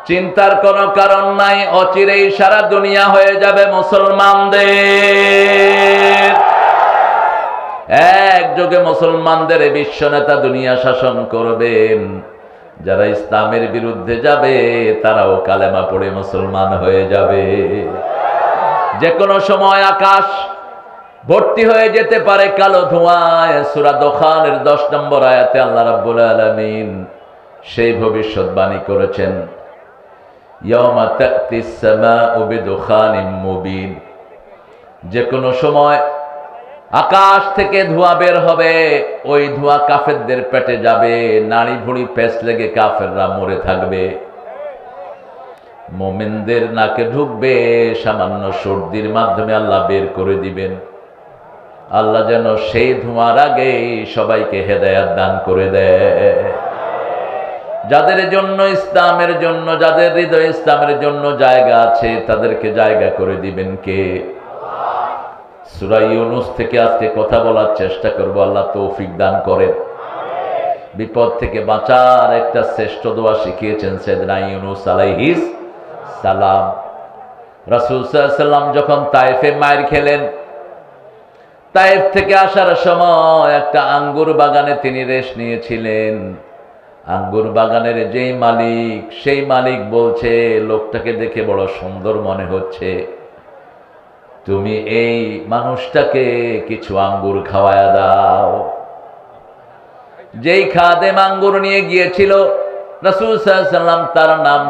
চিন্তার কোনো কারণ নাই, অচিরেই সারা দুনিয়া হয়ে যাবে মুসলমানদের। একযোগে মুসলমানদের বিশ্ব নেতা দুনিয়া শাসন করবেন। যারা ইসলামের বিরুদ্ধে যাবে তারাও কালেমা পড়ে মুসলমান হয়ে যাবে। যে কোনো সময় আকাশ ভর্তি হয়ে যেতে পারে কালো ধোঁয়ায়। সূরা দোখানের 10 নম্বর আয়াতে আল্লাহ রাব্বুল আলামিন সেই ভবিষ্যৎবাণী করেছেন, ইয়াওমা তা'তিস সামাউ বিদুখানিম মুবিন। যে কোনো সময় আকাশ থেকে ধোঁয়া বের হবে, ওই ধোঁয়া কাফেরদের পেটে যাবে, নাড়ি ভুঁড়ি পেঁচ লেগে কাফেররা মরে থাকবে। মুমিনদের নাকে ঢুকবে, সামান্য সর্দির মাধ্যমে আল্লাহ বের করে দিবেন। আল্লাহ যেন সেই ধোঁয়ার আগে সবাইকে হেদায়েত দান করে দেয়। যাদের জন্য ইসলামের জন্য, যাদের হৃদয়ে ইসলামের জন্য জায়গা আছে, তাদেরকে জায়গা করে দিবেন কে? সূরা ইউনূস থেকে আজকে কথা বলার চেষ্টা করব। আল্লাহ তৌফিক দান করেন। বিপদ থেকে বাঁচার একটা শ্রেষ্ঠ দোয়া শিখিয়েছেন সাইয়েদনা ইউনূস আলাইহিস সালাম। রাসূল সাল্লাল্লাহু আলাইহি ওয়াসাল্লাম যখন তায়েফে মাইর খেলেন, তায়েফ থেকে আসার সময় একটা আঙ্গুর বাগানে তিনি রেস্ট নিয়েছিলেন। আঙ্গুর বাগানের যেই মালিক, সেই মালিক বলছে, লোকটাকে দেখে বড় সুন্দর মনে হচ্ছে, তুমি এই মানুষটাকে কিছু আঙ্গুর খাওয়ায়া দাও। যেই খাদেম আঙ্গুর নিয়ে গিয়েছিল, রাসূল সাল্লাল্লাহু আলাইহি ওয়াসাল্লাম তার নাম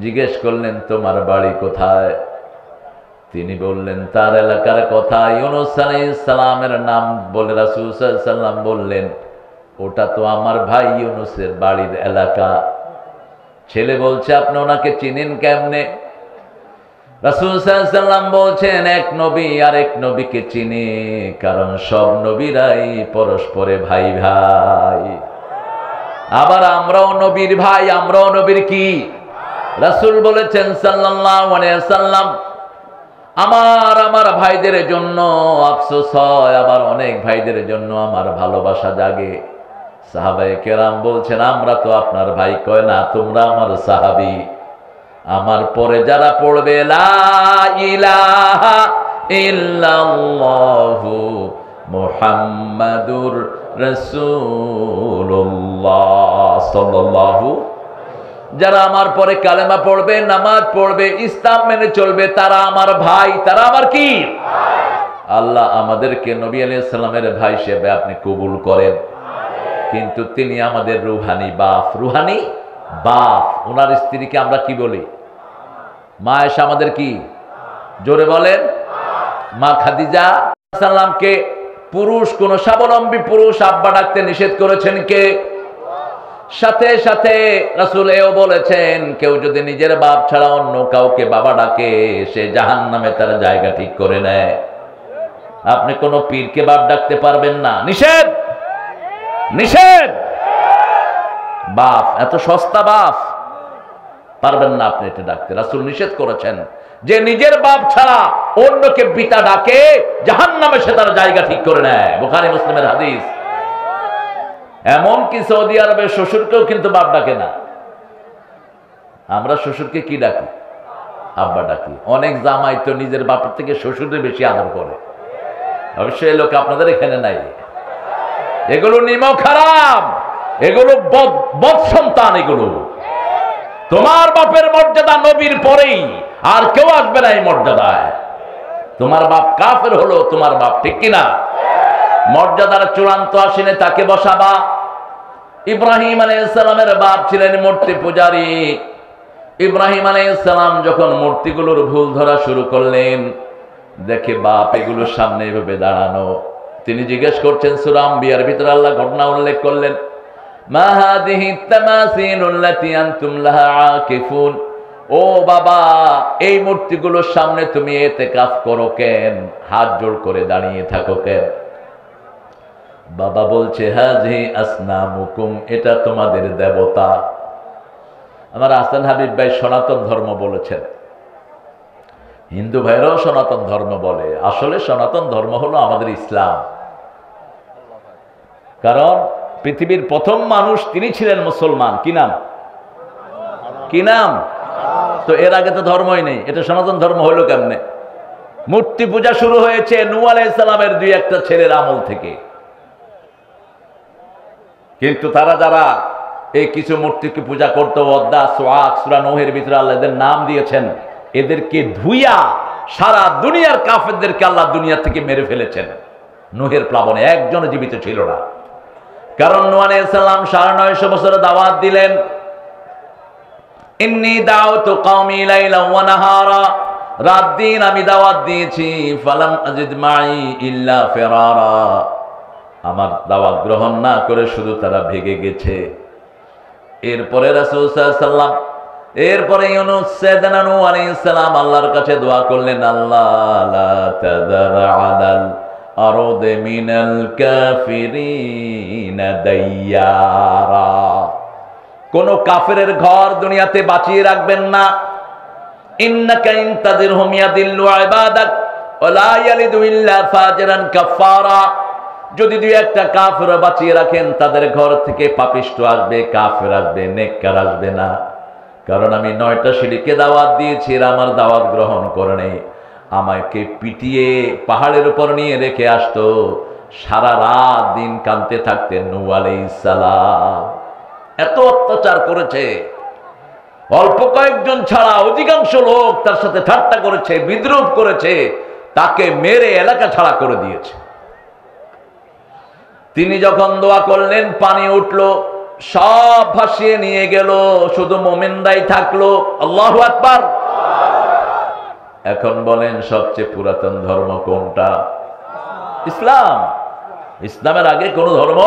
জিজ্ঞেস করলেন তোমার বাড়ি কোথায়? তিনি বললেন তার এলাকার কথা। ইউনূস আলাইহিস সালামের নাম বলে রাসূল সাল্লাল্লাহু আলাইহি ওয়াসাল্লাম বললেন, ওটা তো আমার ভাই ইউনূসের বাড়ির এলাকা। ছেলে বলছে, আপনি ওনাকে চিনেন কেমনে? রাসূল সাল্লাল্লাহু আলাইহি ওয়াসাল্লাম বলছেন, এক নবী আরেক নবীকে চিনে, কারণ সব নবীরাই পরস্পরে ভাই ভাই। আবার আমরাও নবীর ভাই, আমরাও নবীর কি? রাসূল বলেছেন সাল্লাল্লাহু আলাইহি ওয়াসাল্লাম, আমার ভাইদের জন্য আফসোস হয়, আবার অনেক ভাইদের জন্য আমার ভালোবাসা জাগে। সাহাবায়ে কেরাম বলছেন, আমরা তো আপনার ভাই। কয় না, তোমরা আমার সাহাবী। আমার পরে যারা পড়বে লা ইলাহা ইল্লাল্লাহু মুহাম্মাদুর রাসূলুল্লাহ সাল্লাল্লাহু, যারা আমার পরে কালেমা পড়বে, নামাজ পড়বে, ইসলাম মেনে চলবে, তারা আমার ভাই, তারা আমার কি? আল্লাহ আমাদেরকে নবী আলাইহিস সালামের ভাই হিসেবে আপনি কবুল করেন। কিন্তু তিনি আমাদের রুহানি বাপ। রুহানি বাপ। ওনার স্ত্রীকে আমরা কি বলি? মা আয়েশা আমাদের কি? জোরে বলেন। মা খাদিজা সাল্লামকে পুরুষ, কোন স্বাবলম্বী পুরুষ আব্বা ডাকতে নিষেধ করেছেন কে? সাথে সাথে রাসূল এও বলেছেন, কেউ যদি নিজের বাপ ছাড়া অন্য কাউকে বাবা ডাকে, সে জাহান্নামে তার জায়গা ঠিক করে নেয়। আপনি কোন পীরকে বাপ ডাকতে পারবেন না, নিষেধ, নিষেধ। বাপ এত সস্তা বাপ পারবেন না আপনি এটা ডাকতে। রাসূল নিষেধ করেছেন, যে নিজের বাপ ছাড়া অন্যকে পিতা ডাকে, জাহান্নামে সে তার জায়গা ঠিক করে নেয়। বুখারী মুসলিমের হাদিস। এমনকি সৌদি আরবের শ্বশুরকেও কিন্তু বাপ ডাকে না। আমরা শ্বশুরকে কি ডাকি? আব্বা ডাকি। অনেক জামাই তো নিজের বাপের থেকে শ্বশুরের বেশি আদর করে। অবশ্যই এই লোক আপনাদের এখানে নাই। এগুলো নিমক হারাম, এগুলো বদ সন্তান। এগুলো তোমার বাপের মর্যাদা নবীর পরেই, আর কেউ আসবে না এই মর্যাদায়। তোমার বাপ কাফের হলো তোমার বাপ, ঠিক কিনা? মর্যাদার চূড়ান্ত আসিনে তাকে বসাবা। ইব্রাহিম আলাইহিস সালামের বাপ ছিলেন মূর্তি পূজারী। ইব্রাহিম আলাইহিস সালাম যখন মূর্তিগুলোর ভুল ধরা শুরু করলেন, দেখে বাপ এগুলোর সামনে এভাবে দাঁড়ানো, তিনি জিজ্ঞেস করছেন। সূরা আম্বিয়ার ভিতরে আল্লাহ ঘটনা উল্লেখ করলেন, মা হাযিহি তামাসিলুল্লাতী আনতুম লাহা আকিফুন। ও বাবা, এই মূর্তিগুলোর সামনে তুমি ইতিকাফ করো কেন? হাত জোড় করে দাঁড়িয়ে থাকো কেন? বাবা বলছে, হাযিহি আসনামুকুম, এটা তোমাদের দেবতা। আমার হাসান হাবিব ভাই সনাতন ধর্ম বলেছেন, হিন্দু ভাইরাও সনাতন ধর্ম বলে। আসলে সনাতন ধর্ম হলো আমাদের ইসলাম। কারণ পৃথিবীর প্রথম মানুষ তিনি ছিলেন মুসলমান। কি নাম? কি নাম? তো এর আগে তো ধর্মই নেই, এটা সনাতন ধর্ম হলো কেমনে? মূর্তি পূজা শুরু হয়েছে নূহ আলাইহিস সালামের দুই একটা ছেলের আমল থেকে। কিন্তু তারা যারা এই কিছু মূর্তিকে পূজা করতো, ওয়াদ্দা, সুআক, সূরা নূহের ভিতরে আল্লাহ এদের নাম দিয়েছেন, এদেরকে ধুইয়া সারা দুনিয়ার কাফেরদেরকে আল্লাহ দুনিয়া থেকে মেরে ফেলেছেন। নূহের প্লাবনে একজনও জীবিত ছিল না। কারণ নূহ আলাইহিস সালাম 950 বছরে দাওয়াত দিলেন, ইন্নী দাউতু কওমি লাইলান ওয়া নাহারা, রাত দিন আমি দাওয়াত দিয়েছি, ফালাম আজিদ মাই ইল্লা ফিরারা, আমার দাওয়াত গ্রহণ না করে শুধু তারা ভেগে গেছে। এরপরে রাসূল সাল্লাল্লাহু আলাইহি ওয়াসাল্লাম, এরপরে ইউনূস সাইয়েদনা নূহ আলাইহিস সালাম আল্লাহর কাছে দোয়া করলেন, আল্লাহ লা তাযার আলাল আরদি মিনাল কাফিরিনা দাইয়ারা, কোন কাফেরের ঘর দুনিয়াতে বাঁচিয়ে রাখবেন না। ইন্নাকা ইন তাযিরহুম ইয়াদিল্লু ইবাদাক ওয়া লা ইয়ালিদু ইল্লা ফাজিরান কাফারা, যদি দুই একটা কাফের বাঁচিয়ে রাখেন তাদের ঘর থেকে পাপিষ্ঠ আসবে, কাফের আসবে, নেককার আসবে না। কারণ আমি 9টা সিঁড়িকে দাওয়াত দিয়েছি, এরা আমার দাওয়াত গ্রহণ করে নেই, আমাকে পিটিয়ে পাহাড়ের উপর নিয়ে রেখে আসতো, সারা রাত দিন কাঁদতে থাকতেন নূহ আলাইহিস সালাম। এত অত্যাচার করেছে, অল্প কয়েকজন ছাড়া অধিকাংশ লোক তার সাথে ঠাট্টা করেছে, বিদ্রুপ করেছে, তাকে মেরে এলাকা ছাড়া করে দিয়েছে। তিনি যখন দোয়া করলেন পানি উঠলো, সব ভাসিয়ে নিয়ে গেল, শুধু মুমিনরাই থাকলো। আল্লাহু আকবার। এখন বলেন সবচেয়ে পুরাতন ধর্ম কোনটা? ইসলাম। ইসলামের আগে কোন ধর্ম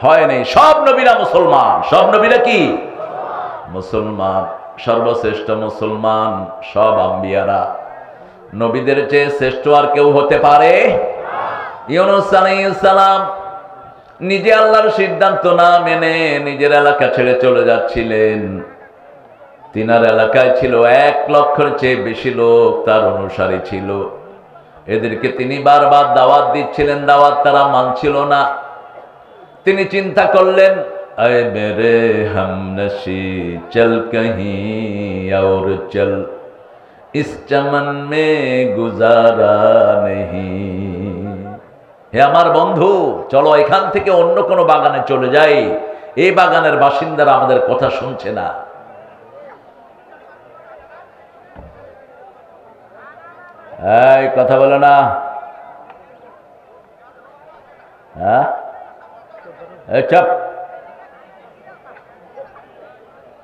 হয়নি। সব নবীরা মুসলমান। সব নবীরা কি মুসলমান? সর্বশ্রেষ্ঠ মুসলমান সব আম্বিয়ারা। নবীদের চেয়ে শ্রেষ্ঠ আর কেউ হতে পারে? ইউনূস আলাইহিস সালাম নিজে আল্লাহর সিদ্ধান্ত না মেনে নিজের এলাকা ছেড়ে চলে যাচ্ছিলেন। তিনার এলাকায় ছিল 1 লক্ষের চেয়ে বেশি লোক, তার অনুসারী ছিল। এদেরকে তিনি বারবার দাওয়াত দিচ্ছিলেন, দাওয়াত তারা মানছিল না। তিনি চিন্তা করলেন, আয় মেরে হামনশি চল কহি और চল, ইস চমন মে গুজারা নেহি। হে আমার বন্ধু, চলো এখান থেকে অন্য কোনো বাগানে চলে যাই, এই বাগানের বাসিন্দারা আমাদের কথা শুনছে না। এই কথা বলো না, হ্যাঁ চুপ,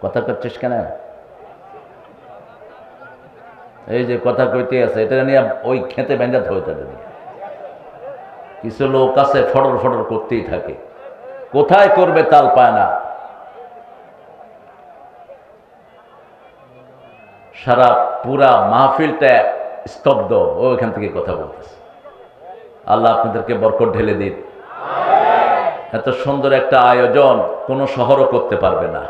কথা করছিস কেন? এই যে কথা কইতে আছে, এটা নিয়ে ওই খেতে বেঁধে হইতে নিয়ে কিছু লোক আছে ফটর ফটর করতেই থাকে, কোথায় করবে তাল পায় না। সারা পুরা মাহফিলটা স্তব্ধ, ওইখান থেকে কথা বলতেছে। আল্লাহ আপনাদেরকে বরকত ঢেলে দিন। এত সুন্দর একটা আয়োজন কোন শহরও করতে পারবে না।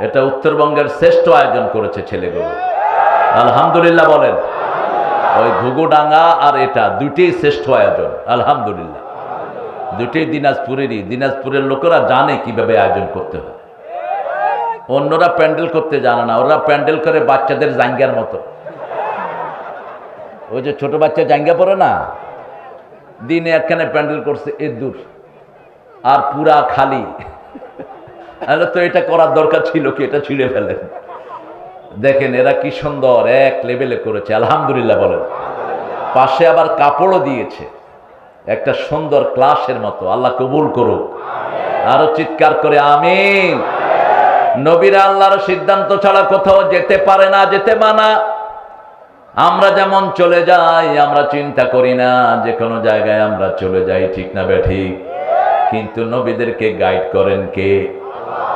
এটা উত্তরবঙ্গের শ্রেষ্ঠ আয়োজন করেছে ছেলেগুলো, আলহামদুলিল্লাহ বলেন। ওই ঘুঘুডাঙ্গা আর এটা দুইটাই শ্রেষ্ঠ আয়োজন, আলহামদুলিল্লাহ। দুইটাই দিনাজপুরেরই। দিনাজপুরের লোকেরা জানে কিভাবে আয়োজন করতে হয়। অন্যরা প্যান্ডেল করতে জানে না, ওরা প্যান্ডেল করে বাচ্চাদের জাঙ্গার মতো। ওই যে ছোট বাচ্চা জাঙ্গা পড়ে না, দিনে একখানে প্যান্ডেল করছে এ দূর, আর পুরা খালি। তো এটা করার দরকার ছিল কি? এটা ছিঁড়ে ফেলেন। দেখেন এরা কি সুন্দর এক লেভেলে করেছে, আলহামদুলিল্লাহ বলেন। পাশে আবার কাপড়ও দিয়েছে, একটা সুন্দর ক্লাসের মতো। আল্লাহ কবুল করুক। আরো চিৎকার করে আমিন। নবীরা আল্লাহর সিদ্ধান্ত ছাড়া কোথাও যেতে পারে না, যেতে মানা। আমরা যেমন চলে যাই, আমরা চিন্তা করি না, যে কোনো জায়গায় আমরা চলে যাই, ঠিক না বেঠিক? কিন্তু নবীদেরকে গাইড করেন কে?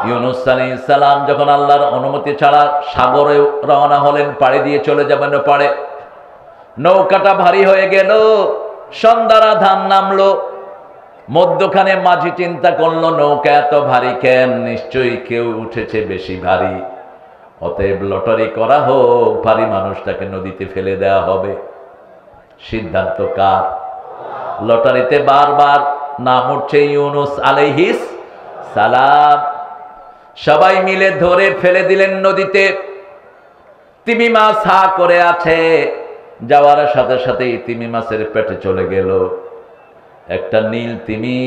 ইউনূস আলাইহিস সালাম যখন আল্লাহর অনুমতি ছাড়া সাগরে রওনা হলেন, পাড়ি দিয়ে চলে যাবেন পাড়ে, নৌকাটা ভারী হয়ে গেল, সন্ধ্যার আধান নামলো। মধ্যখানে মাঝি চিন্তা করলো, নৌকা এত ভারী কেন? নিশ্চয়ই কেউ উঠেছে বেশি ভারী, অতএব লটারি করা হোক, ভারী মানুষটাকে নদীতে ফেলে দেওয়া হবে। সিদ্ধান্ত কার? লটারিতে বারবার নাম উঠছে ইউনূস আলাইহিস সালাম। সবাই মিলে ধরে ফেলে দিলেন নদীতে। তিমি মাছ হা করে আছে, যাওয়ার সাথে সাথেই তিমি মাছের পেটে চলে গেল। একটা নীল তিমি,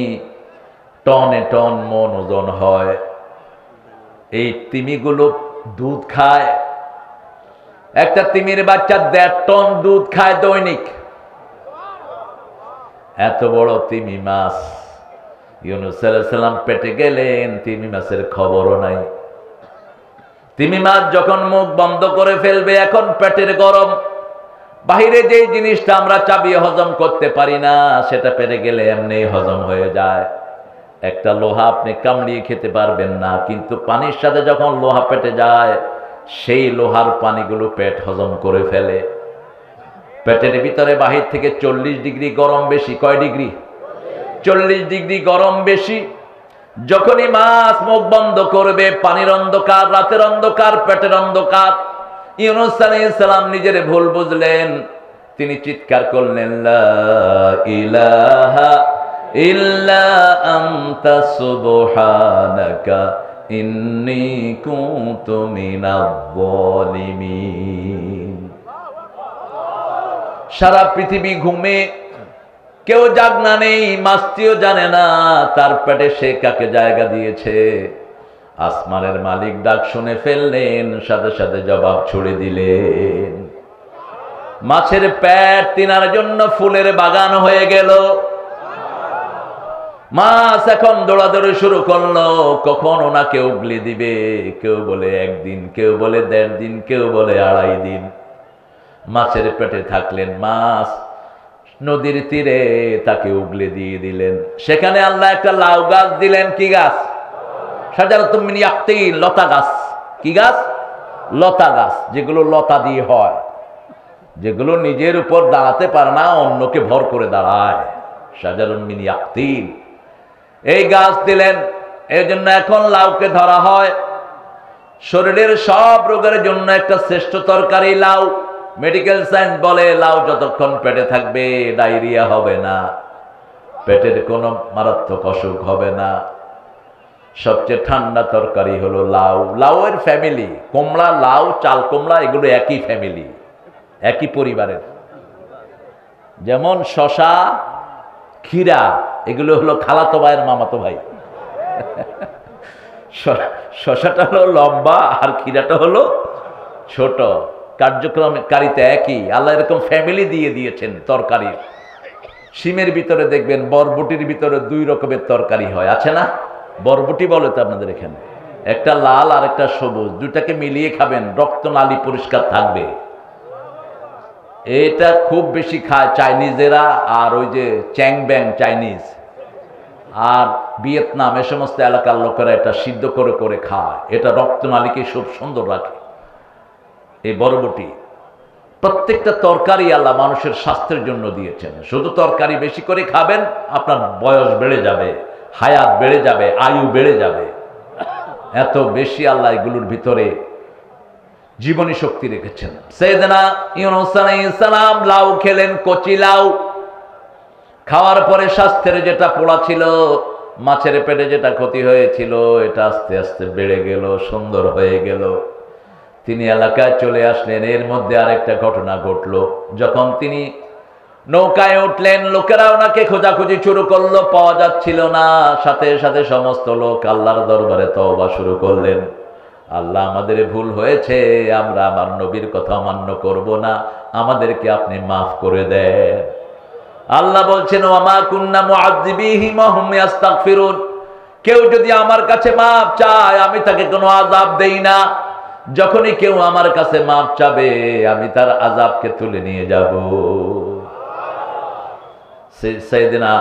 টনে টন মন ওজন হয়। এই তিমিগুলো দুধ খায়। একটা তিমির বাচ্চা 1.5 টন দুধ খায় দৈনিক। এত বড় তিমি মাছ। ইউনূস আলাইহিস সালাম পেটে গেলেন, তিমি মাছের খবরও নাই। তিমি মাছ যখন মুখ বন্ধ করে ফেলবে, এখন পেটের গরম, বাহিরে যেই জিনিসটা আমরা চাবিয়ে হজম করতে পারি না, সেটা পেটে গেলে এমনি হজম হয়ে যায়। একটা লোহা আপনি কামড়িয়ে খেতে পারবেন না, কিন্তু পানির সাথে যখন লোহা পেটে যায়, সেই লোহার পানিগুলো পেট হজম করে ফেলে। পেটের ভিতরে বাহির থেকে 40 ডিগ্রি গরম বেশি। কয় ডিগ্রি? 40 ডিগ্রি গরম বেশি। যখনই মাছ মুখ বন্ধ করবে, পানির অন্ধকার, রাতের অন্ধকার, পেটের অন্ধকার। ইউনূস আলাইহিস সালাম নিজের ভুল বুঝলেন। তিনি চিৎকার করলেন, লা ইলাহা ইল্লা আনতা সুবহানাকা ইন্নী কুনতু মিনাজ জালিমিন। সারা পৃথিবী ঘুমে, কেউ জাগনা নেই, মাছটিও জানে না তার পেটে সে কাকে জায়গা দিয়েছে। আসমানের মালিক ডাক শুনে ফেললেন, সাথে সাথে জবাব ছুড়ে দিলেন। মাছের পেট তিনার জন্য ফুলের বাগান হয়ে গেল। মাছ এখন দৌড়াদৌড়ি শুরু করলো, কখন ওনাকে উগলি দিবে। কেউ বলে 1 দিন, কেউ বলে 1.5 দিন, কেউ বলে 2.5 দিন। মাছের পেটে থাকলেন মাছ, নদীর তীরে তাকে উগলে দিয়ে দিলেন। সেখানে আল্লাহ একটা লাউ গাছ দিলেন। কি গাছ? শাজারাতুম মিন ইয়াকতিন, লতা গাছ। কি গাছ? লতা গাছ। যেগুলো লতা দিয়ে হয়, যেগুলো নিজের উপর দাঁড়াতে পারে না, অন্যকে ভর করে দাঁড়ায়। শাজারুম মিন ইয়াকতিন, এই গাছ দিলেন। এই জন্য এখন লাউকে ধরা হয় শরীরের সব রোগের জন্য একটা শ্রেষ্ঠ তরকারি লাউ। মেডিকেল সায়েন্স বলে লাউ যতক্ষণ পেটে থাকবে ডায়রিয়া হবে না, পেটের কোনো মারাত্মক অসুখ হবে না। সবচেয়ে ঠান্ডা তরকারি হলো লাউ। লাউয়ের ফ্যামিলি, কমলা, লাউ, চাল কুমড়া, এগুলো একই ফ্যামিলি, একই পরিবারের। যেমন শশা, ক্ষীরা, এগুলো হলো খালাতো ভাইয়ের মামাতো ভাই। শশাটা হলো লম্বা আর ক্ষীরাটা হলো ছোট। কার্যক্রমকারিতা একই। আল্লাহ এরকম ফ্যামিলি দিয়ে দিয়েছেন তরকারি। শিমের ভিতরে দেখবেন, বরবটির ভিতরে 2 রকমের তরকারি হয়, আছে না? বরবটি বলে তো আপনাদের এখানে, একটা লাল আর একটা সবুজ। দুটাকে মিলিয়ে খাবেন, রক্তনালী পরিষ্কার থাকবে। এটা খুব বেশি খায় চাইনিজেরা, আর ওই যে চ্যাংব্যাং চাইনিজ আর ভিয়েতনাম, এ সমস্ত এলাকার লোকেরা এটা সিদ্ধ করে করে খায়। এটা রক্তনালীকে খুব সুন্দর রাখে। এই বরবটি, প্রত্যেকটা তরকারি আল্লাহ মানুষের স্বাস্থ্যের জন্য দিয়েছেন। শুধু তরকারি বেশি করে খাবেন, আপনার বয়স বেড়ে যাবে, হায়াত বেড়ে যাবে, আয়ু বেড়ে যাবে। এত বেশি আল্লাহ এগুলোর ভিতরে জীবনী শক্তি রেখেছেন। সাইয়েদনা ইউনূস আলাইহিস সালাম লাউ খেলেন, কচি লাউ। খাওয়ার পরে স্বাস্থ্যের যেটা পোড়া ছিল, মাছের পেটে যেটা ক্ষতি হয়েছিল, এটা আস্তে আস্তে বেড়ে গেল, সুন্দর হয়ে গেল। তিনি এলাকায় চলে আসলেন। এর মধ্যে আরেকটা ঘটনা ঘটলো। যখন তিনি নৌকায় উঠলেন, লোকেরা ওনাকে খোঁজাখুঁজি শুরু করলো, পাওয়া যাচ্ছিল না। সাথে সাথে সমস্ত লোক আল্লাহর দরবারে তওবা শুরু করলেন। আল্লাহ, আমাদের ভুল হয়েছে, আমরা আমার নবীর কথা অমান্য করব না, আমাদেরকে আপনি মাফ করে দেন। আল্লাহ বলছেন, ওয়ামা কুন্না মুআযযিবিহিম ওয়া হুম ইস্তাগফিরুন। কেউ যদি আমার কাছে মাফ চায়, আমি তাকে কোনো আযাব দেই না। যখনই কেউ আমার কাছে মাফ চাবে, আমি তার আযাবকে তুলে নিয়ে যাব। সাইয়েদনা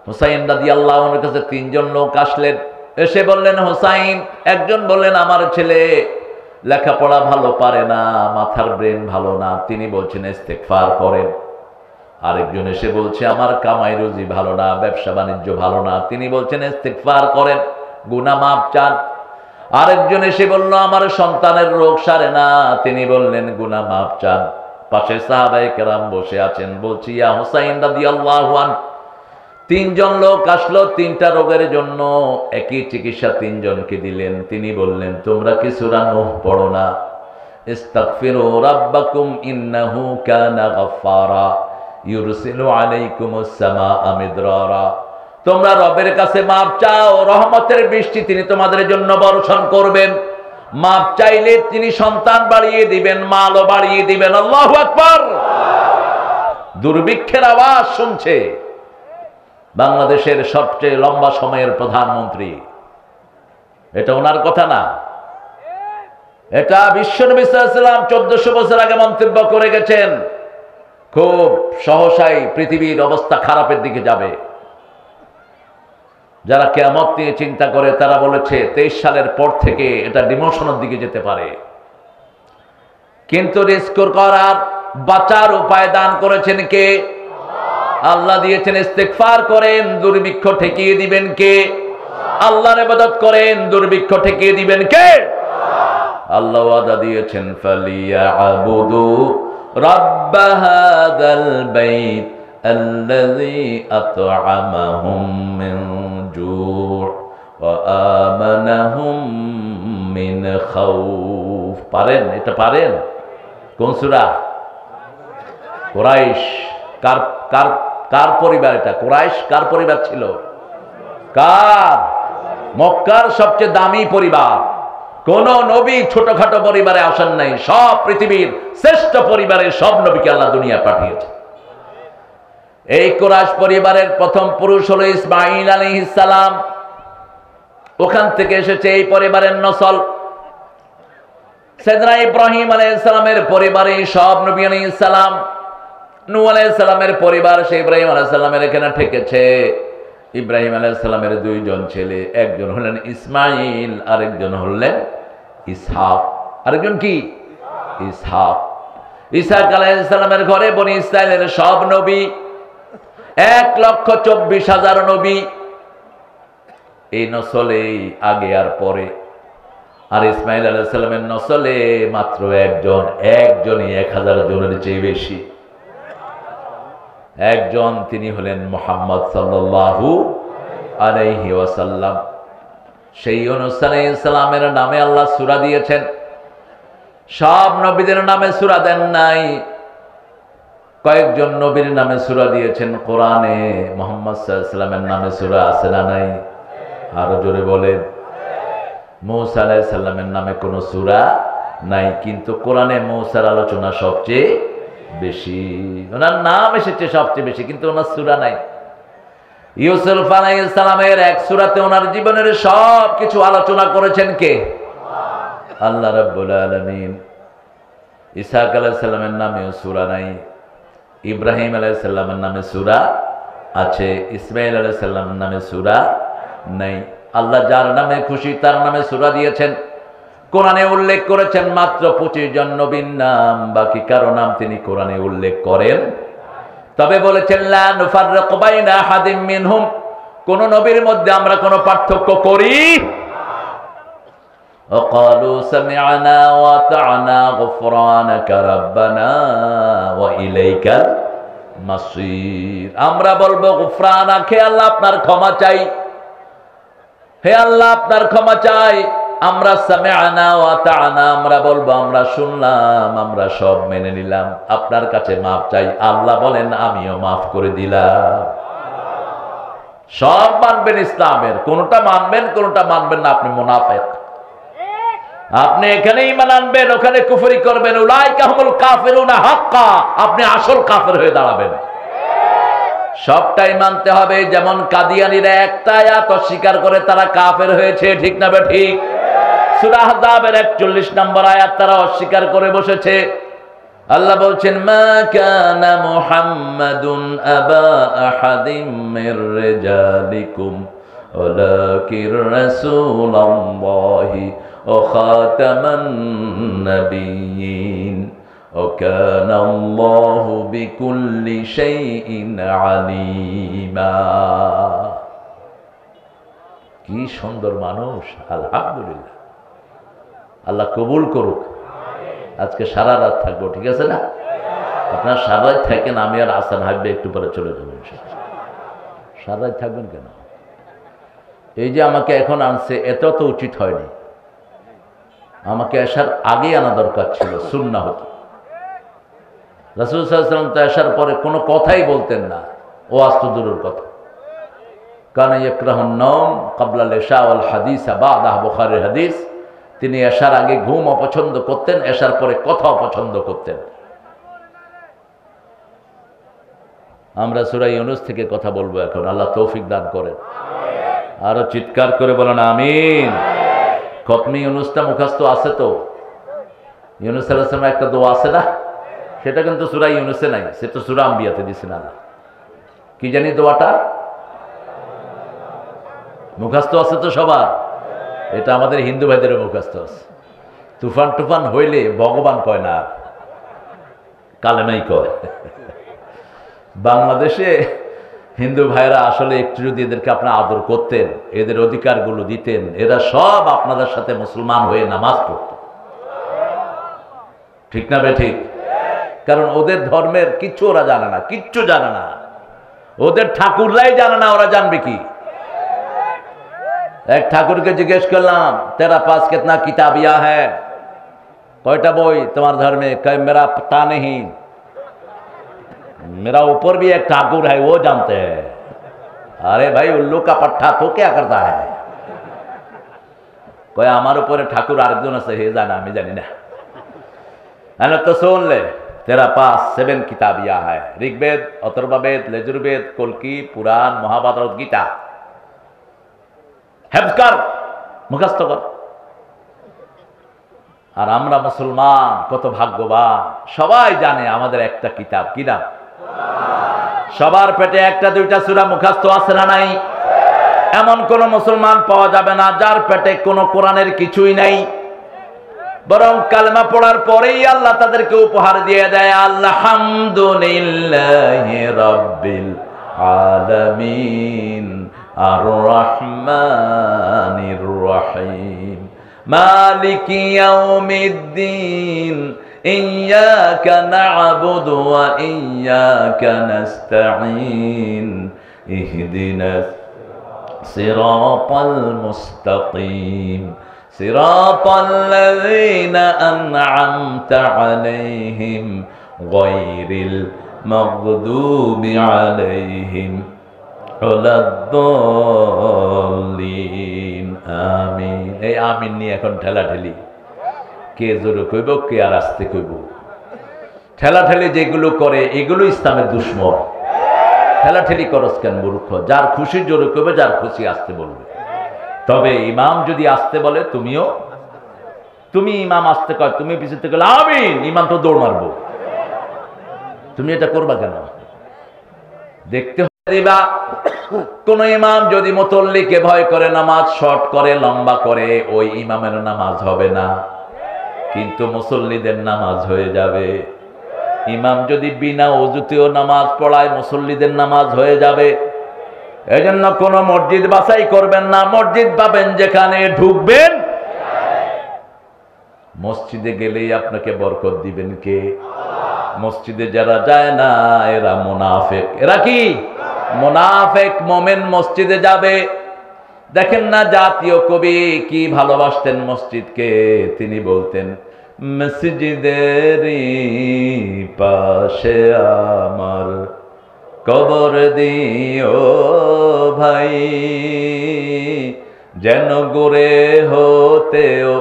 হুসাইন রাদিয়াল্লাহু আনহুর কাছে 3 জন লোক আসলেন। এসে বললেন, হুসাইন, একজন বললেন আমার ছেলে লেখাপড়া ভালো পারে না, মাথার ব্রেন ভালো না, তিনি বলছেন ইস্তেগফার করেন। আরেকজন এসে বলছে আমার কামাই রুজি ভালো না, ব্যবসা বাণিজ্য ভালো না, তিনি বলছেন ইস্তেগফার করেন, গুনাহ মাফ চান। আরেকজন এসে বলল আমার সন্তানের রোগ সারে না, তিনি বললেন গুনাহ মাফ চান। পাশে সাহাবায়ে কেরাম বসে আছেন। বলছি, ইয়া হুসাইন রাদিয়াল্লাহু আনহু, তিনজন লোক আসলো তিনটা রোগের জন্য, একই চিকিৎসা তিনজনকে দিলেন। তিনি বললেন, তোমরা কি সূরা নূহ পড়ো না? ইস্তাগফিরু রাব্বাকুম ইন্নাহু কানা গাফফারা ইউরসিলু আলাইকুমুস সামাআ মিদরারা। তোমরা রবের কাছে মাপ চাও, রহমতের বৃষ্টি তিনি তোমাদের জন্য বর্ষণ করবেন। মাপ চাইলে তিনি সন্তান বাড়িয়ে দিবেন, মালও বাড়িয়ে দিবেন। আল্লাহু আকবার। দুর্ভিক্ষের আওয়াজ শুনছে বাংলাদেশের সবচেয়ে লম্বা সময়ের প্রধানমন্ত্রী। এটা ওনার কথা না, এটা বিশ্বনবী সাল্লাল্লাহু আলাইহি ওয়াসাল্লাম 1400 বছর আগে মন্তব্য করে গেছেন। খুব সহসাই পৃথিবীর অবস্থা খারাপের দিকে যাবে। যারা কিয়ামত নিয়ে চিন্তা করে তারা বলেছে 23 সালের পর থেকে এটা ডিমোশনের দিকে যেতে পারে। কিন্তু রিস্ক করার বাঁচার উপায় দান করেছেন কে? আল্লাহ দিয়েছেন। ইস্তেগফার করেন, দুর্ভিক্ষ ঠেকিয়ে দিবেন কে? আল্লাহর ইবাদত করেন, দুর্ভিক্ষ ঠেকিয়ে দিবেন কে? আল্লাহ ওয়াদা দিয়েছেন, ফালিয়াবুদু রাব্ব হাযাল বাইত আল্লাযী আত'আমাহুম মিন জু' ওয়া আমানাহুম মিন খাউফ। পারেন? এটা পারেন? কোন সূরা? কুরাইশ। কার কার কার পরিবার এটা? কুরাইশ কার পরিবার ছিল? কার? মক্কার সবচেয়ে দামি পরিবার। কোন নবী ছোটখাটো পরিবারে আসেন নাই, সব পৃথিবীর শ্রেষ্ঠ পরিবারের সব নবীকে আল্লাহ দুনিয়া পাঠিয়েছে। এই কুরাইশ পরিবারের প্রথম পুরুষ হলো ইসমাঈল আলাইহিস সালাম। ওখান থেকে এসেছে এই পরিবারের নসল। সাইয়েদনা ইব্রাহিম আলাইহিস সালামের পরিবারে সব নবী আলাইহিস সালাম। নূহ আলাইহিস সালামের পরিবার সে ইব্রাহিম আলাইহিস সালামের এখানে ঠেকেছে। ইব্রাহিম আলাইহিস সালামের দুইজন ছেলে, একজন হলেন ইসমাঈল, আরেকজন হলেন ইসহাক। আরেকজন কি? ইসহাক। ইসহাক আলাইহিস সালামের ঘরে বনি ইসরাইলের সব নবী, 1,24,000 নবী এই নসলে আগে আর পরে। আর ইসমাঈল আলাইহিস সালামের নসলে মাত্র একজনই 1000 জনের চেয়ে বেশি। একজন, তিনি হলেন মুহাম্মদ সাল্লাল্লাহু আলাইহি ওয়াসাল্লাম। সেই ইউনূস আলাইহিস সালামের নামে আল্লাহ সূরা দিয়েছেন। সব নবীদের নামে সূরা দেন নাই, কয়েকজন নবীর নামে সূরা দিয়েছেন কোরআনে। মুহাম্মদ সাল্লাল্লাহু আলাইহি ওয়াসাল্লামের নামে সূরা আছে না নাই? আরো জোরে বলেন। মূসা আলাইহিস সালামের নামে কোনো সূরা নাই, কিন্তু কোরআনে মূসার আলোচনা সবচেয়ে বেশি। ওনার নাম এসেছে সবচেয়ে বেশি, কিন্তু ওনার সূরা নাই। ইউসুফ আলাইহিস সালামের এক সূরাতে ওনার জীবনের সব কিছু আলোচনা করেছেন কে? আল্লাহ রাব্বুল আলামিন। ইসহাক আলাইহিস সালামের নামে সূরা নাই, ইব্রাহিম আলাইহিস সালামের নামে সূরা আছে, ইসমাঈল আলাইহিস সালামের নামে সূরা নাই। আল্লাহ যার নামে খুশি তার নামে সূরা দিয়েছেন। কোরআনে উল্লেখ করেছেন মাত্র 25 জন নবীর নাম, বাকি কারো নাম তিনি কোরআনে উল্লেখ করেন। তবে বলেছেন লা নুফাররিকু বাইনা আহাদিম মিনহুম, কোন নবীর মধ্যে আমরা কোনো পার্থক্য করি। ওয়াকালু সামি'না ওয়া আতা'না গুফরানাকা রাব্বানা ওয়া ইলাইকাল মাসির। আমরা বলবো গুফরানাকে, আল্লাহ আপনার ক্ষমা চাই, হে আল্লাহ আপনার ক্ষমা চাই। আমরা সামি'না ওয়া আতা'না, আমরা বলবো আমরা শুনলাম, আমরা সব মেনে নিলাম, আপনার কাছে মাফ চাই। আল্লাহ বলেন আমিও মাফ করে দিলাম। সব মানবেন ইসলামের, কোনটা মানবেন কোনটা মানবেন না, আপনি মুনাফিক। আপনি এখানে ঈমান আনবেন, ওখানে কুফরি করবেন। উলাইকা হুমুল কাফিরুনা হাক্কা, আপনি আসল কাফের হয়ে দাঁড়াবেন। সবটাই মানতে হবে। যেমন কাদিয়ানীরা একটা আয়াত অস্বীকার করে তারা কাফের হয়েছে, ঠিক না ঠিক? সূরা আহজাবের 41 নম্বর আয়াত তারা অস্বীকার করে বসেছে। আল্লাহ বলছেন মা কানা মুহাম্মাদুন আবা আহাদিম মির রিজালিকুম ওয়ালাকির রাসূলুল্লাহি ওয়া খাতামান নাবিয়্যিন ওয়া কানা আল্লাহু বিকুল্লি শাইইন আলিমা। কি সুন্দর মানুষ, আলহামদুলিল্লাহ। আল্লাহ কবুল করুক। আজকে সারা রাত থাকবো, ঠিক আছে না? আপনার সারা রাত থাকেন, আমি আর আসান হাঁটবে একটু পরে চলে যাবো। সারা রাত থাকবেন কেন? এই যে আমাকে এখন আনছে, এত তো উচিত হয়নি। আমাকে আসার আগে আনা দরকার ছিল, সুন্নাহ হতো। রাসূল সাল্লাল্লাহু আলাইহি ওয়াসাল্লাম তো আসার পরে কোনো কথাই বলতেন না, ও আস্ত দূরের কথা। কানা ইয়াকরাহুন নাওম ক্বাবলা আল ইশা ওয়াল হাদিস বা'দাহু, বুখারীর হাদিস। তিনি আসার আগে ঘুম অপছন্দ করতেন, আসার পরে কথা অপছন্দ করতেন। আমরা সূরা ইউনূস থেকে কথা বলবো এখন, আল্লাহ তৌফিক দান করেন। আরো চিৎকার করে বলেন আমিন। খতমি ইউনূসটা মুখস্থ আছে তো? ইউনূস আলাইহিস সালামের একটা দোয়া আছে না, সেটা কিন্তু সূরা ইউনূসে নাই, সেটা সূরা আম্বিয়াতে দিয়েছেন আল্লাহ। কি জানি দোয়াটা? মুখস্থ আছে তো সবার? এটা আমাদের হিন্দু ভাইদেরও মুখস্থ আছে। তুফান টুফান হইলে ভগবান কয় না, কালেমাই কয়। বাংলাদেশে হিন্দু ভাইরা আসলে একটু যদি এদেরকে আপনার আদর করতেন, এদের অধিকারগুলো দিতেন, এরা সব আপনাদের সাথে মুসলমান হয়ে নামাজ পড়ত। ঠিক না বে ঠিক? কারণ ওদের ধর্মের কিচ্ছু ওরা জানে না, কিচ্ছু জানে না। ওদের ঠাকুররাই জানে না, ওরা জানবে কি? এক ঠাকুরকে জিজ্ঞেস করলাম, তেরা পাস কিতনা কিতাব ইয়া হ্যায়, কয়টা বই তোমার ধর্মে? কয় মেরা পতা নেহি, मेरा ऊपर भी एक ठाकुर है, वो जानते हैं। अरे भाई उल्लू का पट्टा तो क्या करता है? कोई हमारे ऊपर ठाकुर आरेकजन আছে, হে জানে, আমি জানি না। আরে তো শুন লে, तेरा पास 7 किताब या है, ऋग्वेद, अथर्ववेद, यजुर्वेद, कल्कि, पुराण, महाभारत, गीता। হেফজ কর, মুখস্থ কর। আর আমরা মুসলমান কত ভাগ্যবান, সবাই জানে আমাদের একটা কিতাব, কি নাম? সবার পেটে একটা দুইটা সূরা মুখস্থ আছে না নাই? এমন কোন মুসলমান পাওয়া যাবে না যার পেটে কোনো কোরআনের কিছুই নাই। বরং কালেমা পড়ার পরেই আল্লাহ তাদেরকে উপহার দিয়ে দেয়, আলহামদুলিল্লাহি রাব্বিল আলামিন আর রহমানির রহিম মালিকি ইয়াউমিদ্দিন ইয়্যাকা না'বুদু ওয়া ইয়্যাকা নাস্তাঈন ইহদিনাস সিরাতাল মুস্তাকিম সিরাতাল্লাযীনা আন'আমতা আলাইহিম গায়রিল মাগদুবি আলাইহিম ওয়ালাদ-দাল্লিন। আমিন। এই আমিন নিয়ে এখন ঠেলাঠেলি, কে জোরে কইব, কে আর আস্তে কইব। ঠেলাঠেলি যেগুলো করে এগুলো ইসলামের দুশ্মন। ঠেলাঠেলি করস কেন মূর্খ? যার খুশি জোরে কইবে, যার খুশি আস্তে বলবে। তবে ইমাম যদি আস্তে বলে, তুমি ইমাম আস্তে কয়, তুমি পিছন থেকে আমিন, ইমাম তো দৌড় মারবো। তুমি এটা করবা কেন? দেখতে দিবা কোন ইমাম যদি মুতল্লিকে ভয় করে নামাজ শর্ট করে, লম্বা করে, ওই ইমামের নামাজ হবে না, কিন্তু মুসল্লিদের নামাজ হয়ে যাবে। ইমাম যদি বিনা ওযুতেও নামাজ পড়ায়, মুসল্লিদের নামাজ হয়ে যাবে। এজন্য কোন মসজিদ বাছাই করবেন না, মসজিদ পাবেন যেখানে ঢুকবেন। মসজিদে গেলেই আপনাকে বরকত দিবেন কে? মসজিদে যারা যায় না এরা মুনাফিক। এরা কি? মুনাফিক। মুমিন মসজিদে যাবে। দেখেন না জাতীয় কবি কি ভালোবাসতেন মসজিদকে, তিনি বলতেন, মসজিদেরই পাশে আমার কবর দিও ভাই, যেন গড়ে হতেও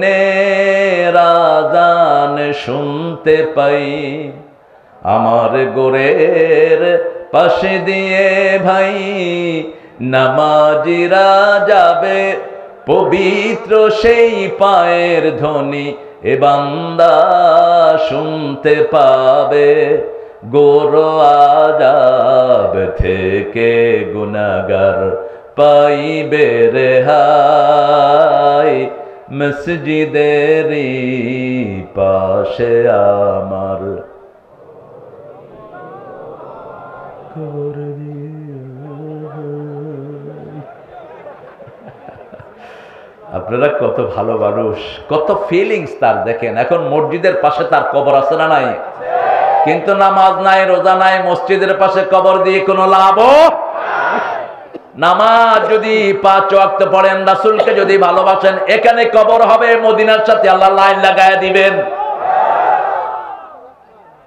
মুয়াজ্জিনের আযান শুনতে পাই। আমার গোরের পাশে দিয়ে ভাই নামাজিরা যাবে, পবিত্র সেই পায়ের ধ্বনি এ বান্দা শুনতে পাবে। গোর আযাব থেকে গুনাহগার পাইবে রেহাই, মসজিদেরই পাশে আমার। আপনারা কত ভালো মানুষ, কত ফিলিংস তার। দেখেন এখন মসজিদের পাশে তার কবর আছে না নাই? কিন্তু নামাজ নাই, রোজা নাই, মসজিদের পাশে কবর দিয়ে কোনো লাভ। নামাজ যদি 5 ওয়াক্ত পড়েন, রাসূলকে যদি ভালোবাসেন, এখানে কবর হবে, মদিনার সাথে আল্লাহ লাইন লাগায় দিবেন।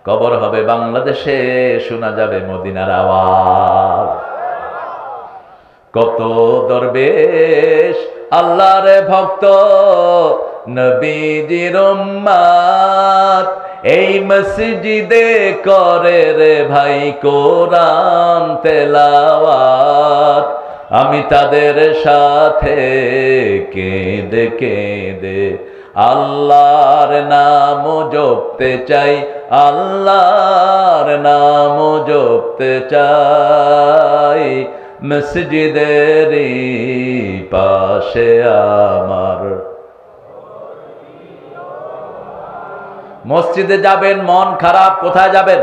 কবর হবে বাংলাদেশে, শোনা যাবে মদিনার আওয়াজ। কত দরবেশ আল্লাহর ভক্ত, নবীজির উম্মত, এই মসজিদে করে রে ভাই কোরআন তেলাওয়াত। আমি তাদের সাথে কেঁদে কেঁদে আল্লাহর নাম জপতে চাই, আল্লাহর নাম জপতে চাই। মসজিদের পাশে আমার। মসজিদে যাবেন, মন খারাপ, কোথায় যাবেন?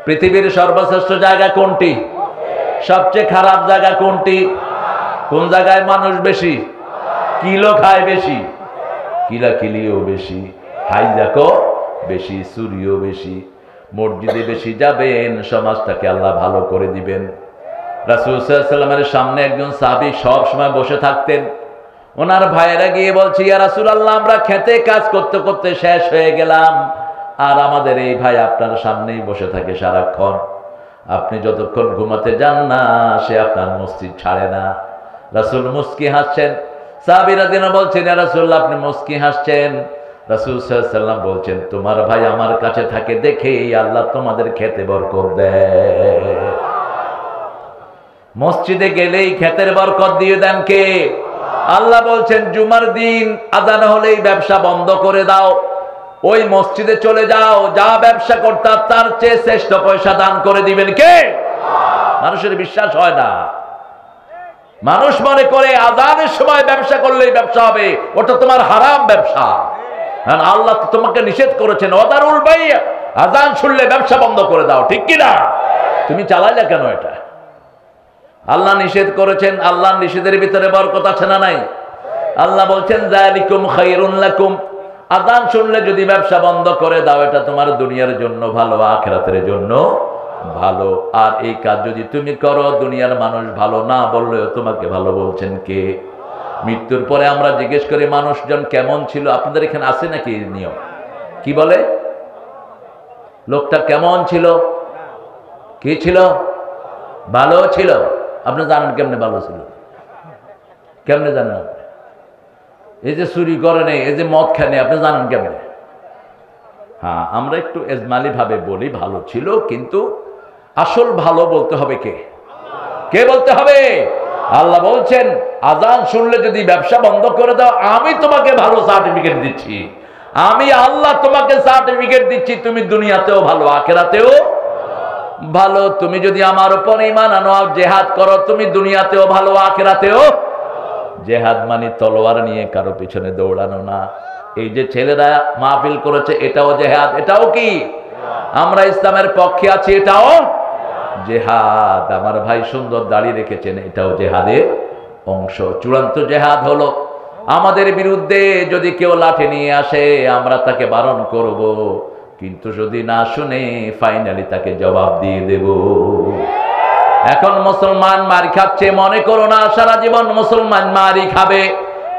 পৃথিবীর সর্বশ্রেষ্ঠ জায়গা কোনটি? সবচেয়ে খারাপ জায়গা কোনটি? কোন জায়গায় মানুষ বেশি? কিলো খায় বেশি, কিলাকিলিও বেশি, হাইজাকও বেশি, চুরিও বেশি। মসজিদে বেশি যাবেন, সমাজটাকে আল্লাহ ভালো করে দিবেন। রাসূল সাল্লাল্লাহু আলাইহি ওয়াসাল্লামের সামনে একজন সাহাবী সব সময় বসে থাকতেন। ওনার ভাইয়েরা গিয়ে বলছে, ইয়া রাসূলুল্লাহ, আমরা খেতে কাজ করতে করতে শেষ হয়ে গেলাম, আর আমাদের এই ভাই আপনার সামনেই বসে থাকে সারাক্ষণ। আপনি যতক্ষণ ঘুমাতে যান না, সে আপনার মসজিদ ছাড়ে না। রাসূল মুস্কি হাসছেন। সাহাবীরা দিন বলছেন, ইয়া রাসূলুল্লাহ, আপনি মুস্কি হাসছেন। রাসূল সাল্লাল্লাহু আলাইহি ওয়াসাল্লাম বলছেন, তোমার ভাই আমার কাছে থাকে দেখেই আল্লাহ তোমাদের খেতে বরকত দেয়। মসজিদে গেলেই খেতের বরকত দিয়ে দেন কে? আল্লাহ বলছেন, জুমার দিন আযান হলেই ব্যবসা বন্ধ করে দাও, ওই মসজিদে চলে যাও, যা ব্যবসা করতা তার চেয়ে শ্রেষ্ঠ পয়সা দান করে দিবেন কে? মানুষের বিশ্বাস হয় না। মানুষ মনে করে আযানের সময় ব্যবসা করলেই ব্যবসা হবে, ওটা তোমার হারাম ব্যবসা। কারণ আল্লাহ তো তোমাকে নিষেধ করেছেন, ওয়াদারুল বাই', আযান শুনলে ব্যবসা বন্ধ করে দাও, ঠিক কি না? তুমি চালাইলে কেন এটা? আল্লাহ নিষেধ করেছেন, আল্লাহর নিষেধের ভিতরে বরকত আছে না নাই? আল্লাহ বলছেন, যালিকুম খায়রুন লাকুম, আযান শুনলে যদি ব্যবসা বন্ধ করে দাও, এটা তোমার দুনিয়ার জন্য ভালো, আখিরাতের জন্য ভালো। আর এই কাজ যদি তুমি করো, দুনিয়ার মানুষ ভালো না বললেও তোমাকে ভালো বলছেন কে? মৃত্যুর পরে আমরা জিজ্ঞেস করি মানুষজন কেমন ছিল। আপনাদের এখানে আছে নাকি এই নিয়ম? কি বলে? লোকটা কেমন ছিল? কি ছিল? ভালো ছিল। আপনি জানেন কেমনে ভালো ছিল? কেমনে জানেন? এই যে চুরি করে নেই, এই যে মদ খায় নেই, আপনি জানেন কেমনে? হ্যাঁ, আমরা একটু এজমালি ভাবে বলি ভালো ছিল, কিন্তু আসল ভালো বলতে হবে কে? কে বলতে হবে? আল্লাহ বলছেন, আযান শুনলে যদি ব্যবসা বন্ধ করে দাও, আমি তোমাকে ভালো সার্টিফিকেট দিচ্ছি। আমি আল্লাহ তোমাকে সার্টিফিকেট দিচ্ছি, তুমি দুনিয়াতেও ভালো, আখিরাতেও ভালো। তুমি যদি আমার উপর ঈমান আনো, জিহাদ করো, তুমি দুনিয়াতেও ভালো, আখিরাতেও। জিহাদ মানে তলোয়ার নিয়ে কারো পিছনে দৌড়ানো না। এই যে ছেলেরা মাহফিল করেছে, এটাও জিহাদ। এটাও কি? আমরা ইসলামের পক্ষে আছি, এটাও জিহাদ। আমার ভাই সুন্দর দাড়ি রেখেছেন, এটাও জিহাদের অংশ। চূড়ান্ত জিহাদ হলো আমাদের বিরুদ্ধে যদি কেউ লাঠি নিয়ে আসে, আমরা তাকে বারণ করব, কিন্তু যদি না শুনে ফাইনালি তাকে জবাব দিয়ে দেব। এখন মুসলমান মার খাচ্ছে, মনে করো না সারা জীবন মুসলমান মারই খাবে।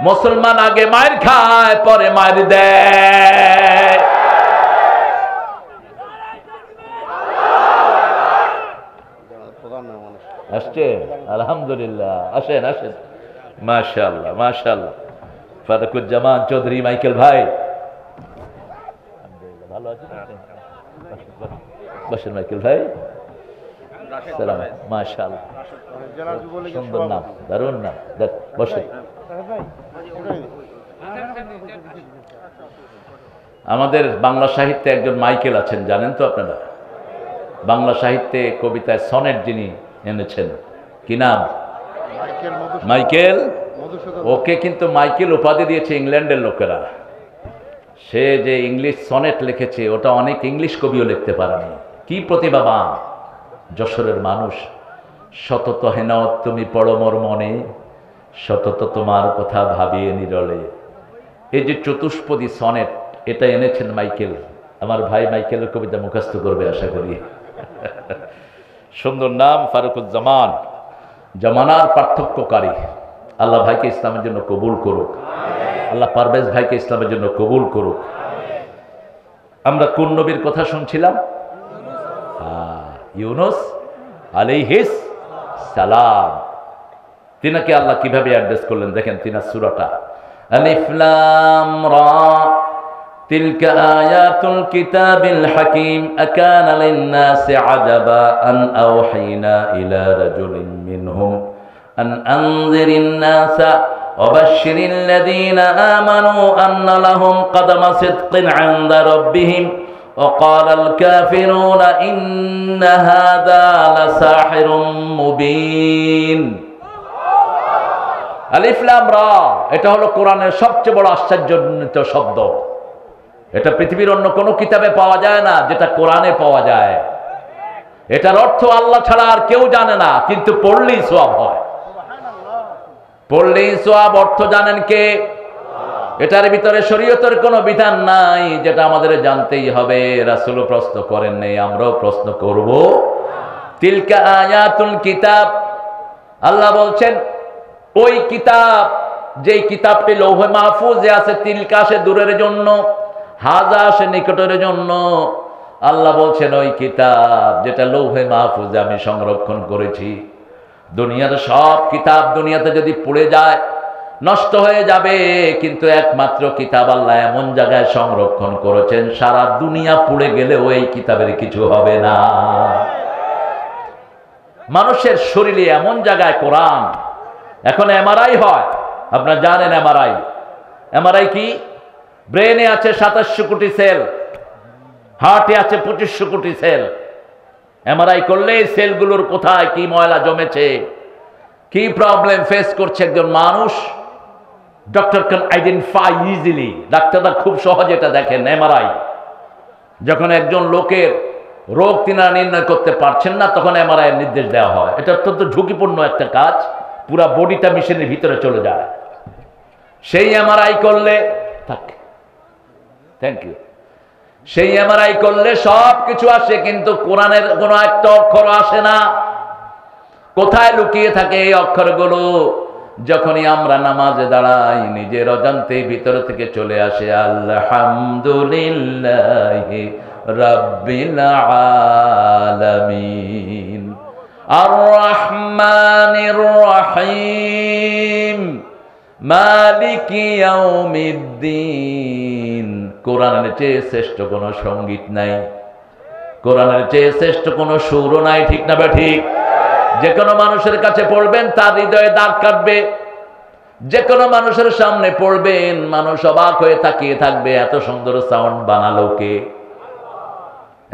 মুসলমান আগে মার খায়, পরে মার দেয়। আসছে? আলহামদুলিল্লাহ, আসেন আসেন। মাশাআল্লাহ মাশাআল্লাহ। ফারুকুজ্জামান চৌধুরী মাইকেল ভাই, ভালো আছেন? বসেন মাইকেল ভাই। সালাম। মাশাআল্লাহ, সুন্দর নাম, দারুণ নাম। বসেন। আমাদের বাংলা সাহিত্যে একজন মাইকেল আছেন, জানেন তো আপনারা? বাংলা সাহিত্যে কবিতায় সনেট যিনি এনেছেন, কি নাম? মাইকেল। ওকে কিন্তু মাইকেল উপাধি দিয়েছে ইংল্যান্ডের লোকেরা। সে যে ইংলিশ সনেট লিখেছে, ওটা অনেক ইংলিশ কবিও লিখতে পারেনি। কি প্রতিভাবান যশোরের মানুষ। শতত হেন তুমি পড়ো মোর মনে, শতত তোমার কথা ভাবিয়ে নিরলে। এই যে চতুষ্পদী সনেট, এটা এনেছেন মাইকেল। আমার ভাই মাইকেলের কবিতা মুখস্থ করবে আশা করি। সুন্দর নাম ফারুকুজ্জামান, জামানার পার্থক্যকারী। আল্লাহ ভাইকে ইসলামের জন্য কবুল করুক, আল্লাহ পারভেজ ভাইকে ইসলামের জন্য কবুল করুক। আমরা কোন নবীর কথা শুনছিলাম? ইউনুস আলাইহিস সালাম। তিনাকে আল্লাহ কিভাবে অ্যাড্রেস করলেন দেখেন, তিনার সূরাটা আলিফ লাম রা তিলকা আয়াতুল কিতাবিল হাকিম আকানা লিন-নাসি আজাবা আন আওহাইনা ইলা রাজুলিন মিনহুম আন আনযিরিন নাসা ওয়াবাশশিরিল লাযীনা আমানু আন্না লাহুম কদমা সিদকিন ইনদা রাব্বিহিম وقال الكافرون إن هذا لساحر مبين। আলিফ লাম রা, এটা হলো কোরআনের সবচেয়ে বড় আশ্চর্যজনক শব্দ। এটা পৃথিবীর অন্য কোনো কিতাবে পাওয়া যায় না, যেটা কোরআনে পাওয়া যায়। এটার অর্থ আল্লাহ ছাড়া আর কেউ জানে না, কিন্তু পড়লেই সওয়াব হয়। পড়লেই সওয়াব। অর্থ জানেন কে? এটার ভিতরে শরীয়তের কোনো বিধান নাই, যেটা আমাদের জানতেই হবে। রাসূলও প্রশ্ন করেন নাই, আমরাও প্রশ্ন করব। তিলকা আয়াতুল কিতাব, আল্লাহ বলছেন ওই কিতাব, যেই কিতাবটি লৌহে মাহফুজে আছে। তিলকা সে দূরের জন্য, হাজা সে নিকটের জন্য। আল্লাহ বলছেন ওই কিতাব যেটা লৌহে মাহফুজে আমি সংরক্ষণ করেছি। দুনিয়ার সব কিতাব দুনিয়াতে যদি পড়ে যায় নষ্ট হয়ে যাবে, কিন্তু একমাত্র কিতাব আল্লাহ এমন জায়গায় সংরক্ষণ করেছেন, সারা দুনিয়া পুড়ে গেলেও এই কিতাবের কিছু হবে না। মানুষের শরীরে এমন জায়গায় কোরআন। এখন এমআরআই হয়, আপনারা জানেন এমআরআই কি? ব্রেনে আছে 2700 কোটি সেল, হার্টে আছে 2500 কোটি সেল। এমআরআই করলে সেলগুলোর কোথায় কি ময়লা জমেছে, কি প্রবলেম ফেস করছে একজন মানুষ, ডক্টর ক্যান আইডেন্টিফাই ইজিলি। ডাক্তাররা খুব সহজে এটা দেখেন। এমআরআই যখন একজন লোকের রোগ তিনারা নির্ণয় করতে পারছেন না, তখন এমআরআই এর নির্দেশ দেওয়া হয়। এটা অত্যন্ত ঝুঁকিপূর্ণ একটা কাজ, পুরা বডিটা মেশিনের ভিতরে চলে যায়। সেই এমআরআই করলে থ্যাংক ইউ, সেই এমআরআই করলে সব কিছু আসে, কিন্তু কোরআনের কোনো একটা অক্ষর আসে না। কোথায় লুকিয়ে থাকে এই অক্ষরগুলো? যখনই আমরা নামাজে দাঁড়াই, নিজের অজান্তে ভিতর থেকে চলে আসে আলহামদুলিল্লাহি রাব্বিল আলামিন আর রহমানির রহিম মালিকি ইয়াউমিদ্দিন। কোরআনের চেয়ে শ্রেষ্ঠ কোনো সঙ্গীত নাই, কোরআনের চেয়ে শ্রেষ্ঠ কোনো সুরও নাই। ঠিক না ঠিক? যে কোনো মানুষের কাছে পড়বেন তার হৃদয়ে দাগ কাটবে। যে কোনো মানুষের সামনে পড়বেন, মানুষ অবাক হয়ে তাকিয়ে থাকবে, এত সুন্দর সাউন্ড বানালো কে?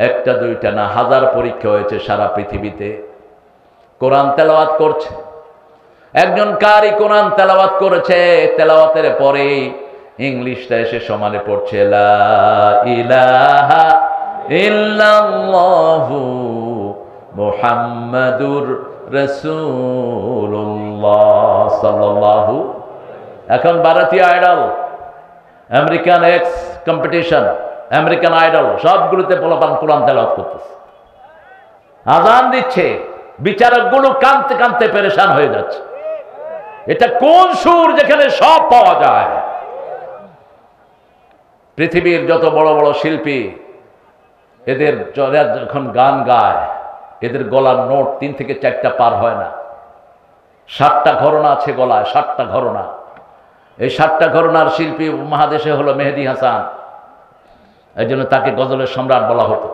একটা দুইটা না, হাজার পরীক্ষা হয়েছে সারা পৃথিবীতে। কোরআন তেলাওয়াত করছে একজন কারি, কোরআন তেলাওয়াত করেছে, তেলাওয়াতের পরে ইংলিশটা এসে সমানে পড়ছে লা ইলাহা ইল্লাল্লাহু মুহাম্মাদুর রাসূলুল্লাহ সাল্লাল্লাহু। এখন ভারতীয় idol, American x competition, American idol, সবগুলোতে পোলাপান কোরআন তেলাওয়াত করতেছে, আজান দিচ্ছে। বিচারকগুলো কাঁদতে কাঁদতে পেরেশান হয়ে যাচ্ছে। এটা কোন সুর যেখানে সব পাওয়া যায়? পৃথিবীর যত বড় বড় শিল্পী, এদের যখন গান গায়, এদের গলার নোট 3 থেকে 4টা পার হয় না। 7টা ঘরনা আছে গলায়, 7টা ঘরনা। এই 7টা ঘরনার শিল্পী মহাদেশে হলো মেহেদী হাসান। এই জন্য তাকে গজলের সম্রাট বলা হতো।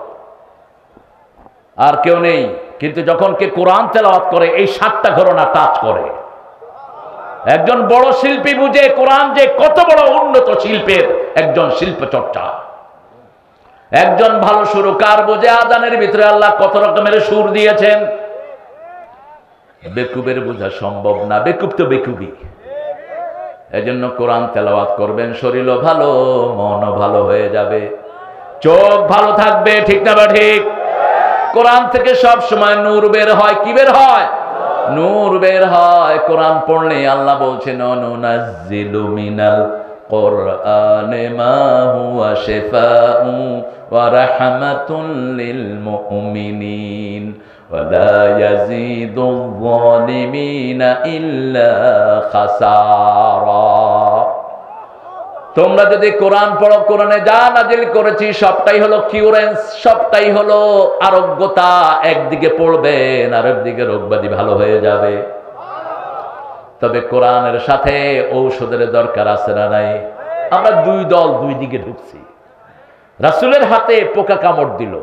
আর কেউ নেই। কিন্তু যখন কে কোরআন তেলাওয়াত করে, এই 7টা ঘরনা টাচ করে। একজন বড় শিল্পী বুঝে কোরআন যে কত বড় উন্নত শিল্পের একজন শিল্প চর্চা। একজন ভালো সুরকার বোঝে আজানের ভিতরে আল্লাহ কত রকমের সুর দিয়েছেন। বেকুবের বোঝা সম্ভব না, বেকুব তো বেকুবই। এজন্য কোরআন তেলাওয়াত করবেন, শরীরও ভালো, মনও ভালো হয়ে যাবে, চোখ ভালো থাকবে। ঠিক না বা ঠিক? কোরআন থেকে সব সময় নূর বের হয়। কি বের হয়? নূর বের হয়। কোরআন পড়লে আল্লাহ বলছেন অনুনাজ্জিলু মিনাল কুরআন মা হুয়া শিফাউ ওয়া রাহমাতুল লিল মুমিনিন ওয়া লা ইয়াজিদুল যালিমিনা ইল্লা খাসারা। তোমরা যদি কোরআন পড়ো, কোরআনে যা নাজিল করেছি সবটাই হলো কিউরেন্স, সবটাই হলো আরোগ্যতা। একদিকে পড়বেন আর একদিকে রোগবাদী ভালো হয়ে যাবে। তবে কোরআনের সাথে ঔষধের দরকার আছে না নাই? আমরা দুই দল, দুই দিকে ঢুকছি। রাসূলের হাতে পোকা কামড় দিল,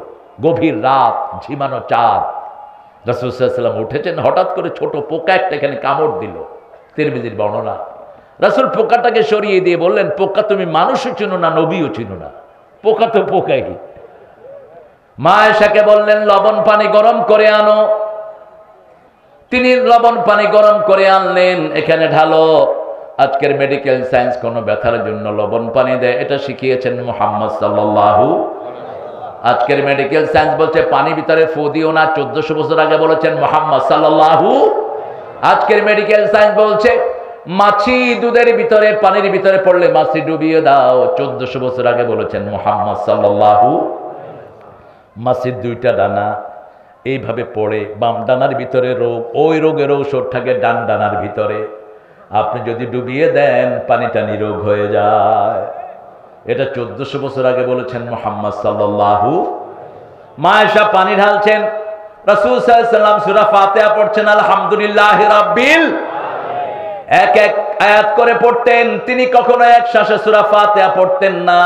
গভীর রাত, ঝিমানো চাঁদ। রাসূল সাল্লাল্লাহু আলাইহি ওয়াসাল্লাম উঠেছেন, হঠাৎ করে ছোট পোকা একটা এখানে কামড় দিল। তিরমিজির বর্ণনা। রাসূল পোকাটাকে সরিয়ে দিয়ে বললেন, পোকা তুমি মানুষও চিনো না, নবীও চিনো না, পোকা তো পোকাই। মা আয়েশাকে বললেন, লবণ পানি গরম করে আনো। তিনি লবণ পানি গরম করে আনলেন, এখানে ঢালো। আজকের মেডিকেল সায়েন্স কোনো ব্যথার জন্য লবণ পানি দেয়, এটা শিখিয়েছেন মুহাম্মদ সাল্লাল্লাহু। আজকের মেডিকেল সায়েন্স বলছে পানি ভিতরে ফু দিও না, 1400 বছর আগে বলেছেন মুহাম্মদ সাল্লাল্লাহু। আজকের মেডিকেল সায়েন্স বলছে মাছি দুধের ভিতরে, পানির ভিতরে পড়লে মাছি ডুবিয়ে দাও, 1400 বছর আগে বলেছেন মুহাম্মদ সাল্লাল্লাহু। মাছির দুইটা ডানা এইভাবে পড়ে, বাম ডানার ভিতরে রোগ, ওই রোগের ঔষধ থাকে ডান ডানার ভিতরে। আপনি যদি ডুবিয়ে দেন পানিটা নিরোগ হয়ে যায়। এটা 1400 বছর আগে বলেছেন মুহাম্মদ সাল্লাল্লাহু। মা আয়েশা পানি ঢালছেন, রাসূল সাল্লাল্লাহু আলাইহি ওয়াসাল্লাম সূরা ফাতিহা পড়ছেন, আলহামদুলিল্লাহি রাব্বিল। এক এক আয়াত করে পড়তেন। তিনি কখনো এক শ্বাসে সূরা ফাতিহা পড়তেন না।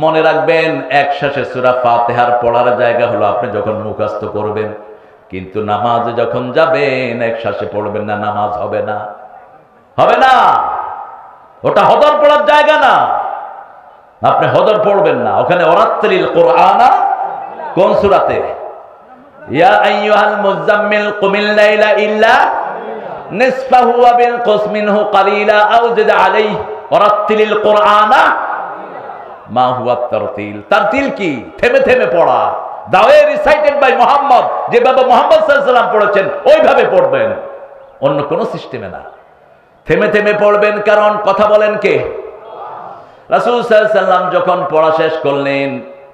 মনে রাখবেন, এক শ্বাসে সূরা ফাতিহার পড়ার জায়গা হলো আপনি যখন মুখস্থ করবেন, কিন্তু নামাজে যখন যাবেন এক শ্বাসে পড়বেন না, নামাজ হবে না, হবে না। ওটা হদর পড়ার জায়গা না, আপনি হদর পড়বেন না ওখানে। ওরাত্তিলিল কুরআনা কোন সূরাতে? ইয়া আইয়ুহাল মুযাম্মিল কুমিল লাইলা ইল্লা নিসফাহু ওয়া বিনকুস মিনহু কালিলা আও জিদ আলাইহি ওরাত্তিলিল কুরআনা মা হুয়া তারতিল। তারতিল কি? থেমে থেমে পড়া। The way recited by Muhammad, যেভাবে মুহাম্মদ সাল্লাল্লাহু আলাইহি ওয়াসাল্লাম পড়েছেন ওইভাবে পড়বেন, অন্য কোনো সিস্টেমে না। থেমে থেমে পড়বেন, কারণ কথা বলেন কে? রাসূল সাল্লাল্লাহু আলাইহি ওয়াসাল্লাম যখন পড়া শেষ করলেন,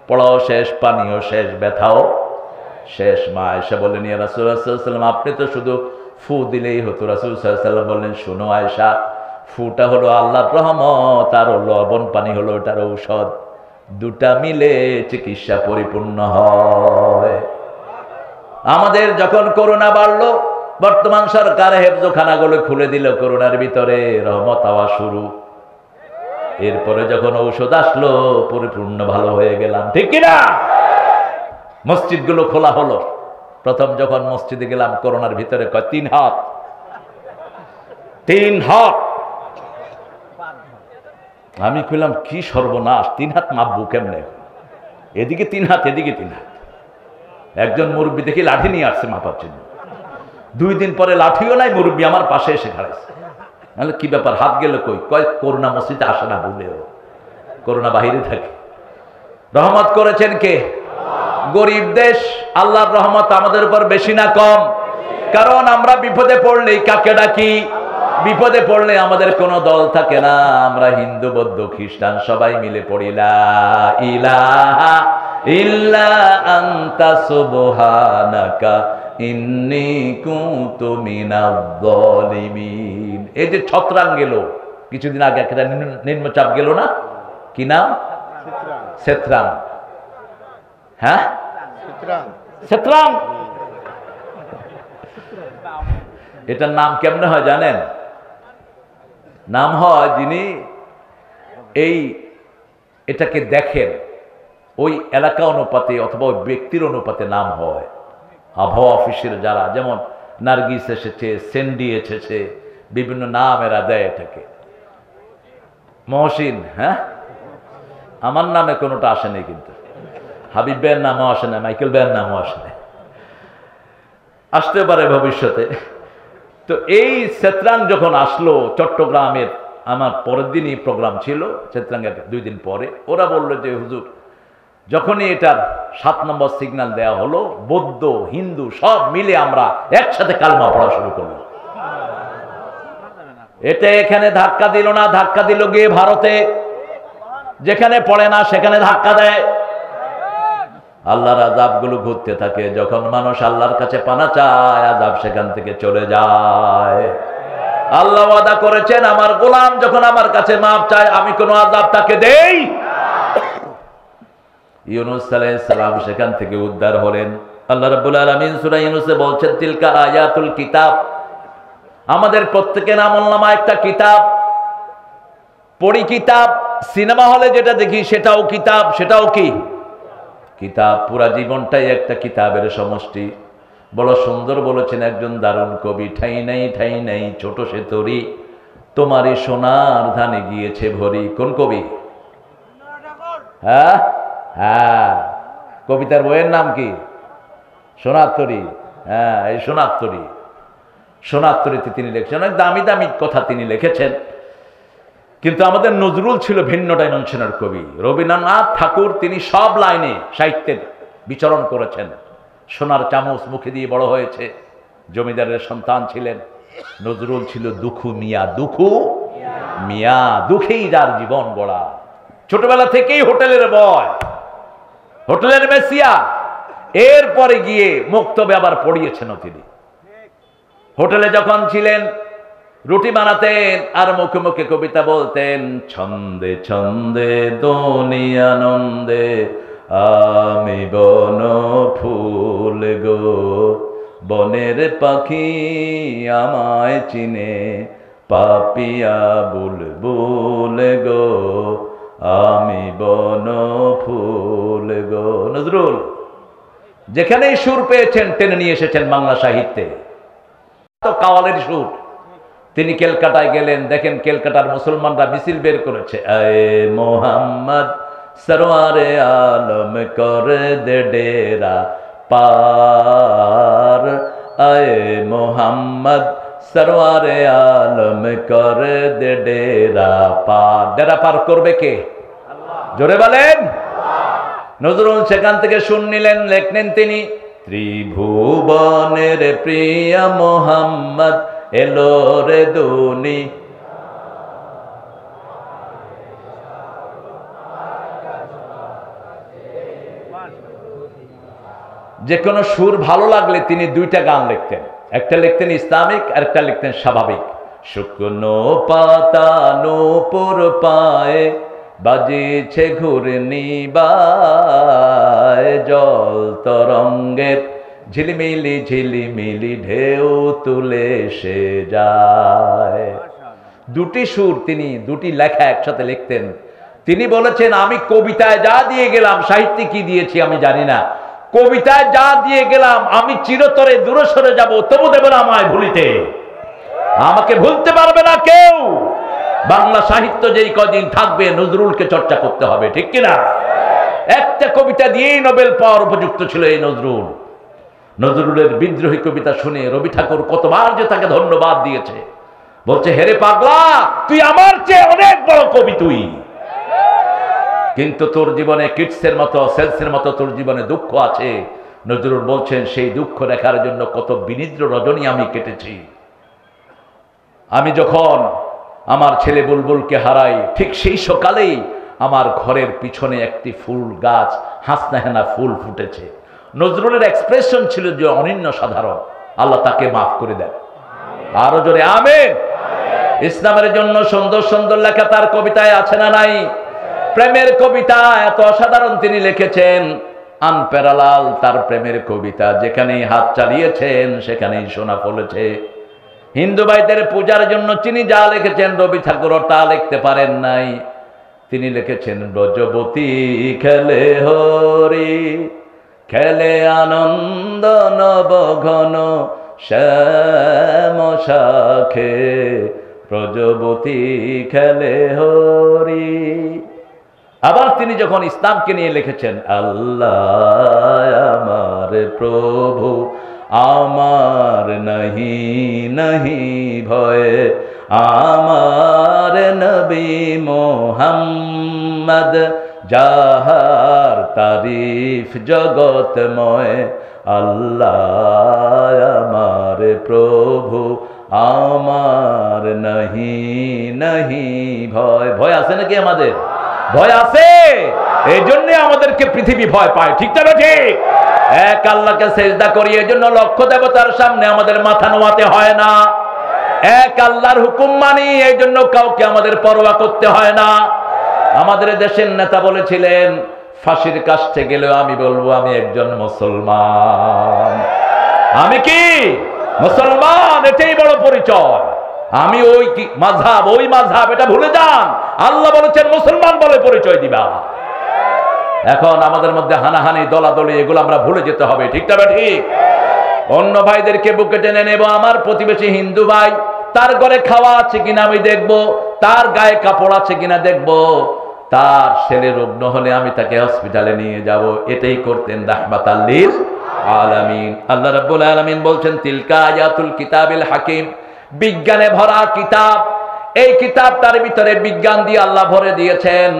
পড়াও শেষ, পানিও শেষ, ব্যথাও শেষ। মা আয়েশা বললেন, ইয়া রাসূলুল্লাহ সাল্লাল্লাহু আলাইহি ওয়াসাল্লাম আপনি তো শুধু ফু দিলেই হতো। রাসূল সাল্লাল্লাহু আলাইহি ওয়াসাল্লাম বললেন, শোনো আয়েশা, ফুটা হলো আল্লাহর রহমত, আর লবণ পানি হলো এটার ঔষধ। দুটা মিলে চিকিৎসা পরিপূর্ণ হয়। আমাদের যখন করোনা বাড়লো, বর্তমান সরকার হেফজখানাগুলো খুলে দিল, করোনার ভিতরে রহমত হওয়া শুরু। এরপরে যখন ঔষধ আসলো, পরিপূর্ণ ভালো হয়ে গেলাম, ঠিক কিনা? মসজিদগুলো খোলা হলো। প্রথম যখন মসজিদে গেলাম করোনার ভিতরে, কয় 3 হাত, 3 হাত। আমি কইলাম কি সর্বনাশ, 3 হাত মাপবো কেমনে? এদিকে 3 হাত, এদিকে 3 হাত। একজন মুরব্বী দেখি লাঠি নিয়ে আসছে মাপার জন্য। 2 দিন পরে লাঠিও নাই, মুরব্বী আমার পাশে এসে খাড়াইছে। নাহলে কি ব্যাপার, হাত গেল কই? কয় করোনা মসজিদে আসে না, ভুলেও করোনা বাহিরে থাকে। রহমত করেছেন কে? গরিব দেশ, আল্লাহর রহমত আমাদের উপর বেশি না কম? কারণ আমরা বিপদে পড়লেই কাকে ডাকি? বিপদে পড়লে আমাদের কোনো দল থাকে না, আমরা হিন্দু বৌদ্ধ খ্রিস্টান সবাই মিলে পড়ি লা ইলাহা ইল্লা আনতা সুবহানাকা ইন্নী কুনতু মিনাজ জালিমিন। এই যে ছত্রাং গেল কিছুদিন আগে, একটা নিম্নচাপ গেল না, কি নাম? সেত্রাং। হ্যাঁ, সেত্রাং। এটার নাম কেমনে হয় জানেন? নাম হয় যিনি এটাকে দেখেন ওই এলাকা অনুপাতে অথবা ওই ব্যক্তির অনুপাতে নাম হয়। আবহাওয়া অফিসের যারা, যেমন নার্গিস এসেছে, সেন্ডি এসেছে, বিভিন্ন নাম এরা দেয় এটাকে। মহসিন, হ্যাঁ, আমার নামে কোনোটা আসেনি, কিন্তু হাবিব ভাইয়ের নামও আসে না, মাইকেল ভাইয়ের নামও আসে না, আসতে পারে ভবিষ্যতে। তো এই সেত্রাং যখন আসলো চট্টগ্রামের, আমার পরের দিনই প্রোগ্রাম ছিল সেত্রাঙ্গের 2 দিন পরে, ওরা বললো যে হুজুর যখনই এটার 7 নম্বর সিগন্যাল দেওয়া হলো, বৌদ্ধ হিন্দু সব মিলে আমরা একসাথে কালমা পড়া শুরু করলাম। এটা এখানে ধাক্কা দিল না, ধাক্কা দিল গিয়ে ভারতে, যেখানে পড়ে না সেখানে ধাক্কা দেয়। আল্লাহর আযাবগুলো ঘুরতে থাকে, যখন মানুষ আল্লাহর কাছে পানা চায় আযাব সেখান থেকে চলে যায়। আল্লাহ ওয়াদা করেছেন আমার গোলাম যখন আমার কাছে মাপ চায় আমি কোনো আযাব তাকে দেই। ইউনূস আলাইহিস সালাম সেখান থেকে উদ্ধার হলেন। আল্লাহ রাব্বুল আলামিন সূরা ইউনূসে বলছেন তিলকা আয়াতুল কিতাব, আমাদের প্রত্যেকের আমলনামা একটা কিতাব। পড়ি কিতাব, সিনেমা হলে যেটা দেখি সেটাও কিতাব, সেটাও কি কিতাব। পুরা জীবনটাই একটা কিতাবের সমষ্টি। বড় সুন্দর বলেছেন একজন দারুণ কবি, ঠাই নাই ঠাই নাই ছোট সে তরি, তোমারই সোনার ধানে গিয়েছে ভরি। কোন কবি? হ্যাঁ হ্যাঁ, কবিতার বইয়ের নাম কি? সোনার তরী। হ্যাঁ, এই সোনার তরী, সোনার তরীতে তিনি লিখেছেন, অনেক দামি দামি কথা তিনি লিখেছেন। কিন্তু আমাদের নজরুল ছিল ভিন্ন ডাইমেনশনের কবি। রবীন্দ্রনাথ ঠাকুর তিনি সব লাইনে সাহিত্যের বিচরণ করেছেন। সোনার চামচ মুখে দিয়ে বড় হয়েছে, জমিদারের সন্তান ছিলেন। নজরুল ছিল দুখু মিয়া, দুখু মিয়া, দুঃখেই যার জীবন গড়া। ছোটবেলা থেকেই হোটেলের বয়, হোটেলের মেসিয়া, এরপরে গিয়ে মুক্তবে আবার পড়িয়েছেন তিনি। হোটেলে যখন ছিলেন রুটি বানাতেন আর মুখে মুখে কবিতা বলতেন, ছন্দে ছন্দে দোনি আনন্দে আমি বন ফুল গো, বনের পাখি আমায় চিনে পাপিয়া বুলবুল গো, আমি বন ফুল গো। নজরুল যেখানেই সুর পেয়েছেন টেনে নিয়ে এসেছেন বাংলা সাহিত্যে। তো কাওয়ালের সুর। তিনি ক্যালকাটায় গেলেন, দেখেন ক্যালকাটার মুসলমানরা মিছিল বের করেছে, আয়ে মোহাম্মদ সরওয়ারে আলম করে দে ডেরা পার, আয়ে মোহাম্মদ সরওয়ারে আলম করে দে ডেরা পার। ডেরা পার করবে কে? জোরে বলেন। নজরুল সেখান থেকে সুর নিলেন, লেখলেন তিনি, ত্রিভুবনের প্রিয় মোহাম্মদ এলো রে দুনি। যে কোনো সুর ভালো লাগলে তিনি দুইটা গান লিখতেন, একটা লিখতেন ইসলামিক আর একটা লিখতেন স্বাভাবিক। শুকনো পাতা নূপুর পায়ে বাজিছে ঘূর্ণি বায়, জল তরঙ্গের ঝিলিমিলি ঝিলিমিলি ঢেউ তুলে সে যায়। দুটি সুর তিনি দুটি লেখা একসাথে লিখতেন। তিনি বলেছেন আমি কবিতায় যা দিয়ে গেলাম, সাহিত্যে কি দিয়েছি আমি জানি না, কবিতায় যা দিয়ে গেলাম আমি চিরতরে দূরে সরে যাব, তবু দেবে না আমায় ভুলিতে, আমাকে ভুলতে পারবে না কেউ। বাংলা সাহিত্য যেই কদিন থাকবে নজরুলকে চর্চা করতে হবে, ঠিক কিনা? একটা কবিতা দিয়েই নোবেল পাওয়ার উপযুক্ত ছিল এই নজরুল। নজরুলের বিদ্রোহী কবিতা শুনে রবি ঠাকুর কতবার যে তাকে ধন্যবাদ দিয়েছে, বলছে হেরে পাগলা তুই আমার চেয়ে অনেক বড় কবি তুই, কিন্তু তোর জীবনে কিটসের মতো সেলসের মতো তোর জীবনে দুঃখ আছে। নজরুল বলছেন সেই দুঃখ দেখার জন্য কত বিনিদ্র রজনী আমি কেটেছি। আমি যখন আমার ছেলে বুলবুলকে হারাই ঠিক সেই সকালেই আমার ঘরের পিছনে একটি ফুল গাছ হাসনা হেনা ফুল ফুটেছে। নজরুলের এক্সপ্রেশন ছিল যে অনন্য সাধারণ। আল্লাহ তাকে মাফ করে দেন, আরো জোরে আমিন। ইসলামের জন্য সুন্দর সুন্দর লেখা তার কবিতায় আছে না নাই? প্রেমের কবিতা এত অসাধারণ তিনি লিখেছেন, আনপ্যারালাল তার প্রেমের কবিতা। যেখানেই হাত চালিয়েছেন সেখানেই সোনা ফলেছে। হিন্দু ভাইদের পূজার জন্য তিনি যা লিখেছেন রবি ঠাকুর তা লিখতে পারেন নাই। তিনি লিখেছেন ব্রজবতী খেলে হরি, খেলে আনন্দ নবঘন শ্যাম শাখে, ব্রজবতী খেলে হরি। আবার তিনি যখন ইসলামকে নিয়ে লিখেছেন, আল্লাহ আমার প্রভু আমার নাহি নাহি ভয়, আমার নবী মোহাম্মদ যাহার তারিফ জগতময়, আল্লাহ আমার প্রভু আমার নাহি নাহি ভয়। ভয় আছে নাকি আমাদের? ভয় আছে। এই জন্য আমাদেরকে পৃথিবী ভয় পায়, ঠিক না ঠিক? এক আল্লাহকে সেজদা করি, এই জন্য লক্ষ দেবতার সামনে আমাদের মাথা নোয়াতে হয় না। এক আল্লাহর হুকুম মানি, এই জন্য কাউকে আমাদের পরোয়া করতে হয় না। আমাদের দেশের নেতা বলেছিলেন, ফাঁসির কাছে গেলেও আমি বলবো আমি একজন মুসলমান। আমি কি মুসলমান? এটাই বড় পরিচয়। আমি ওই মাযহাব এটা ভুলে যান। আল্লাহ বলেছেন মুসলমান বলে পরিচয় দিবা। এখন আমাদের মধ্যে হানাহানি, দলাদলি, এগুলো আমরা ভুলে যেতে হবে, ঠিক না ঠিক? অন্য ভাইদেরকে বুকে টেনে নেব। আমার প্রতিবেশী হিন্দু ভাই, তার ঘরে খাওয়া আছে কিনা আমি দেখব, তার গায়ে কাপড় আছে কিনা দেখব, তার ছেলে রুগ্ন হলে আমি তাকে হসপিটালে নিয়ে যাব। এটাই করতেন রাহমাতাল লিল আলামিন। আল্লাহ রাব্বুল আলামিন বলছেন, তিলকা আয়াতুল কিতাবিল হাকিম, বিজ্ঞানে ভরা কিতাব। এই কিতাবটার ভিতরে বিজ্ঞান দিয়ে আল্লাহ ভরে দিয়েছেন।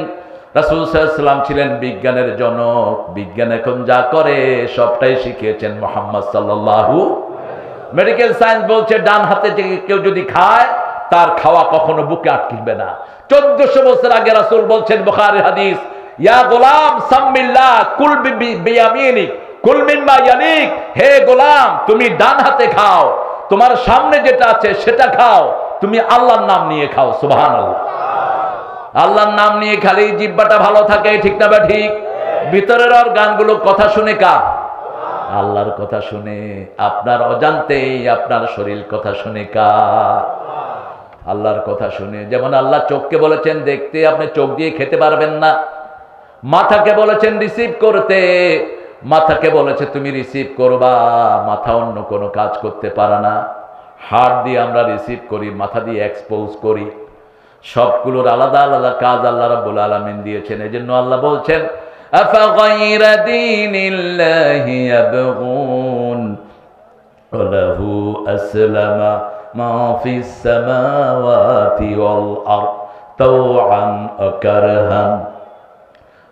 রাসূল সাল্লাল্লাহু আলাইহি ওয়াসাল্লাম ছিলেন বিজ্ঞানের জনক। বিজ্ঞান এখন যা করে সবটাই শিখিয়েছেন মুহাম্মদ সাল্লাল্লাহু। মেডিকেল সায়েন্স বলছে ডান হাতে থেকে কেউ যদি খায় তার খাওয়া কখনো বুকে আটকিবে না। 1400 বছর আগে রাসূল বলছেন, বুখারীর হাদিস, ইয়া গোলাম সাম্মিল্লাহ কুল বিয়ামিনিক কুল মিম্মা ইয়ালিক, হে গোলাম তুমি ডান হাতে খাও, তোমার সামনে যেটা আছে সেটা খাও, তুমি আল্লাহর নাম নিয়ে খাও। সুবহানাল্লাহ। আল্লাহর নাম নিয়ে খালি জিহ্বাটা ভালো থাকে, ঠিক না বা ঠিক? ভিতরের অর্গানগুলো কথা শুনে কার? আল্লাহর কথা শুনে। আপনার অজান্তেই আপনার শরীর কথা শুনে কার? আল্লাহর কথা শুনে। যেমন আল্লাহ চোখকে বলেছেন দেখতে, আপনি চোখ দিয়ে খেতে পারবেন না। মাথাকে বলেছেন রিসিভ করতে, মাথাকে বলেছে তুমি রিসিভ করবা। মাথা অন্য কোনো কাজ করতে পারে না। হাত দিয়ে আমরা রিসিভ করি, মাথা দিয়ে এক্সপোজ করি। সবগুলোর আলাদা আলাদা কাজ আল্লাহ রাব্বুল আলামিন দিয়েছেন। এজন্য আল্লাহ বলছেন, আফাগায়রা দীনিল্লাহি ইয়াবগুন ওয়ালাহু আসলামা মা ফিস সামাওয়াতি ওয়াল আরদ তাওআন ওয়া কারহান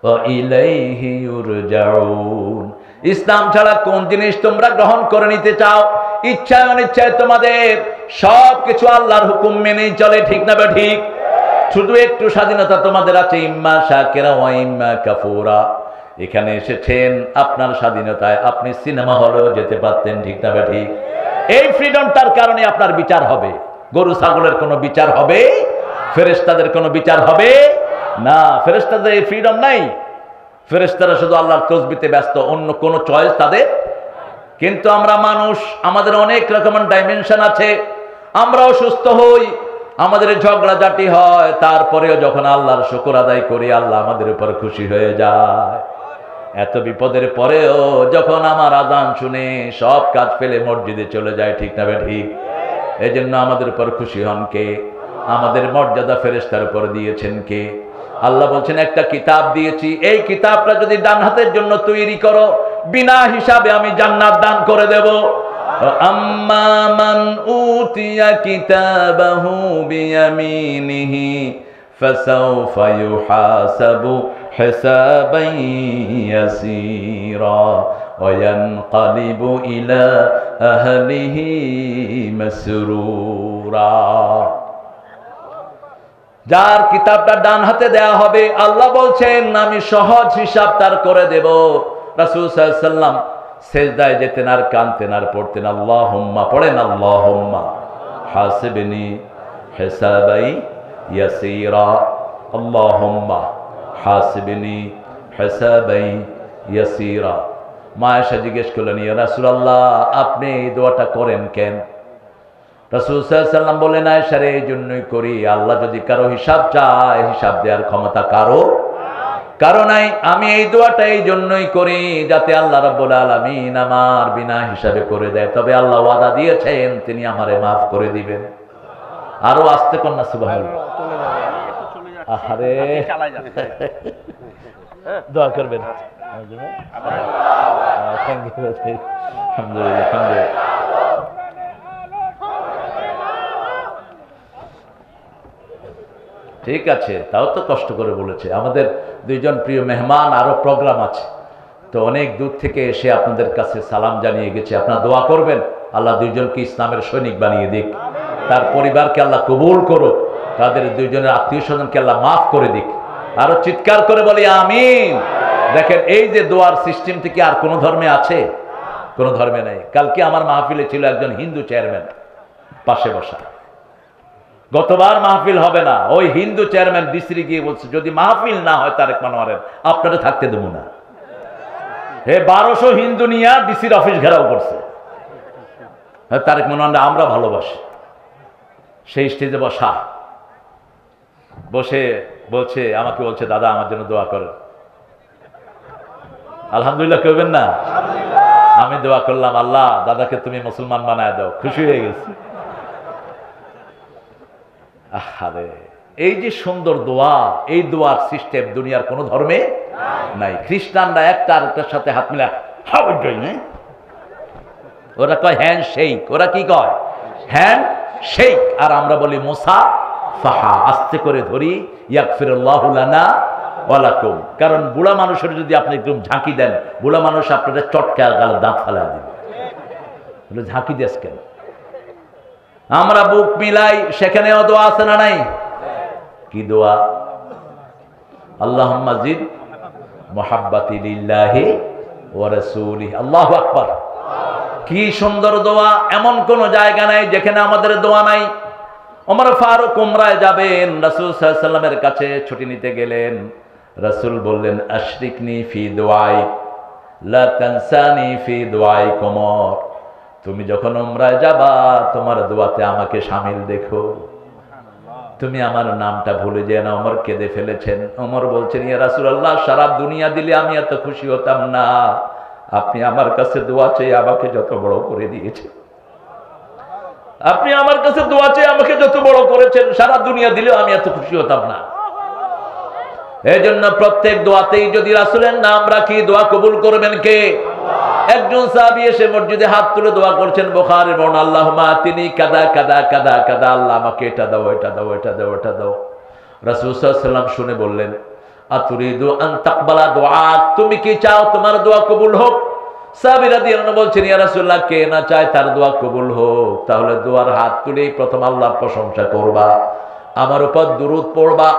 ওয়া ইলাইহি ইউরজাউন। ইসলাম ছাড়া কোন জিনিস তোমরা গ্রহণ করে নিতে চাও? ইচ্ছায় অনিচ্ছায় তোমাদের সবকিছু আল্লাহর হুকুম মেনেই চলে, ঠিক না বা ঠিক? শুধু একটু স্বাধীনতা তোমাদের আছে, ইম্মা শাকিরা ওয়া ইম্মা কাফুরা। এখানে এসেছেন আপনার স্বাধীনতায়, আপনি সিনেমা হলেও যেতে পারতেন, ঠিক না বা ঠিক? এই ফ্রিডমটার কারণে আপনার বিচার হবে। গরু ছাগলের কোনো বিচার হবে? ফেরেশতাদের কোনো বিচার হবে না। ফেরেশতাদের এই ফ্রিডম নাই। ফেরেশতারা শুধু আল্লাহর তাসবিতে ব্যস্ত, অন্য কোনো চয়েস তাদের। কিন্তু আমরা মানুষ, আমাদের অনেক রকমের ডাইমেনশন আছে। আমরাও সুস্থ হই, আমাদের ঝগড়াঝাটি হয়, তারপরেও যখন আল্লাহর শুকর আদায় করি আল্লাহ আমাদের উপর খুশি হয়ে যায়। এত বিপদের পরেও যখন আমার আযান শুনে সব কাজ ফেলে মসজিদে চলে যায়, ঠিক না ঠিক? এই জন্য আমাদের উপর খুশি হন কে? আমাদের মর্যাদা ফেরেশতার উপর দিয়েছেন কে? আল্লাহ বলছেন একটা কিতাব দিয়েছি, এই কিতাবটা যদি ডান হাতের জন্য তৈরি করো বিনা হিসাবে আমি জান্নাত দান করে দেব। আম্মা মান উতিয়া কিতাবাহু বিয়ামিনিহি ফাসাউফা ইউহাসাবু হিসাবান ইয়াসীরা ওয়া ইয়ানকালিবু ইলা আহলিহি মাসরুরা। যার কিতাবটা ডান হাতে দেয়া হবে আল্লাহ বলছেন আমি সহজ হিসাব তার করে দেব। রাসূল সাল্লাল্লাহু আলাইহি ওয়াসাল্লাম সেজদায় যেতেন আর কাঁদতেন আর পড়তেন আল্লাহুম্মা, পড়েন আল্লাহুম্মা হাসিবনি হিসাবাই ইয়াসীরা, আল্লাহুম্মা হাসিবনি হিসাবাই ইয়াসীরা। মা আয়েশা জিজ্ঞেস করলেন, ইয়া রাসূলুল্লাহ আপনি এই দোয়াটা করেন কেন? রাসূল সাল্লাল্লাহু আলাইহি ওয়াসাল্লাম বলেন, আয়েশা রে এই জন্যই করি, আল্লাহ যদি কারো হিসাব চায় হিসাব দেওয়ার ক্ষমতা কারো নাই। আমি এই দোয়াটা এই জন্যই করি যাতে আল্লাহ রাব্বুল আলামিন আমার বিনা হিসাবে করে দেয়। তবে আল্লাহ ওয়াদা দিয়েছেন তিনি আমারে মাফ করে দিবেন। আরো আস্তে কন্যা সুবহানাল্লাহ। আরে দোয়া করবেন। আলহামদুলিল্লাহ। ঠিক আছে, তাও তো কষ্ট করে বলেছে। আমাদের দুইজন প্রিয় মেহমান, আরো প্রোগ্রাম আছে, তো অনেক দূর থেকে এসে আপনাদের কাছে সালাম জানিয়ে গেছে। আপনারা দোয়া করবেন আল্লাহ দুইজনকে ইসলামের সৈনিক বানিয়ে দিক। তার পরিবারকে আল্লাহ কবুল করুক, তাদের দুইজনের আত্মীয় স্বজনকে আল্লাহ মাফ করে দিক। আরো চিৎকার করে বলি আমিন। দেখেন এই যে দোয়ার সিস্টেম থেকে আর কোন ধর্মে আছে? কোন ধর্মে নাই। কালকে আমার মাহফিলে ছিল একজন হিন্দু চেয়ারম্যান পাশে বসা। গতবার মাহফিল হবে না, ওই হিন্দু চেয়ারম্যান ডিসি গিয়ে বলছে যদি মাহফিল না হয় তারেক মনোয়ারের, আপনারা থাকতে দেবো না। হে 1200 হিন্দু নিয়ে ডিসির অফিস ঘেরাও করছে। তারেক মনোয়ার আমরা ভালোবাসি। সেই স্টেজে বসে বলছে, আমাকে বলছে দাদা আমার জন্য দোয়া করেন। আলহামদুলিল্লাহ করবেন না? আমি দোয়া করলাম, আল্লাহ দাদাকে তুমি মুসলমান বানায় দাও। খুশি হয়ে গেছি। আরে এই যে সুন্দর দোয়া, এই দোয়ার সিস্টেম দুনিয়ার কোন ধর্মে নাই। খ্রিস্টানরা একটা আরেকটার সাথে হাত মিলা ওরা কয় হ্যান্ড শেক। ওরা কি কয়? Hand shake. আর আমরা বলি মুসা ফাহা, আস্তে করে ধরি, ইয়াগফিরুল্লাহু লানা ওয়া লাকুম। কারণ বুড়া মানুষের যদি আপনি একদম ঝাঁকি দেন, বুড়া মানুষ আপনাদের চটকা গালে দাঁত ফালা দিবে। বলে ঝাঁকি দেস কেন? আমরা বুক মিলাই, সেখানেও দোয়া আছে না নাই? কি দোয়া? আল্লাহুম্মা জিদ মুহাব্বাতি লিল্লাহি ওয়া রাসূলিহি। আল্লাহু আকবার। কি সুন্দর দোয়া! এমন কোন জায়গা নাই যেখানে আমাদের দোয়া নাই। ওমর ফারুক উমরায় যাবেন, রাসূল সাল্লাল্লাহু আলাইহি ওয়াসাল্লামের কাছে ছুটি নিতে গেলেন। রাসূল বললেন আশরিকনি ফি দুআই লা তানসানি ফি দুআইক ওমর। তুমি যখন উমরায় যাবা তোমার দোয়াতে আমাকে শামিল দেখো, তুমি আমার নামটা ভুলে যেও না। ওমর কেঁদে ফেলেছেন। ওমর বলছেন ইয়া রাসূলুল্লাহ, সারা দুনিয়া দিলে আমি এত খুশি হতাম না, আপনি আমার কাছে দোয়া চেয়ে আমাকে যত বড় করে দিয়েছেন। আপনি আমার কাছে দোয়া চেয়ে আমাকে যত বড় করেছেন, সারা দুনিয়া দিলেও আমি এত খুশি হতাম না। এই জন্য প্রত্যেক দোয়াতেই যদি রাসূলের নাম রাখি, দোয়া কবুল করবেন কে? একজন সাহাবী এসে মসজিদে হাত তুলে দোয়া করছেন, বুখারীর বর্ণনা, আল্লাহুম্মা আতিনি কাদা কাদা কাদা কাদা, আল্লাহ আমাকে এটা দাও, এটা দাও, এটা দাও, এটা দাও। রাসূল সাল্লাল্লাহু আলাইহি ওয়াসাল্লাম শুনে বললেন আতুরিদু আন তাকবালা দুআ, তুমি কি চাও তোমার দোয়া কবুল হোক? সাহাবী রাদিয়াল্লাহু আনহু বলছেন ইয়া রাসূলুল্লাহ, কে না চায় তার দোয়া কবুল হোক? তাহলে দোয়ার হাত তুলেই প্রথম আল্লাহর প্রশংসা করবা, আমার উপর দুরূদ পড়বা,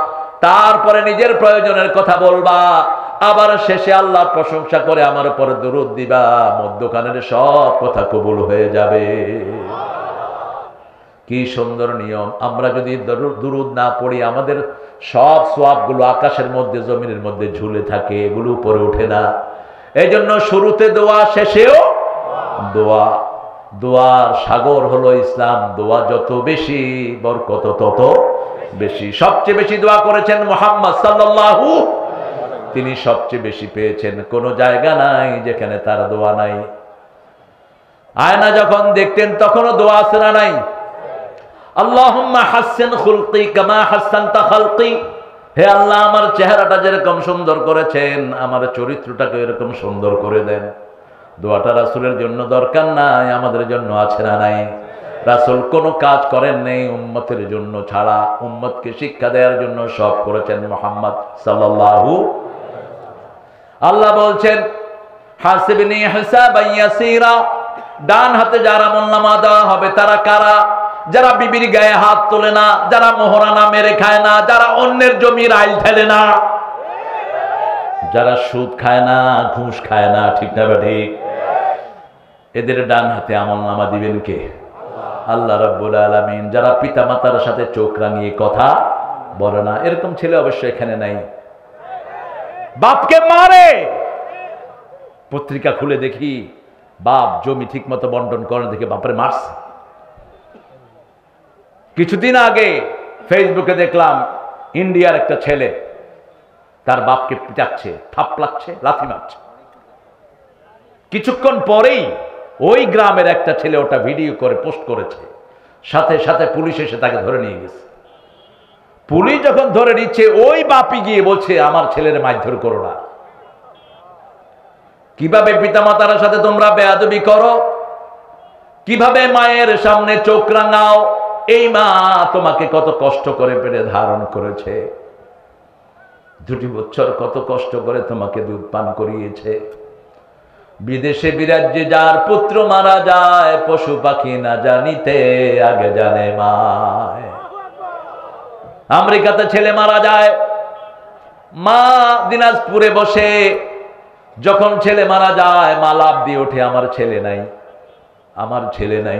তারপরে নিজের প্রয়োজনের কথা বলবা, আবার শেষে আল্লাহর প্রশংসা করে আমার উপর দুরূদ দিবা। মধ্যখানের সব কথা কবুল হয়ে যাবে। কি সুন্দর নিয়ম! আমরা যদি দুরূদ না পড়ি, আমাদের সব সওয়াবগুলো আকাশের মধ্যে জমিনের মধ্যে ঝুলে থাকে, এগুলো উপরে ওঠে না। এই জন্য শুরুতে দোয়া, শেষেও দোয়া। দোয়ার সাগর হলো ইসলাম। দোয়া যত বেশি বরকত তত বেশি। সবচেয়ে বেশি দোয়া করেছেন মুহাম্মদ সাল্লাল্লাহু, তিনি সবচেয়ে বেশি পেয়েছেন। কোন জায়গা নাই যেখানে তার দোয়া নাই। আয়না যখন দেখতেন তখনও দোয়া আছে না নাই? আল্লাহুম্মা হাসসিন খুলকি কামা হাসসানতা খালকি। হে আল্লাহ, আমার চেহারাটা যেরকম সুন্দর করেছেন, আমার চরিত্রটাকে এরকম সুন্দর করে দেন। দোয়াটা রাসূলের জন্য দরকার নাই, আমাদের জন্য আছে না নাই? রাসূল কোনো কাজ করেন নেই উম্মতের জন্য ছাড়া, উম্মতকে শিক্ষা দেওয়ার জন্য সব করেছেন মুহাম্মদ সাল্লাল্লাহু। আল্লাহ বলছেন হাসিবনি হিসাবান ইয়াসীরা। ডান হাতে যার আমলনামা দেওয়া হবে তারা কারা? যারা বিবির গায়ে হাত তোলে না, যারা মোহরানা মেরে খায় না, যারা অন্যের জমির আইল ঠেলে না, যারা সুদ খায় না, ঘুষ খায় না, ঠিক না ঠিক? এদের ডান হাতে আমলনামা দিবেন কে? আল্লাহ রাব্বুল আলামিন। যারা পিতা মাতার সাথে চোখ রাঙিয়ে কথা বলে না, এরকম ছেলে অবশ্য এখানে নাই। বাপকে মারে, পত্রিকা খুলে দেখি বাপ জমি ঠিক মতো বন্টন করে দেখে বাপরে মারছে। কিছুদিন আগে ফেসবুকে দেখলাম ইন্ডিয়ার একটা ছেলে তার বাপকে পিটাচ্ছে, থাপড়াচ্ছে, লাথি মারছে। কিছুক্ষণ পরেই ওই গ্রামের একটা ছেলে ওটা ভিডিও করে পোস্ট করেছে, সাথে সাথে পুলিশ এসে তাকে ধরে নিয়ে গেছে। পুলিশ যখন ধরে নিচ্ছে, ওই বাপি গিয়ে বলছে আমার ছেলের মারধর করো না। কিভাবে পিতামাতার সাথে তোমরা বেয়াদবি করো, কিভাবে মায়ের সামনে চোখ রাঙাও। এই মা তোমাকে কত কষ্ট করে পেটে ধারণ করেছে, 2 বছর কত কষ্ট করে তোমাকে দুধ পান করিয়েছে। বিদেশে বিরাজ্যে যার পুত্র মারা যায়, পশু পাখি না জানিতে আগে জানে মায়। আমেরিকাতে ছেলে মারা যায়, মা দিনাজপুরে বসে, যখন ছেলে মারা যায় মা লাফ দিয়ে ওঠে, আমার ছেলে নাই, আমার ছেলে নাই।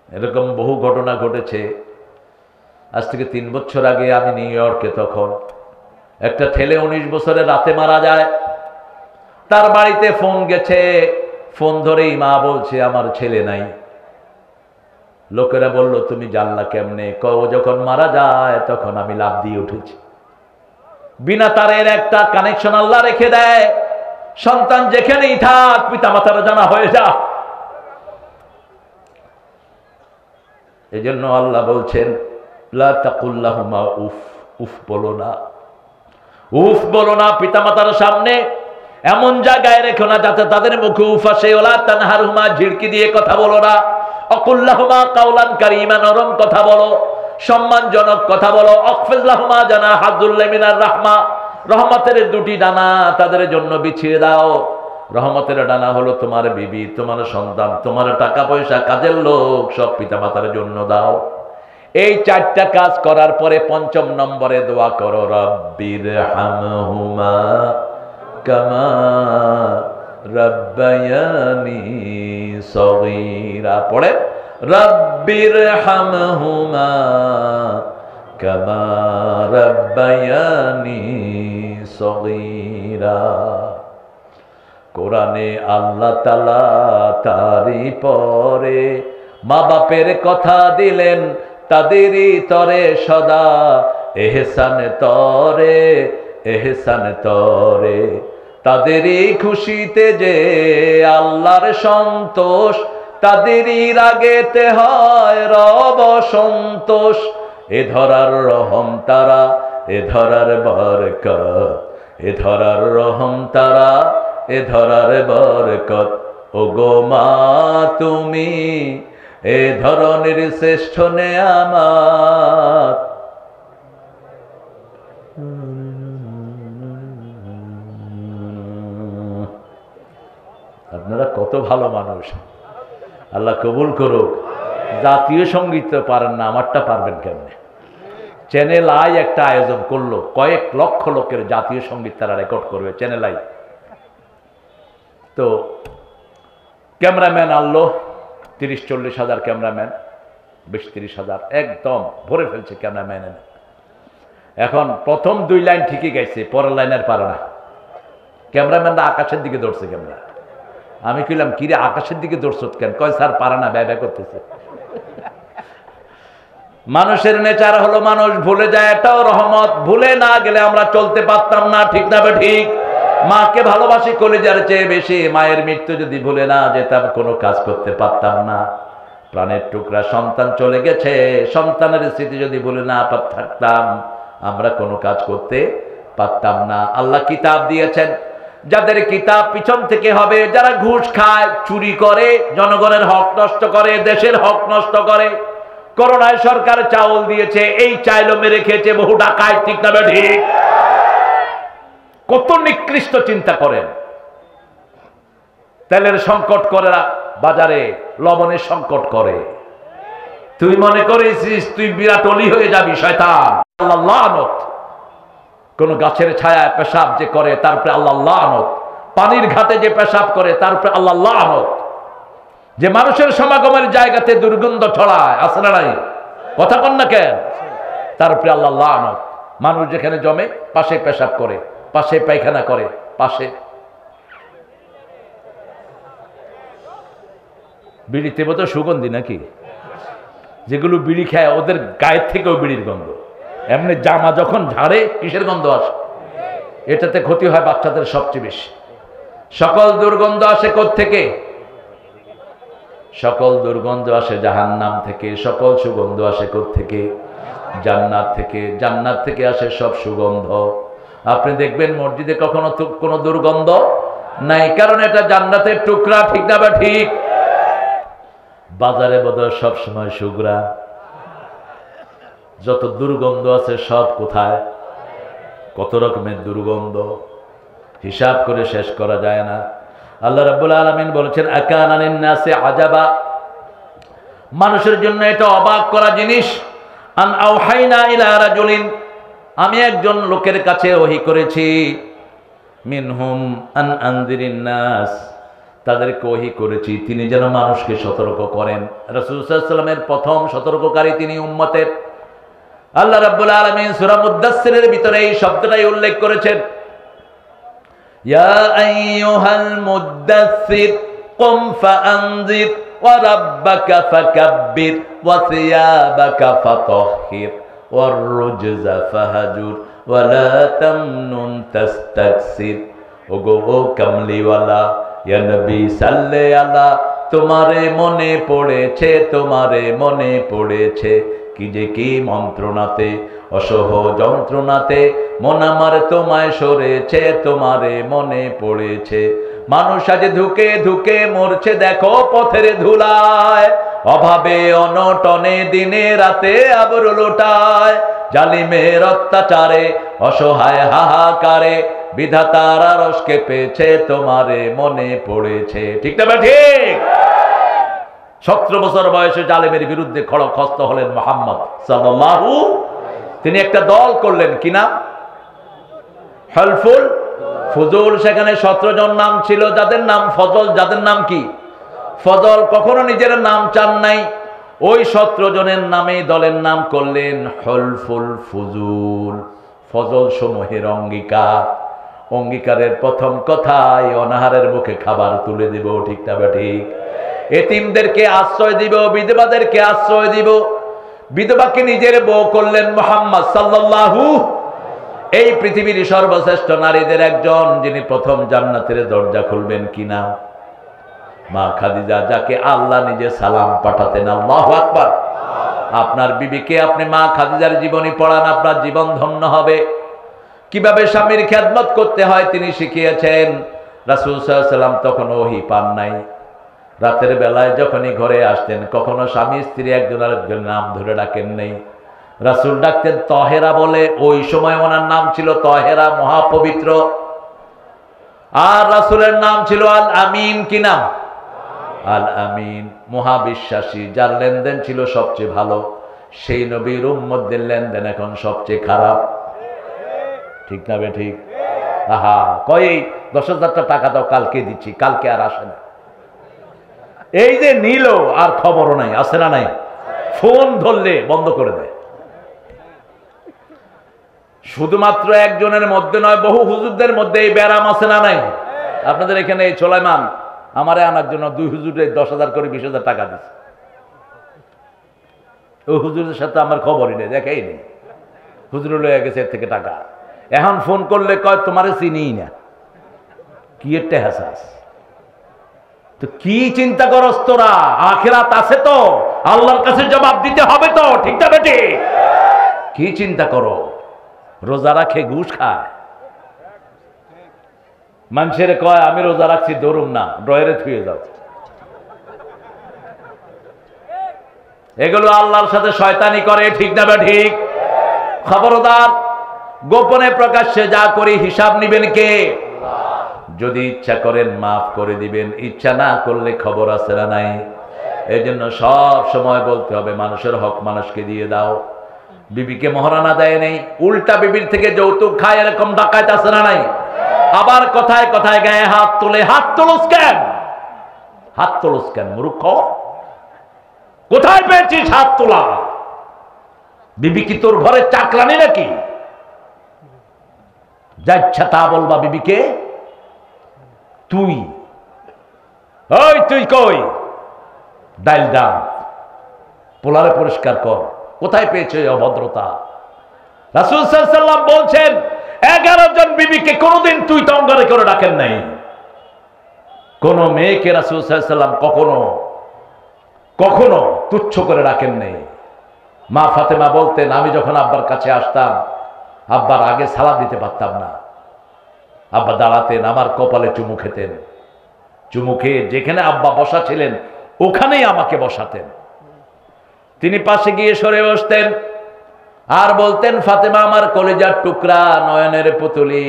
এরকম বহু ঘটনা ঘটেছে। আজ থেকে 3 বছর আগে আমি নিউ ইয়র্কে, তখন একটা ছেলে 19 বছরের রাতে মারা যায়। তার বাড়িতে ফোন গেছে, ফোন ধরেই মা বলছে আমার ছেলে নাই। লোকেরা বলল তুমি জানলা কেমনে? ও যখন মারা যায় তখন আমি লাফ দিয়ে উঠেছি। বিনা তারের একটা কানেকশন আল্লাহ রেখে দেয়, সন্তান যেখানেই থাক পিতা মাতার জানা হয়ে যা। এই জন্য আল্লাহ বলছেন লা তাকুল লাহুমা উফ, উফ বলো না, উফ বলো না পিতা মাতার সামনে। এমন জায়গায় রেখো না যাতে তাদের মুখে উফ আসে। ওয়ালা তানহারহুমা, ঝিড়কি দিয়ে কথা বলো না। অকুল লাহুমা কাওলান কারীমা, নরম কথা বলো, সম্মানজনক কথা বলো। অকফিজ লাহুমা জানাহাযুল্লি মিনার রাহমা, রহমতের 2টি ডানা তাদের জন্য বিছিয়ে দাও। রহমতের ডানা হলো তোমার বিবি, তোমার সন্তান, তোমার টাকা পয়সা, কাজের লোক, সব পিতা মাতার জন্য দাও। এই 4টা কাজ করার পরে 5ম নম্বরে দোয়া করো রব্বির হামহুমা কামা রাব্বায়ানি সগীরা। পড়ে রব্বির হামহুমা কামা রাব্বায়ানি সগীরা। কোরআনে আল্লাহ তাআলা তারই পরে মা বাপের কথা দিলেন, তাদেরই তরে সদা এহসান তরে, এহসান তরে। তাদেরই খুশিতে যে আল্লাহর সন্তোষ, তাদেরই রাগেতে হয় রব সন্তোষ। এ ধরার রহম তারা, এ ধরার বরকত, এ ধরার রহম তারা, এ ধরার বরকত। ও গো মা তুমি এ ধরনের শ্রেষ্ঠ নেয়ামত। আপনারা কত ভালো মানুষ, আল্লাহ কবুল করুক। জাতীয় সঙ্গীত তো পারেন না, আমারটা পারবেন কেমনে? চ্যানেল আই একটা আয়োজন করলো, কয়েক লক্ষ লোকের জাতীয় সঙ্গীত তারা রেকর্ড করবে চ্যানেল আই। তো ক্যামেরাম্যান আনলো, 30-40 হাজার ক্যামেরাম্যান, 20-30 হাজার, একদম ভরে ফেলছে ক্যামেরাম্যান। এখন প্রথম 2 লাইন ঠিকই গাইছে, পরের লাইন আর পারে না। ক্যামেরাম্যানরা আকাশের দিকে ধরছে ক্যামেরা। আমি কইলাম কিরে আকাশের দিকে ধরছত কেন? কয় স্যার পারে না, ব্যয় করতেছে। মানুষের নেচার হলো মানুষ ভুলে যায়, এটাও রহমত। ভুলে না গেলে আমরা চলতে পারতাম না, ঠিক না ঠিক? মাকে ভালোবাসি কলিজার চেয়ে বেশি, মায়ের মৃত্যু যদি ভুলে না যেতাম কোনো কাজ করতে পারতাম না। প্রাণের টুকরা সন্তান চলে গেছে, সন্তানের স্মৃতি যদি ভুলে না থাকতাম আমরা কোনো কাজ করতে পারতাম না। আল্লাহ কিতাব দিয়েছেন, যাদের কিতাব পিছন থেকে হবে, যারা ঘুষ খায়, চুরি করে, জনগণের হক নষ্ট করে, দেশের হক নষ্ট করে। করোনায় সরকার চাউল দিয়েছে, এই চাইলো মেরে খেয়েছে বহু ডাকাত, ঠিক না ঠিক? কত নিকৃষ্ট চিন্তা করেন। তেলের সংকট করে বাজারে, লবণের সংকট করে। তুই মনে করেছিস তুই বিরাট অলি হয়ে যাবি, শয়তান। আল্লাহ লানত। কোন গাছের ছায়ায় পেশাব যে করে তারপরে আল্লাহ লানত। পানির ঘাটে যে পেশাব করে তারপরে আল্লাহ লানত। যে মানুষের সমাগমের জায়গাতে দুর্গন্ধ ছড়ায়, আছে না নাই? কথা কন না কেন? তারপরে আল্লাহ লানত। মানুষ যেখানে জমে পাশে পেশাব করে, পাশে পায়খানা করে, পাশে। বিড়িতে বোধহয় সুগন্ধি নাকি? যেগুলো বিড়ি খায় ওদের গায়ের থেকেও বিড়ির গন্ধ। এমনি জামা যখন ঝাড়ে কিসের গন্ধ আসে? এটাতে ক্ষতি হয় বাচ্চাদের সবচেয়ে বেশি। সকল দুর্গন্ধ আসে কোত্থেকে? সকল দুর্গন্ধ আসে জাহান্নাম থেকে। সকল সুগন্ধ আসে কোত্থেকে? জান্নাত থেকে। জান্নাত থেকে আসে সব সুগন্ধ। আপনি দেখবেন মসজিদে কখনো কোনো দুর্গন্ধ নাই, কারণ এটা জান্নাতের টুকরা, ঠিক না বা ঠিক? বাজারে বোধহয় সবসময় সুগ্রাণ। যত দুর্গন্ধ আছে সব কোথায়? কত রকমের দুর্গন্ধ। হিসাব করে শেষ করা যায় না। আল্লাহ রাব্বুল আলামিন বলেছেন আকানা লিন-নাসি আজাবা, মানুষের জন্য এটা অবাক করা জিনিস। আন আওহাইনা ইলা রাজুলিন, আমি একজন লোকের কাছে ওহী করেছি। মিনহুম আন আনযিরিন নাস, তাদেরকে ওহী করেছি তিনি যেন মানুষকে সতর্ক করেন। রাসূল সাল্লাল্লাহু আলাইহি ওয়াসাল্লামের প্রথম সতর্ককারী তিনি উম্মতের। আল্লাহ রাব্বুল আলামিন সূরা মুদ্দাসসিরের ভিতরে এই শব্দটাই উল্লেখ করেছেন, ইয়া আইয়ুহাল মুদ্দাসসির কুম ফাআনযির ওয়া রাব্বাকা ফাকাব্বির ওয়া সিয়াবাকা ফাতাহহির ওয়ার রুজজা ফাহাজুর ওয়া লা তামনুন তাস্তাকসির। ওগো ও কামলিওয়ালা, ইয়া নবী সাল্লে আলা, তোমারে মনে পড়েছে, তোমারে মনে পড়েছে কি যে কি মন্ত্রণাতে, অসহ যন্ত্রণাতে মন আমার তোমায় সরেছে, তোমারে মনে পড়েছে। মানুষ আজ ধুকে ধুকে মরছে দেখো পথের ধুলায়, অভাবে অনটনে দিনে রাতে আবরু লোটায়, জালিমের অত্যাচারে অসহায় হাহাকারে বিধাতার আরশ কেঁপেছে, তোমারে মনে পড়েছে। ঠিক না ঠিক? 17 বছর বয়সে জালেমের বিরুদ্ধে খড়গহস্ত হলেন মুহাম্মদ সাল্লাল্লাহু। তিনি একটা দল করলেন, কি নাম? হলফুল ফুজুল। সেখানে 17 জন নাম ছিল, যাদের নাম ফজল, যাদের নাম কি ফজল। কখনো নিজের নাম চান নাই, ওই 17 জনের নামে দলের নাম করলেন হলফুল ফুজুল। ফজল সমূহের অঙ্গীকার, অঙ্গীকারের প্রথম কথাই অনাহারের মুখে খাবার তুলে দিব। ঠিক না ঠিক? এতিমদেরকে আশ্রয় দিব, বিধবাদেরকে আশ্রয় দিব। বিধবাকে নিজের বউ করলেন মুহাম্মদ সাল্লাল্লাহু। এই পৃথিবীর সর্বশ্রেষ্ঠ নারীদের একজন, যিনি প্রথম জান্নাতের দরজা খুলবেন, কি নাম? মা খাদিজা, যাকে আল্লাহ নিজে সালাম পাঠাতেন। আল্লাহু আকবার। আপনার বিবিকে আপনি মা খাদিজার জীবনী পড়ান, আপনার জীবন ধন্য হবে। কিভাবে স্বামীর খেদমত করতে হয় তিনি শিখিয়েছেন। রাসূল সাল্লাল্লাহু আলাইহি ওয়াসাল্লাম তখন ওহী পান নাই। রাতের বেলায় যখনই ঘরে আসতেন, কখনো স্বামী স্ত্রী একজন আরেকজনের নাম ধরে ডাকেন নেই। রাসূল ডাকতেন তহেরা বলে, ওই সময় ওনার নাম ছিল তহেরা, মহাপবিত্র। আর রাসূলের নাম ছিল আল আমিন। কি নাম? আল আমিন, মহাবিশ্বাসী, যার লেনদেন ছিল সবচেয়ে ভালো। সেই নবীর উম্মতদের লেনদেন এখন সবচেয়ে খারাপ। ঠিক না বে ঠিক? আহা, কয় 10,000 টাকা দাও, কালকে দিচ্ছি, কালকে আর আসে না। এই যে নিল আর খবরও নাই, আছে না নাই? ফোন ধরলে বন্ধ করে দেয়। শুধুমাত্র একজনের মধ্যে নয়, বহু হুজুরদের মধ্যে এই ব্যারাম আছে না নাই? আপনাদের এখানে এই সোলাইমান আমারে আনার জন্য 2 হুজুরে 10,000 করে 20,000 টাকা দিচ্ছে। ওই হুজুরের সাথে আমার খবরই নেই, দেখাই নেই। হুজুরে লয়ে গেছে এর থেকে টাকা। এখন ফোন করলে কয় তোমারে চিনিই না। কি একটা হাসাস। তো কি চিন্তা করস তোরা? আখিরাত আছে তো, আল্লাহর কাছে জবাব দিতে হবে তো। ঠিক না বেটি? কি চিন্তা করো? রোজা রাখে ঘুষ খায়। মানুষের কয় আমি রোজা রাখছি, ধরুন না, ড্রয়ারে থুয়ে যাও। এগুলো আল্লাহর সাথে শয়তানি করে। ঠিক না বা ঠিক? খবরদার, গোপনে প্রকাশ্যে যা করি হিসাব নিবেন কে? যদি ইচ্ছা করেন মাফ করে দিবেন, ইচ্ছা না করলে খবর আছে না নাই? এই জন্য সব সময় বলতে হবে মানুষের হক মানুষকে দিয়ে দাও। বিবিকে মহারানা দেয় নেই, উল্টা বিবির থেকে যৌতুক খায়, এরকম ডাকাত আছে না নাই? আবার কথায় কথায় গায়ে হাত তোলে। হাত তোলস কেন? হাত তোলস কেন মূর্খ? কোথায় পেয়েছিস হাত তোলা? বিবি কি তোর ঘরে চাকরানি নাকি? যা ইচ্ছা তা বলবা বিবিকে? তুই ওই তুই কই? ডাইল ডান, পোলারে পরিষ্কার কর। কোথায় পেয়েছে অভদ্রতা? রাসূল সাল্লাল্লাহু আলাইহি ওয়াসাল্লাম বলছেন 11 জন বিবিকে কোনোদিন তুই তঙ্গারে করে ডাকেন নাই। কোন মেয়েকে রাসূল সাল্লাল্লাহু আলাইহি ওয়াসাল্লাম কখনো তুচ্ছ করে ডাকেন নাই। মা ফাতেমা বলতেন, আমি যখন আব্বার কাছে আসতাম, আব্বার আগে সালাম দিতে পারতাম না। আব্বা দাঁড়াতেন, আমার কপালে চুমু খেতেন। চুমু খেয়ে যেখানে আব্বা বসা ছিলেন ওখানেই আমাকে বসাতেন। তিনি পাশে গিয়ে সরে বসতেন আর বলতেন, ফাতেমা আমার কলিজার টুকরা, নয়নের পুতুলি,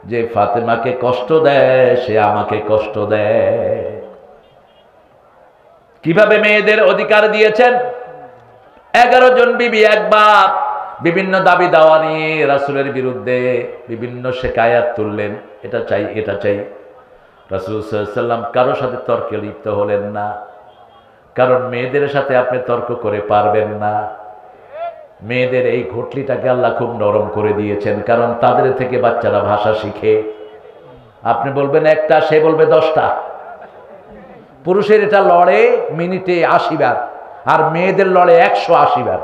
যে ফাতেমাকে কষ্ট দেয় সে আমাকে কষ্ট দেয়। কিভাবে মেয়েদের অধিকার দিয়েছেন? 11 জন বিবি একবার বিভিন্ন দাবি দাওয়া নিয়ে রাসূলের বিরুদ্ধে বিভিন্ন শিকায়াত তুললেন, এটা চাই এটা চাই। রাসূল সাল্লাল্লাহু আলাইহি ওয়াসাল্লাম কারো সাথে তর্কে লিপ্ত হলেন না, কারণ মেয়েদের সাথে আপনি তর্ক করে পারবেন না। মেয়েদের এই ঘটলিটাকে আল্লাহ খুব নরম করে দিয়েছেন, কারণ তাদের থেকে বাচ্চারা ভাষা শিখে। আপনি বলবেন একটা, সে বলবে 10টা। পুরুষের এটা লড়ে মিনিটে 80 বার, আর মেয়েদের লড়ে 180 বার।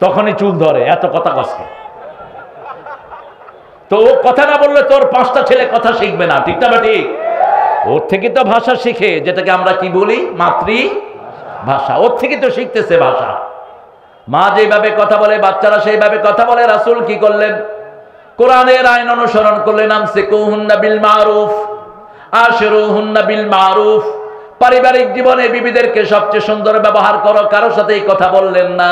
তখনই চুল ধরে, এত কথা কষ্ট। তো ও কথা না বললে তোর 5টা ছেলে কথা শিখবে না, ঠিক না ঠিক? ওর থেকে তো ভাষা শিখে, যেটাকে আমরা কি বলি মাতৃভাষা, ওর থেকে তো শিখতেছে ভাষা। মা যেভাবে কথা বলে বাচ্চারা সেইভাবে কথা বলে। রাসূল কি করলেন? কোরআনের আইন অনুসরণ করলেন। আমসিকুহুন্না বিল মারুফ আশিরুহুন্না বিল মারুফ। পারিবারিক জীবনে বিবিদেরকে সবচেয়ে সুন্দর ব্যবহার করো, কারোর সাথেই কথা বললেন না।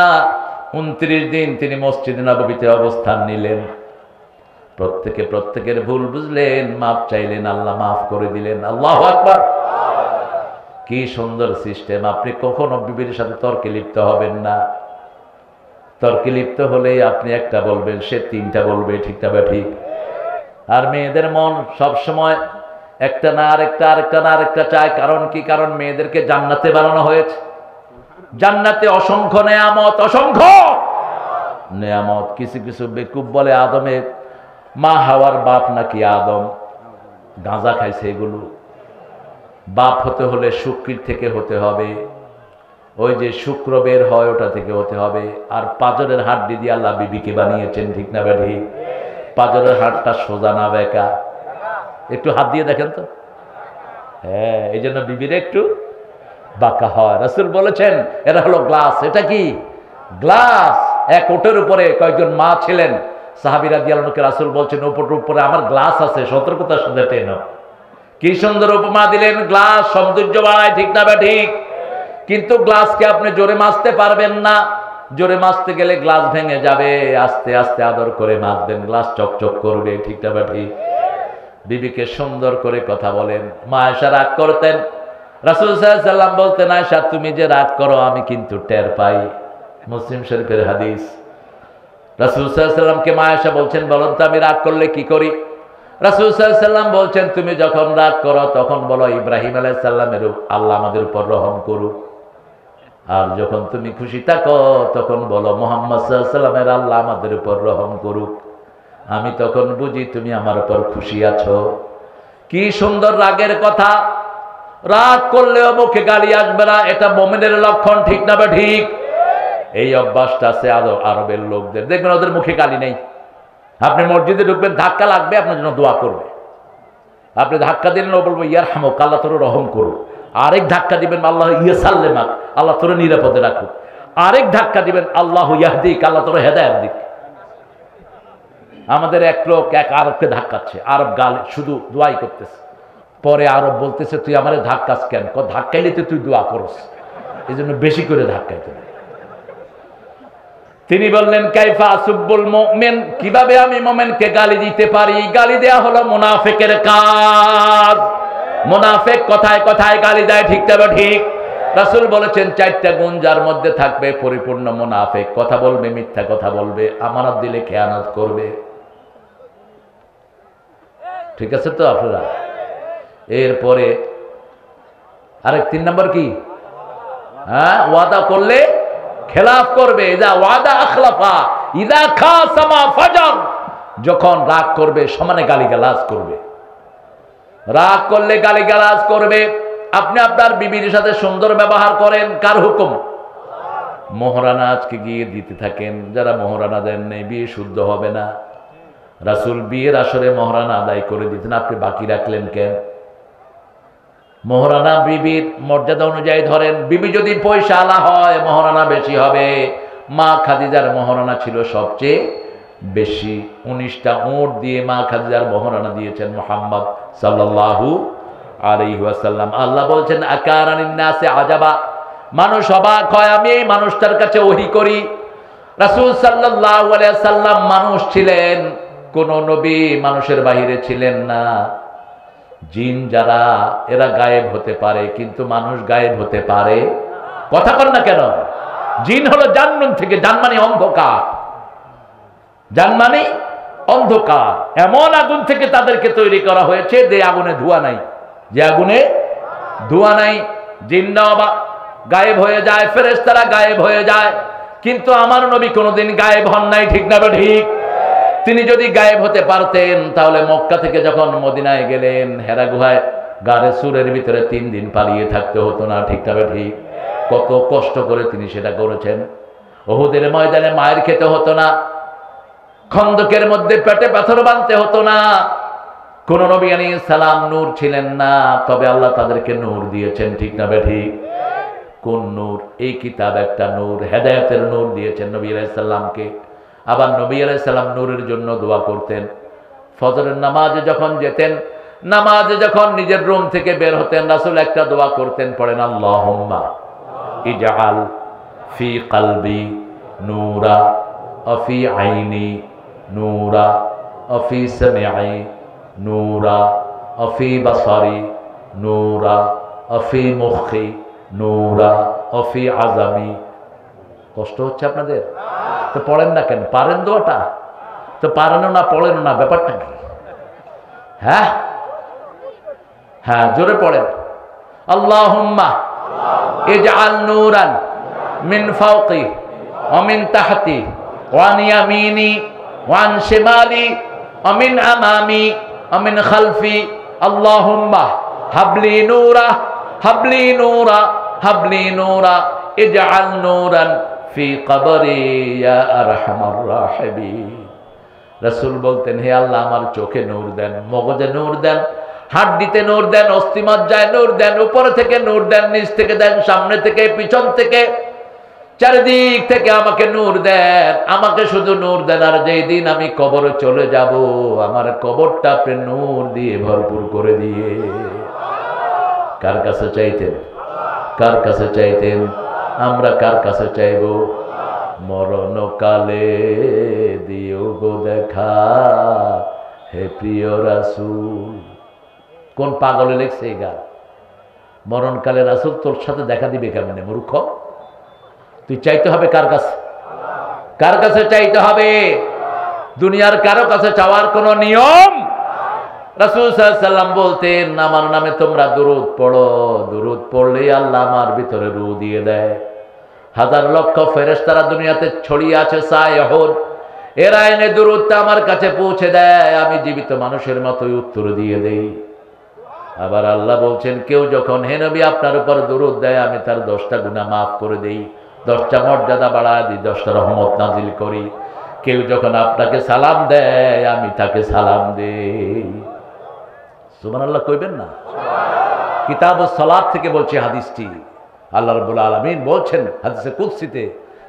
29 দিন তিনি মসজিদে নববীতে অবস্থান নিলেন। প্রত্যেকের ভুল বুঝলেন, মাপ চাইলেন, আল্লাহ মাফ করে দিলেন। আল্লাহু আকবার। কি সুন্দর সিস্টেম। আপনি কখনো বিবির সাথে তর্কে লিপ্ত হবেন না। তর্কে লিপ্ত হলে আপনি একটা বলবেন, সে 3টা বলবে, ঠিক না ঠিক? আর মেয়েদের মন সব সময় একটা না আরেকটা, আরেকটা না আরেকটা চায়। কারণ কি? কারণ মেয়েদেরকে জান্নাতে বানানো হয়েছে। জান্নাতে অসংখ্য নেয়ামত, অসংখ্য নেয়ামত। কিছু কিছু বেকুব বলে আদমের মা হাওয়ার বাপ নাকি আদম, গাঁজা খাইছে। এগুলো বাপ হতে হলে শুক্র থেকে হতে হবে, ওই যে শুক্র বের হয় ওটা থেকে হতে হবে। আর পাঁজরের হাড্ডি দিয়ে আল্লাহ বিবিকে বানিয়েছেন, ঠিক না বেঠি? পাঁজরের হাড়টা সোজা না বেঁকা? একটু হাত দিয়ে দেখেন তো। হ্যাঁ, এই জন্য বিবির একটু বাঁকা হয়। রাসূল বলেছেন এরা হলো গ্লাস। এটা কি? গ্লাস। এক ওটের উপরে কয়েকজন মা ছিলেন, সাহাবী রাদিয়াল্লাহু আনহু। রাসূল বলছেন ওপরের উপরে আমার গ্লাস আছে, সতর্কতার সাথে টেনো। কি সুন্দর উপমা দিলেন। গ্লাস সৌন্দর্য বাড়ায়, ঠিক না ঠিক? কিন্তু গ্লাসকে আপনি জোরে মাজতে পারবেন না। জোরে মাজতে গেলে গ্লাস ভেঙে যাবে। আস্তে আস্তে আদর করে মাজবেন, গ্লাস চকচক করবে, ঠিক না ঠিক? বিবিকে সুন্দর করে কথা বলেন। মা আয়েশা রাগ করতেন, রাসূল সাল্লাল্লাহু আলাইহি ওয়াসাল্লাম বলতেন আয়েশা তুমি যে রাগ করো আমি কিন্তু টের পাই। মুসলিম শরীফের হাদিস। রাসূল সাল্লাল্লাহু আলাইহি ওয়াসাল্লামকে মা আয়েশা বলছেন বলুন তো আমি রাগ করলে কি করি? রাসূল সাল্লাল্লাহু আলাইহি ওয়াসাল্লাম বলছেন তুমি যখন রাগ করো তখন বলো ইব্রাহিম আলাইহিস সালামের আল্লাহ আমাদের উপর রহম করুক। আর যখন তুমি খুশি থাকো তখন বলো মুহাম্মদ সাল্লাল্লাহু আলাইহি ওয়াসাল্লামের আল্লাহ আমাদের উপর রহম করুক। আমি তখন বুঝি তুমি আমার উপর খুশি আছো। কি সুন্দর রাগের কথা। রাগ করলেও মুখে গালি আসবে না, এটা মুমিনের লক্ষণ, ঠিক না ঠিক? এই অভ্যাসটা আছে আরবের লোকদের। দেখবেন ওদের মুখে গালি নেই। আপনি মসজিদে ঢুকবেন, ধাক্কা লাগবে, আপনার জন্য দোয়া করবে। আপনি ধাক্কা দিলেন, ও বলবো ইয়ারহামুক, আল্লাহ তোর রহম করুক। আরেক ধাক্কা দিবেন, আল্লাহ ইয়াসাল্লেমাক, আল্লাহ তোর নিরাপদে রাখুক। আরেক ধাক্কা দিবেন, আল্লাহ ইয়াহদিক, আল্লাহ তোর হেদায়েত দিক। আমাদের এক লোক এক আরবকে ধাক্কাচ্ছে, আরব গালি শুধু দোয়াই করতেছে। পরে আরব বলতেছে তুই আমারে ধাক্কাস কেন? ধাক্কাইলে তো তুই দোয়া করস, এই জন্য বেশি করে ধাক্কাইতে। তিনি বললেন কাইফা আসুব্বুল মুমিন, কিভাবে আমি মুমিনকে গালি দিতে পারি? গালি দেয়া হলো মুনাফিকের কাজ। মুনাফিক কথায় কথায় গালি দেয়, ঠিক তবে ঠিক? রাসূল বলেছেন 4টা গুণ যার মধ্যে থাকবে পরিপূর্ণ মুনাফিক। কথা বলবে, মিথ্যা কথা বলবে, আমানত দিলে খেয়ানত করবে। ঠিক আছে তো আপনারা? এরপরে আরেক 3 নম্বর কি? হ্যাঁ, ওয়াদা করলে খেলাফ করবে। ইদা ওয়াদা আখলাফা ইদা খাসামা ফাজার। যখন রাগ করবে সমানে গালিগালাজ করবে। রাগ করলে গালিগালাজ করবে। আপনি আপনার বিবির সাথে সুন্দর ব্যবহার করেন, কার হুকুম? মোহরানা আজকে গিয়ে দিতে থাকেন। যারা মোহরানা দেন নাই বিয়ে শুদ্ধ হবে না। রাসূল বিয়ের আসরে মোহরানা আদায় করে দিতেন, আপনি বাকি রাখলেন কেন? মোহরানা বিবির মর্যাদা অনুযায়ী ধরেন। বিবি যদি পয়সা আলা হয় মোহরানা বেশি হবে। মা খাদিজার মোহরানা ছিল সবচেয়ে বেশি। 19টা উট দিয়ে মা খাদিজার মোহরানা দিয়েছেন মুহাম্মদ সাল্লাল্লাহু আলাইহি ওয়াসাল্লাম। আল্লাহ বলছেন আকারানিন নাসে আজাবা, মানুষ অবাক হয় আমি এই মানুষটার কাছে ওহী করি। রাসূল সাল্লাল্লাহু আলাইহি ওয়াসাল্লাম মানুষ ছিলেন, কোন নবী মানুষের বাহিরে ছিলেন না। জিন যারা এরা গায়েব হতে পারে, কিন্তু মানুষ গায়েব হতে পারে? কথা বল না কেন? জিন হলো জান্নাত থেকে, জান মানে অন্ধকার, জান মানে অন্ধকার। এমন আগুন থেকে তাদেরকে তৈরি করা হয়েছে যে আগুনে ধোঁয়া নাই, যে আগুনে ধোঁয়া নাই। জিন্নাও গায়েব হয়ে যায়, ফেরেশতারা গায়েব হয়ে যায়, কিন্তু আমার নবী কোনোদিন গায়েব হন নাই। ঠিক না ঠিক? তিনি যদি গায়েব হতে পারতেন তাহলে মক্কা থেকে যখন মদিনায় গেলেন, হেরা গুহায় গারে সুরের ভিতরে 3 দিন পালিয়ে থাকতে হতো না। ঠিক না ঠিক? কত কষ্ট করে তিনি সেটা করেছেন। উহুদের ময়দানে মায়ের খেতে হতো না, খন্দকের মধ্যে পেটে পাথর বাঁধতে হতো না। কোন নবী আলাইহিস সালাম নূর ছিলেন না, তবে আল্লাহ তাদেরকে নূর দিয়েছেন। ঠিক না ঠিক? কোন নূর? এই কিতাব একটা নূর, হেদায়েতের নূর দিয়েছেন নবী আলাইহিস সালামকে। আবার নবী আলাইহিস সালাম নূরের জন্য দোয়া করতেন। ফজরের নামাজে যখন যেতেন, নামাজে যখন নিজের রুম থেকে বের হতেন, রাসূল একটা দোয়া করতেন, পড়েন আল্লাহুম্মা ইজআল ফি কলবি নূরা ওয়া ফি আইনি নূরা ওয়া ফি সামঈ নূরা ওয়া ফি বাসারি নূরা ওয়া ফি মুখি নূরা ওয়া ফি আযামি। কষ্ট হচ্ছে আপনাদের? তো পড়েন না কেন? পারেন দোয়াটা? তো পারেনও না, পড়েন না, ব্যাপারটা কি? হ্যাঁ হ্যাঁ, জোরে পড়েন। আল্লাহুম্মা ইজআল নূরান মিন ফাওকি ওয়া মিন তাহতি ওয়া আন ইয়ামিনি ওয়া আন শিমালি ওয়া মিন আমামি ওয়া মিন খালফি। আল্লাহুম্মা হাবলি নূরা, হাবলি নূরা, হাবলি নূরা, ইজআল নূরান ফি কবরি ইয়া আরহামার রাহিমিন। রাসূল বলতেন, হে আল্লাহ আমার চোখে নূর দেন, মগজে নূর দেন, হাড্ডিতে নূর দেন, অস্থিমজ্জায় নূর দেন, উপর থেকে নূর দেন, নিচ থেকে দেন, সামনে থেকে, পিছন থেকে, চারিদিক থেকে আমাকে নূর দেন। আমাকে শুধু নূর দেন, আর যেই দিন আমি কবরে চলে যাব, আমার কবরটা আপনি নূর দিয়ে ভরপুর করে দিয়ে। কার কাছে চাইতেন? কার কাছে চাইতেন? আমরা কার কাছে চাইব? মরণকালে দিও গো দেখা, হে প্রিয় রাসূল। কোন পাগলে লিখছে এই গান? মরণকালে রাসূল তোর সাথে দেখা দিবে কেমনে মূর্খ? তুই চাইতে হবে কার কাছে? কার কাছে চাইতে হবে? দুনিয়ার কারো কাছে চাওয়ার কোনো নিয়ম? রাসূল সাল্লাল্লাহু আলাইহি ওয়াসাল্লাম বলতেন, আমার নামে তোমরা দুরূদ পড়ো, দুরূদ পড়লে আল্লাহ আমার ভিতরে রূহ দিয়ে দেয়। হাজার লক্ষ ফেরেশতারা দুনিয়াতে ছড়িয়ে আছে সায়হুদ, এরা এনে দুরূদটা আমার কাছে পৌঁছে দেয়, আমি জীবিত মানুষের মতোই উত্তর দিয়ে দেই। আবার আল্লাহ বলছেন, কেউ যখন হে নবী আপনার উপর দুরূদ দেয়, আমি তার 10টা গুনাহ মাফ করে দেই, 10টা মর্যাদা বাড়ায় দিই, 10টা রহমত নাজিল করি। কেউ যখন আপনাকে সালাম দেয়, আমি তাকে সালাম দেই। সুবহানাল্লাহ কইবেন না? কিতাবুস সালাত থেকে বলছে হাদিসটি। আল্লাহ রাব্বুল আলামিন বলছেন হাদিসে কুদসিতে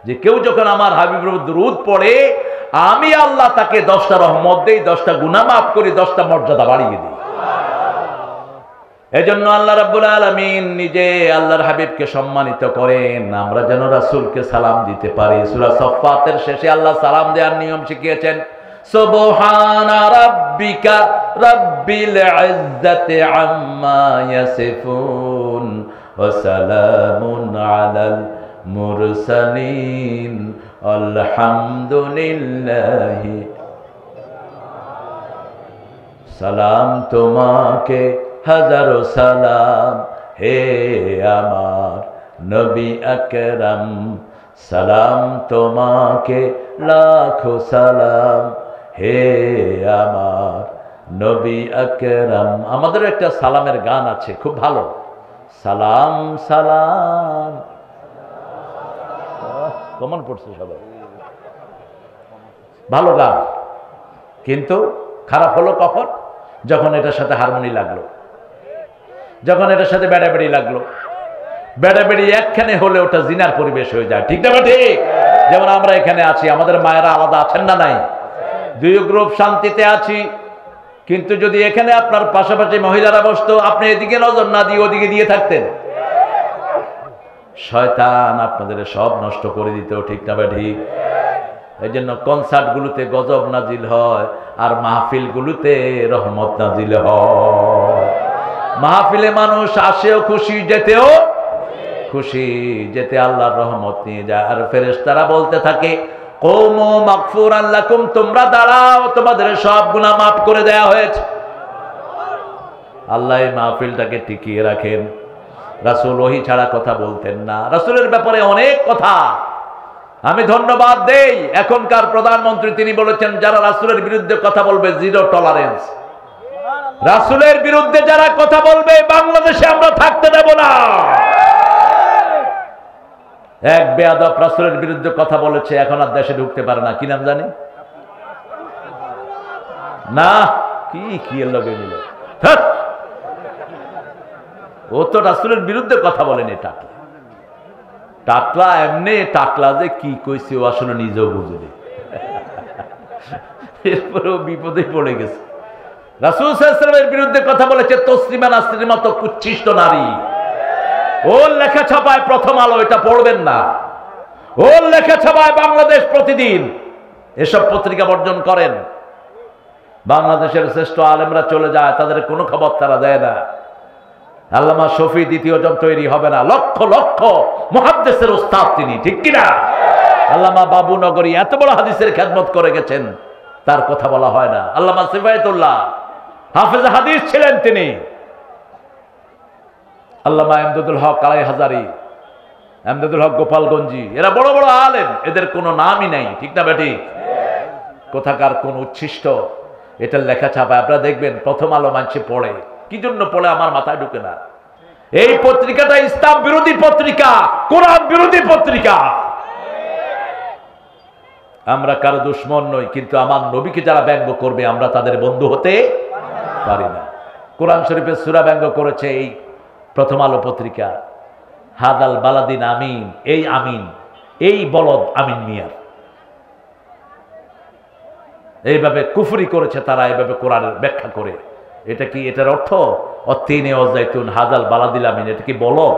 যে কেউ যখন আমার হাবিবের উপর দুরূদ পড়ে, আমি আল্লাহ তাকে 10টা রহমত দেই, 10টা গুনাহ মাফ করি, 10টা মর্যাদা বাড়িয়ে দিই। এজন্য আল্লাহ রাব্বুল আলামিন নিজে আল্লাহর হাবিবকে সম্মানিত করেন, আমরা যেন রাসূলকে সালাম দিতে পারি। সূরা সাফফাতের শেষে আল্লাহ সালাম দেওয়ার নিয়ম শিখিয়েছেন, সুবহানা রাব্বিকা রাব্বিল ইজ্জাতি আম্মা ইয়াসিফুন ওয়া সালামুন আলাল মুরসালিন আলহামদুলিল্লাহি। সালাম তোমাকে হাজারো সালাম, হে আমার নবী আকরাম, সালাম তোমাকে লাখো সালাম, হে আমার নবী আকরাম। আমাদের একটা সালামের গান আছে, খুব ভালো। সালাম সালাম, কেমন পড়ছে সবাই? ভালো গান, কিন্তু খারাপ হলো কখন? যখন এটার সাথে হারমোনি লাগলো, যখন এটার সাথে বেড়াবেড়ি লাগলো। বেড়াবেড়ি একখানে হলে ওটা জিনার পরিবেশ হয়ে যায়। ঠিক না ঠিক? যেমন আমরা এখানে আছি, আমাদের মায়েরা আলাদা আছেন না নাই? দুই গ্রুপ শান্তিতে আছি, কিন্তু যদি এখানে আপনার পাশাপাশি মহিলারা বসতো, আপনি এদিকে নজর না দিয়ে ওদিকে দিয়ে থাকতেন, শয়তান আপনাদের সব নষ্ট করে দিত। ঠিক না ঠিক? এই জন্য কনসার্টগুলোতে গজব নাজিল হয় আর মাহফিলগুলোতে রহমত নাজিল হয়। মাহফিলে মানুষ আসেও খুশি, যেতেও খুশি, যেতে আল্লাহর রহমত নিয়ে যায়। আর ফেরেশতারা বলতে থাকে কওমু মাগফুরান লাকুম, তোমরা দাঁড়াও, তোমাদের সব গুনাহ মাফ করে দেয়া হয়েছে। আল্লাহ এই মাহফিলটাকে টিকিয়ে রাখেন। রাসূল ওহী ছাড়া কথা বলতেন না। রাসূলের ব্যাপারে অনেক কথা আমি ধন্যবাদ দেই। এখনকার প্রধানমন্ত্রী তিনি বলেছেন যারা রাসূলের বিরুদ্ধে কথা বলবে জিরো টলারেন্স। রাসূলের বিরুদ্ধে যারা কথা বলবে বাংলাদেশে আমরা থাকতে দেব না। এক বেয়াদব রাসূলের বিরুদ্ধে কথা বলেছে, এখন আর দেশে ঢুকতে পারে না। কি নাম জানি না, কি এর লগে মিল, ও তো রাসূলের বিরুদ্ধে কথা বলেনি। টাকলা এমনি টাকলা যে কি কইছে ও আসলে নিজেও বুঝেনি, এরপরেও বিপদে পড়ে গেছে। রাসূল সাল্লাল্লাহু আলাইহি ওয়াসাল্লামের বিরুদ্ধে কথা বলেছে তসলিমা নাসরিনের মতো কুচ্ছিষ্ট নারী। ওর লেখা ছাপায় প্রথম আলো, এটা পড়বেন না। ওর লেখা ছাপায় বাংলাদেশ প্রতিদিন, এসব পত্রিকা বর্জন করেন। বাংলাদেশের শ্রেষ্ঠ আলেমরা চলে যায়, তাদের কোনো খবর তারা দেয় না। আল্লামা শফি দ্বিতীয় জন তৈরি হবে না, লক্ষ লক্ষ মুহাদ্দিসের উস্তাদ তিনি, ঠিক কিনা? আল্লামা বাবু নগরী এত বড় হাদিসের খেদমত করে গেছেন, তার কথা বলা হয় না। আল্লামা সিফায়েতুল্লাহ হাফেজ হাদিস ছিলেন তিনি। আল্লামা ইমদাদুল হক কালাই হাজারি, ইমদাদুল হক গোপালগঞ্জি, এরা বড় বড় আলেম, এদের কোনো নামই নাই, ঠিক না বেটি? কোথাকার কোন উচ্ছিষ্ট এটার লেখা ছাপায় আপনারা দেখবেন প্রথম আলো মানুষে পড়ে। কি জন্য পড়ে আমার মাথায় ঢুকে না। এই পত্রিকাটা ইসলাম বিরোধী পত্রিকা, কোরআন বিরোধী পত্রিকা। আমরা কারো দুশমন নই, কিন্তু আমার নবীকে যারা ব্যঙ্গ করবে আমরা তাদের বন্ধু হতে পারি না। কোরআন শরীফের সূরা ব্যঙ্গ করেছে এই প্রথম আলো পত্রিকা। হাদাল বালাদিন আমিন, এই আমিন, এই বলদ আমিন মিয়া, এইভাবে কুফরি করেছে তারা, এইভাবে কোরআনের ব্যাখ্যা করে। এটা কি এটার অর্থ অতিনে অজাইতুন হাদাল বালাদিল আমিন, এটা কি বলদ?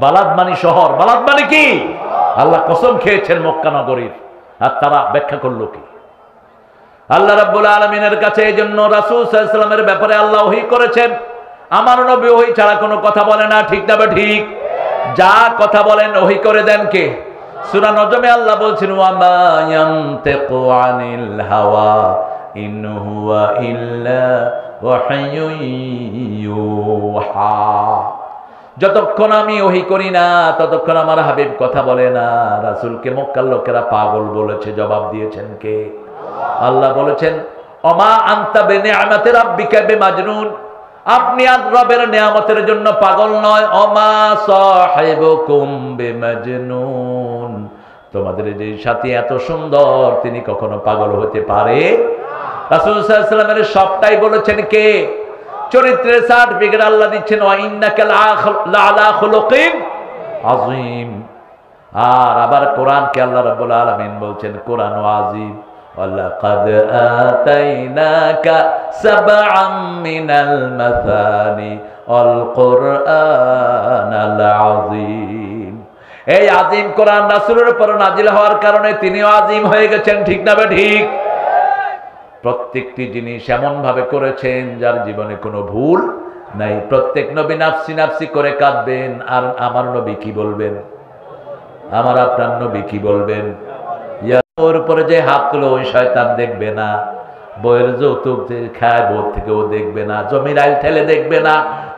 বালাদ মানে শহর, বালাদ মানে কি? আল্লাহ কসম খেয়েছেন মক্কা নগরীর, আর তারা ব্যাখ্যা করলো কি? আল্লাহ রাব্বুল আলামিনের কাছে এই জন্য রাসূল সাল্লাল্লাহু আলাইহি ওয়াসাল্লামের ব্যাপারে আল্লাহ ওহী করেছেন। আমার নবী ওহী ছাড়া কোনো কথা বলে না, ঠিক না? ঠিক। যা কথা বলেন ওহী করে দেন কে? সূরা নজমে আল্লাহ বলছেন ওয়া মা ইয়ানতিকু আনিল হাওয়া ইন হুয়া ইল্লা ওয়াহয়ুন ইউহা। যতক্ষণ আমি ওহী করি না ততক্ষণ আমার হাবিব কথা বলে না। রাসূলকে মক্কার লোকেরা পাগল বলেছে, জবাব দিয়েছেন কে? আল্লাহ বলেছেন ওমা আনতা বিনিআমাতি রাব্বিকা বিমাজনুন, আপনি আর রবের নিয়ামতের জন্য পাগল নয়। ওমা সাহিবুকুম বিমাজনুন, তোমাদের যে সাথী এত সুন্দর তিনি কখনো পাগল হতে পারে? রাসূল সাল্লাল্লাহু আলাইহি ওয়াসাল্লামের সবটাই বলেছেন কে? চরিত্রের সার্টিফিকেট আল্লাহ দিচ্ছেন ওয়া ইন্নাকা লাআলা খুলুকিন আযীম। আর আবার কোরআনকে আল্লাহ রাব্বুল আলামিন বলছেন কোরআন আযীম, ওয়ালাকাদ আতাইনাকা সাবআম মিনাল মাসানি ওয়াল কুরআনাল আযীম। এই আযীম কোরআন রাসূলের উপর নাজিল হওয়ার কারণে তিনিও আযীম হয়ে গেছেন, ঠিক না ঠিক? প্রত্যেকটি জিনিস এমন ভাবে করেছেন যার জীবনে কোনো ভুল নাই। প্রত্যেক নবী নাফসি নাফসি করে কাঁদবেন, আর আমার নবী কি বলবেন? আমার আপনার নবী কি বলবেন? ওর উপরে যে হাত তুলো ওই শয়তান দেখবে না, বইয়ের যৌতুক খায় বউ থেকে ও দেখবে না, জমির আইল ঠেলে দেখবে না,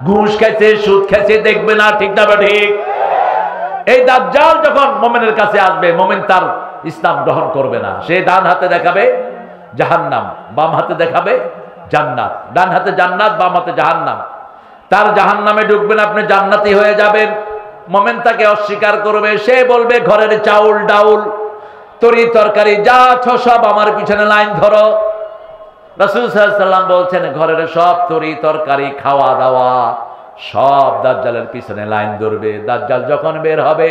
ঘুষ খাইছে সুদ খাইছে দেখবে না, ঠিক না ঠিক? এই দাজ্জাল যখন মুমিনের কাছে আসবে, মুমিন তার ইসলাম গ্রহণ করবে না। সে ডান হাতে দেখাবে জাহান্নাম, বাম হাতে দেখাবে জান্নাত। ডান হাতে জান্নাত, বাম হাতে জাহান্নাম। তার জাহান্নামে ঢুকবেন, আপনি জান্নাতি হয়ে যাবেন। মুমিন তাকে অস্বীকার করবে, সে বলবে ঘরের চাউল ডাউল তরি তরকারি যা আছো সব আমার পিছনে লাইন ধরো। রাসূল সাল্লাল্লাহু আলাইহি ওয়াসাল্লাম বলছেন ঘরের সব তরি তরকারি খাওয়া দাওয়া সব দাজ্জালের পিছনে লাইন ধরবে। দাজ্জাল যখন বের হবে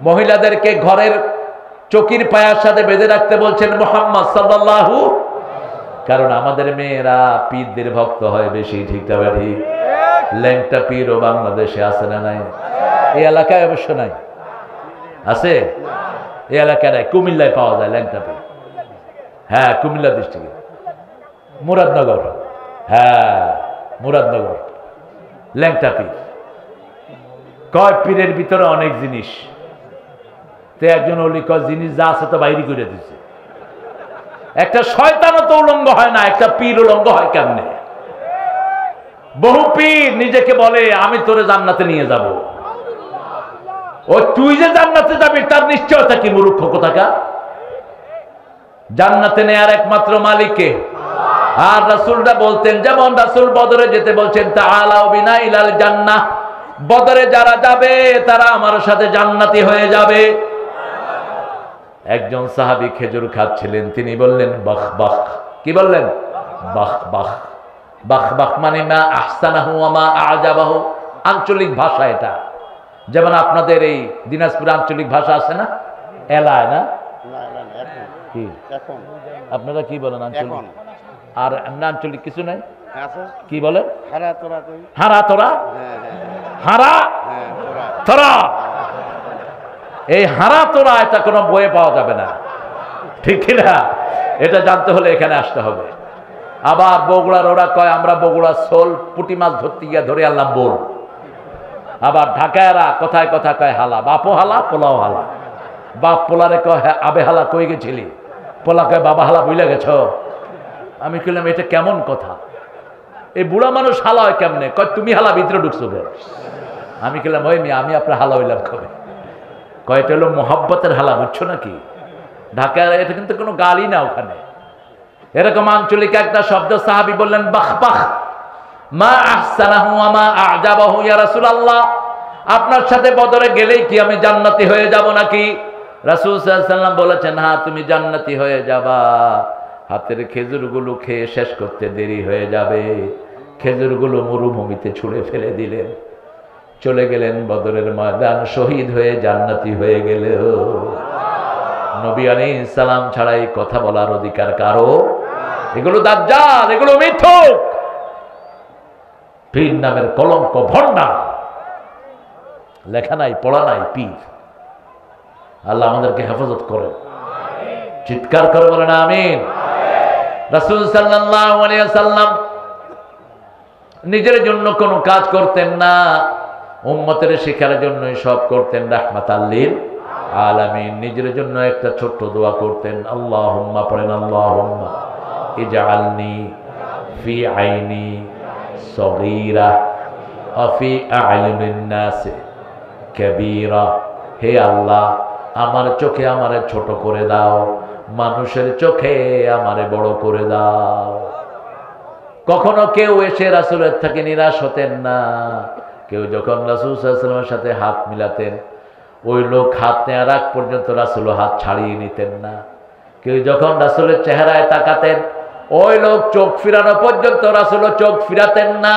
মহিলাদেরকে ঘরের চকির পায়ার সাথে বেঁধে রাখতে বলছেন মুহাম্মদ সাল্লাল্লাহু, কারণ আমাদের মেয়েরা পীরদের ভক্ত হয় বেশি, ঠিক না ঠিক? ল্যাংটা পীরও বাংলাদেশে আছে না নাই? এই এলাকায় অবশ্য নাই, আছে। এই এলাকায় নাই, কুমিল্লায় পাওয়া যায় ল্যাংটা পীর। হ্যাঁ, কুমিল্লা ডিস্ট্রিক্টে মুরাদনগর। হ্যাঁ, মুরাদনগর ল্যাংটা পীর। কয় পীরের ভিতরে অনেক জিনিস। তো একজন ওলি কয় জিনিস যা আছে তো বাইরে করে দিচ্ছে। একটা শয়তানও তো উলঙ্গ হয় না, একটা পীর উলঙ্গ হয় কেমনে? বহু পীর নিজেকে বলে আমি তোরে জান্নাতে নিয়ে যাব। ও তুই যে জান্নাতে যাবি তার নিশ্চয়তা কি মূর্খ কোথাকার? জান্নাতে নেয়ার একমাত্র মালিককে। আর রাসূলটা বলতেন, যেমন রাসূল বদরে যেতে বলছেন তাআলাউ বিনা ইলাল জান্নাহ, বদরে যারা যাবে তারা আমার সাথে জান্নাতি হয়ে যাবে। একজন সাহাবী খেজুর খাচ্ছিলেন, তিনি বললেন বাহ বাহ। কি বললেন? বাহ বাহ। বাহ বাহ মানে মা আহসানাহু ওয়া মা আ'জাবাহু, আঞ্চলিক ভাষা এটা। যেমন আপনাদের এই দিনাজপুর আঞ্চলিক ভাষা আছে না, এলায় না? কি আপনারা কি বলেন আঞ্চলিক? আর আঞ্চলিক কিছু নাই? কি বলে? হারা তোরা, হারা তোরা। এই হারা তোরা এটা কোনো বইয়ে পাওয়া যাবে না, ঠিক কিনা? এটা জানতে হলে এখানে আসতে হবে। আবার বগুড়ার ওরা কয় আমরা বগুড়া শোল পুঁটি মাছ ধরতে গিয়ে ধরে আনলাম বোল। আবার ঢাকায়রা কথায় কথা কয় হালা, বাপও হালা পোলাও হালা। বাপ পোলারে কয় আবে হালা কই গেছিলি? পোলা কয় বাবা হালা বুইলা গেছ। আমি কইলাম এটা কেমন কথা? এই বুড়া মানুষ হালা হয় কেমনে? কয় তুমি হালা ভিতরে ঢুকছো বে। আমি কইলাম ওই মেয়ে আমি আপনার হালা হইলাম কবে? কয় এটা হলো মোহাব্বতের হালা, বুঝছো নাকি? ঢাকায় এটা কিন্তু কোনো গালি না ওখানে। এরকম আঞ্চলিক একটা শব্দ সাহাবী বললেন বাহ বাহ মা আহসানাহু ওয়া মা আ'জাবাহু ইয়া রাসূলুল্লাহ, আপনার সাথে বদরে গেলেই কি আমি জান্নাতি হয়ে যাব নাকি? রাসূল সাল্লাল্লাহু আলাইহি ওয়াসাল্লাম বলেছেন হ্যাঁ তুমি জান্নাতি হয়ে যাবা, হাতের খেজুরগুলো খেয়ে শেষ করতে দেরি হয়ে যাবে। খেজুরগুলো মরুভূমিতে ছুঁড়ে ফেলে দিলেন, চলে গেলেন বদরের ময়দান, শহীদ হয়ে জান্নাতি হয়ে গেল। নবী আলাইহিস সালাম ছাড়াই কথা বলার অধিকার কারো? এগুলো দাজ্জাল, এগুলো মিথ্যুক, পীর নামের কলঙ্ক, ভণ্ডা। লেখা নাই পড়া নাই পীর। আল্লাহ আমাদেরকে হেফাজত করেন। চিৎকার করে বলেন আমিন। রাসূল সাল্লাল্লাহু আলাইহি ওয়াসাল্লাম নিজের জন্য কোনো কাজ করতেন না, উম্মতের শিক্ষার জন্যই সব করতেন। রাহমাতাল লিল আলামিন। নিজের জন্য একটা ছোট্ট দোয়া করতেন, আল্লাহুম্মা পড়েন আল্লাহুম্মা ইজআলনি ফি আইনি সগীরা ওয়া ফি আ'য়ুনিন নাস কাবীরা। হে আল্লাহ আমার চোখে আমারে ছোট করে দাও, মানুষের চোখে আমারে বড় করে দাও। কখনো কেউ এসে রাসূলের থেকে নিরাশ হতেন না। কেউ যখন রাসূল সাল্লাল্লাহু আলাইহি ওয়াসাল্লামের সাথে হাত মিলাতেন, ওই লোক হাত নেওয়ার আগ পর্যন্ত রাসূল হাত ছাড়িয়ে নিতেন না। কেউ যখন রাসূলের চেহারায় তাকাতেন, ওই লোক চোখ ফিরানো পর্যন্ত রাসূল চোখ ফিরাতেন না।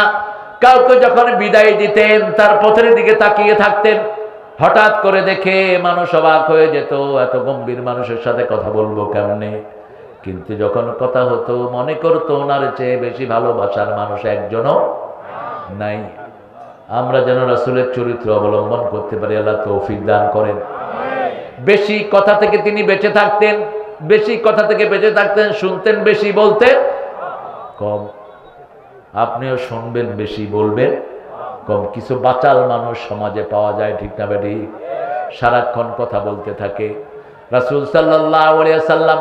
কাউকে যখন বিদায় দিতেন তার পথের দিকে তাকিয়ে থাকতেন। হঠাৎ করে দেখে মানুষ অবাক হয়ে যেত, এত গম্ভীর মানুষের সাথে কথা বলবো কেমনে? কিন্তু যখন কথা হতো মনে করতো ওনার চেয়ে বেশি ভালোবাসার মানুষ একজনও নাই। আমরা যেন রাসূলের চরিত্র অবলম্বন করতে পারি, আল্লাহ তৌফিক দান করেন। বেশি কথা থেকে তিনি বেঁচে থাকতেন, বেশি কথা থেকে বেঁচে থাকতেন, শুনতেন বেশি, বলতেন কম। আপনিও শুনবেন বেশি, বলবেন কম। কিছু বাচাল মানুষ সমাজে পাওয়া যায়, ঠিক না বেটি? সারাক্ষণ কথা বলতে থাকে। রাসূল সাল্লাল্লাহু আলাইহি ওয়াসাল্লাম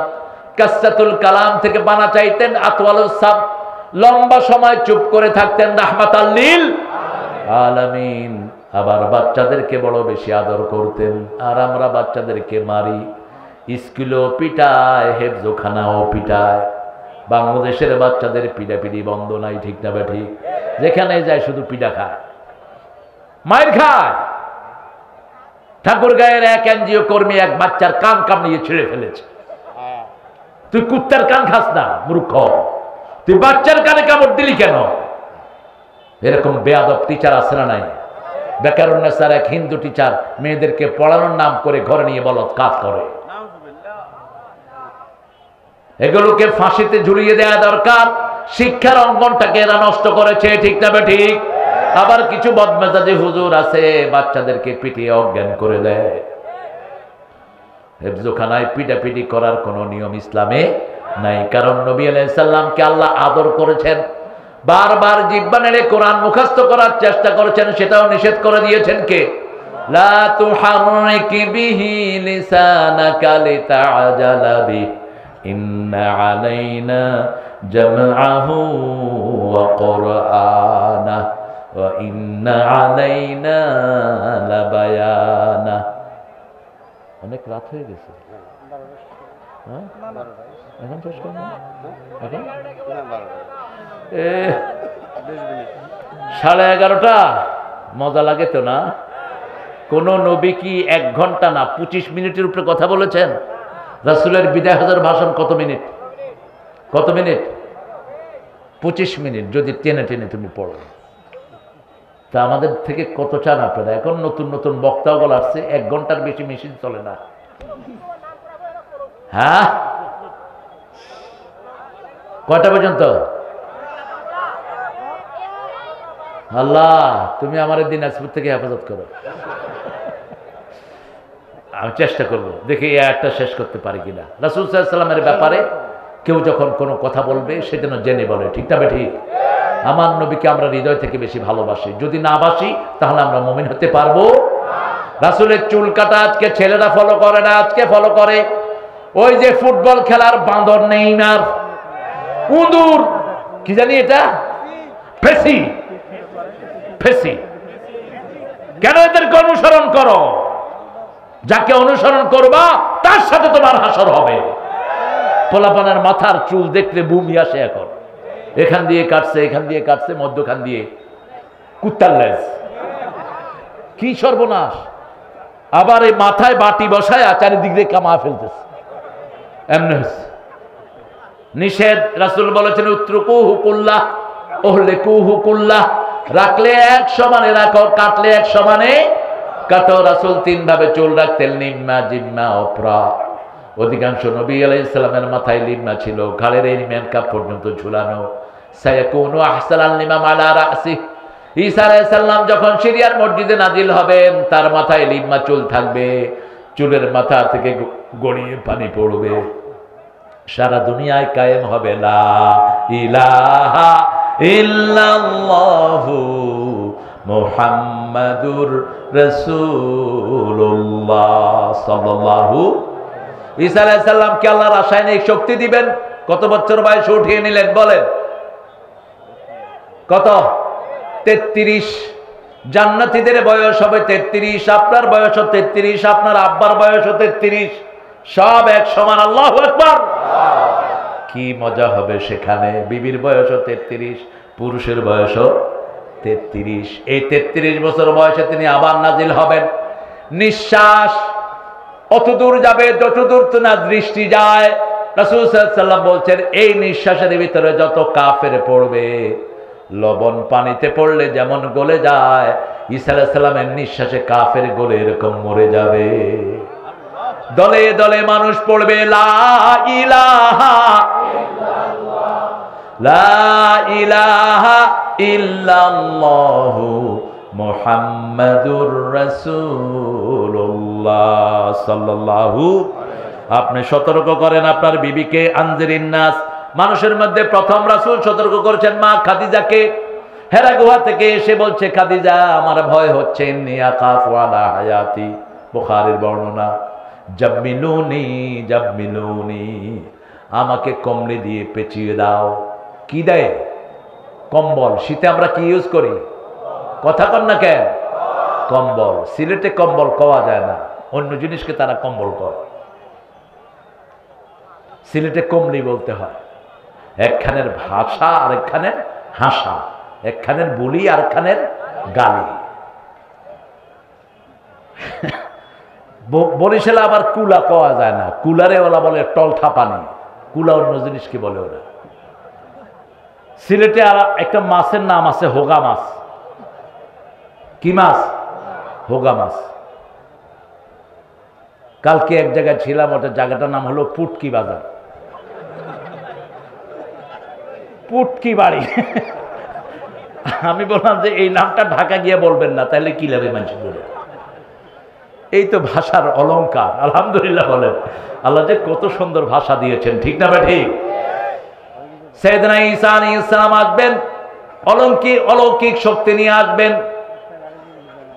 কাসরাতুল কালাম থেকে বানা চাইতেন, আতওয়ালুস সাব, লম্বা সময় চুপ করে থাকতেন, রাহমাতাল লিল আলামিন। আবার বাচ্চাদেরকে বড় বেশি আদর করতেন। আর আমরা বাচ্চাদেরকে মারি, স্কুলেও পিটায়, হেফজোখানাও পিটায়। বাংলাদেশের বাচ্চাদের পিটাপিটি বন্ধ নাই, ঠিক না বেঠি? যেখানে যায় শুধু পিটা খায়, মায়ের খায়। ঠাকুরগাঁয়ের এক এনজিও কর্মী এক বাচ্চার কান কামড়িয়ে ছিঁড়ে ফেলেছে। তুই কুত্তার কান খাস না মূর্খ, তুই বাচ্চার কানে কামড় দিলি কেন? এরকম বেয়াদব টিচার আছে না নাই? বেকারুন্নেসার এক হিন্দু টিচার মেয়েদেরকে পড়ানোর নাম করে ঘরে নিয়ে বলৎকার করে। এগুলোকে ফাঁসিতে ঝুলিয়ে দেওয়া দরকার। শিক্ষার অঙ্গনটাকে এরা নষ্ট করেছে, ঠিক না ঠিক? আবার কিছু বদমেজাজি হুজুর আছে বাচ্চাদেরকে পিটিয়ে অজ্ঞান করে দেয়। হেফজোখানায় পিটাপিটি করার কোনো নিয়ম ইসলামে নাই। কারণ নবী আলাইহিস সালামকে আল্লাহ আদর করেছেন, বারবার জিহ্বা নেড়ে কোরআন মুখস্থ করার চেষ্টা করেছেন, সেটাও নিষেধ করে দিয়েছেন কে? লা তুহাররিক বিহি লিসানাকা লিতাআজালা বিহি ইন্না আলাইনা জামআহু ওয়া কুরআনা ওয়া ইন্না আলাইনা লাবায়ানা। অনেক রাত হয়ে গেছে, হ্যাঁ এখন শেষ করব, এখন 11:30। মজা লাগে তো না? কোন নবী কি 1 ঘন্টা না 25 মিনিটের উপরে কথা বলেছেন? রাসূলের বিদায় হজের ভাষণ কত মিনিট? কত মিনিট? 25 মিনিট। যদি টেনে টেনে তুমি পড়ো, তা আমাদের থেকে কত চান আপনারা? এখন নতুন নতুন বক্তাগুলো আসছে, 1 ঘন্টার বেশি মেশিন চলে না। হ্যাঁ, কয়টা পর্যন্ত? আল্লাহ তুমি আমার দিনাজপুর থেকে হেফাজত করো। আমি চেষ্টা করব, দেখি এই আয়াতটা শেষ করতে পারি কিনা। রাসূল সাল্লাল্লাহু আলাইহি ওয়াসাল্লামের ব্যাপারে কেউ যখন কোনো কথা বলবে সেজন্য জেনে বলে, ঠিক না ঠিক? আমার নবীকে আমরা হৃদয় থেকে বেশি ভালোবাসি, যদি না বাসি তাহলে আমরা মুমিন হতে পারবো? রাসূলের চুল কাটা আজকে ছেলেরা ফলো করে না, আজকে ফলো করে ওই যে ফুটবল খেলার বাঁদর নেইমার, উন্দুর কি জানি এটা, ফেসি ফেসি। কেন এদেরকে অনুসরণ করো? যাকে অনুসরণ করবা তার সাথে তোমার হাসর হবে। পোলাপানের মাথার চুল দেখলে বমি আসে এখন, এখান দিয়ে কাটছে, এখান দিয়ে কাটছে, মধ্যখান দিয়ে কুত্তার লেজ, কি সর্বনাশ। আবার এই মাথায় বাটি বসায় চারিদিক দিয়ে কামা ফেলতেছে, এমনি হচ্ছে। নিষেধ। রাসূল বলেছেন উত্রুকুহু কুল্লাহ ওহলিকুহু কুল্লাহ, রাখলে 1 সমানে রাখো, কাটলে 1 সমানে কাটো। রাসূল 3 ভাবে চুল রাখতেন, লিম্মা, জিম্মা, ওপরা। অধিকাংশ নবী আলাইহিস সালামের মাথায় লিম্মা ছিল, ঘাড়ের এই মেনকাপ পর্যন্ত ঝুলানো। সায়াকুনু আহসানাল লিমাম আলা রাসি, ঈসা আলাইহিস সালাম যখন সিরিয়ার মসজিদে নাজিল হবেন তার মাথায় লিম্মা চুল থাকবে, চুলের মাথা থেকে গড়িয়ে পানি পড়বে। সারা দুনিয়ায় কায়েম হবে লা ইলাহা ইল্লাল্লাহু মুহাম্মাদুর রাসূলুল্লাহ সাল্লাল্লাহু। ঈসা আলাইহিস সালামকে আল্লাহ রাসায়নিক শক্তি দিবেন। কত বছর বয়সে উঠিয়ে নিলেন বলেন? কত? 33। জান্নাতীদের বয়স হবে 33, আপনার বয়স 33, আপনার আব্বার বয়স 33, সব এক সমান। আল্লাহু আকবার। কি মজা হবে সেখানে। বিবির বয়স 33, পুরুষের বয়স 33। এই 33 বছর বয়সে তিনি আবার নাজিল হবেন। নিঃশ্বাস অতদূর যাবে যতদূর তো না দৃষ্টি যায়। রাসূল সাল্লাল্লাহু আলাইহি ওয়াসাল্লাম বলছেন এই নিঃশ্বাসের ভিতরে যত কাফের পড়বে, লবণ পানিতে পড়লে যেমন গলে যায়, ঈসা আলাইহিস সালামের নিঃশ্বাসে কাফের গলে এরকম মরে যাবে। দলে দলে মানুষ পড়বে লা ইলাহা ইল্লাল্লাহ, লা ইলাহা ইল্লাল্লাহু মুহাম্মাদুর রাসূলুল্লাহ সাল্লাল্লাহু। আপনি সতর্ক করেন আপনার বিবিকে। আনজিরিন নাস, মানুষের মধ্যে প্রথম রাসূল সতর্ক করেছেন মা খাদিজাকে। হেরা গুহা থেকে এসে বলছে, খাদিজা আমার ভয় হচ্ছে, ইন্নী আখাফু আলা হায়াতি, বুখারীর বর্ণনা। জাম্মিলুনি জাম্মিলুনি, আমাকে কম্বল দিয়ে পেঁচিয়ে দাও। কি দেয়? কম্বল। শীতে আমরা কি ইউজ করি? কথা কন না কেন? কম্বল। সিলেটে কম্বল পাওয়া যায় না, অন্য জিনিসকে তারা কম্বল কয়। সিলেটে কমলি বলতে হয়। একখানের ভাষা আর একখানের হাসা, একখানের বুলি আর একখানের গালি। বরিশালে আবার কুলা পাওয়া যায় না, কুলারে ওরা বলে টলঠা পানি। কুলা অন্য জিনিসকে বলে ওরা। সিলেটে আর একটা মাছের নাম আছে হোগা মাছ। কি মাছ? হোগা মাছ। কালকে এক জায়গায় ছিলাম, ওটা জায়গাটার নাম হলো পুটকি বাজার, পুটকি বাড়ি। আমি বললাম যে এই নামটা ঢাকা গিয়ে বলবেন না, তাহলে কি লাগবে মানুষ বলে। এই তো ভাষার অলংকার। আলহামদুলিল্লাহ বলেন, আল্লাহ যে কত সুন্দর ভাষা দিয়েছেন, ঠিক না ঠিক? সাইয়েদনা ঈসা আলাইহিস সালাম আসবেন, অলৌকিক শক্তি নিয়ে আসবেন।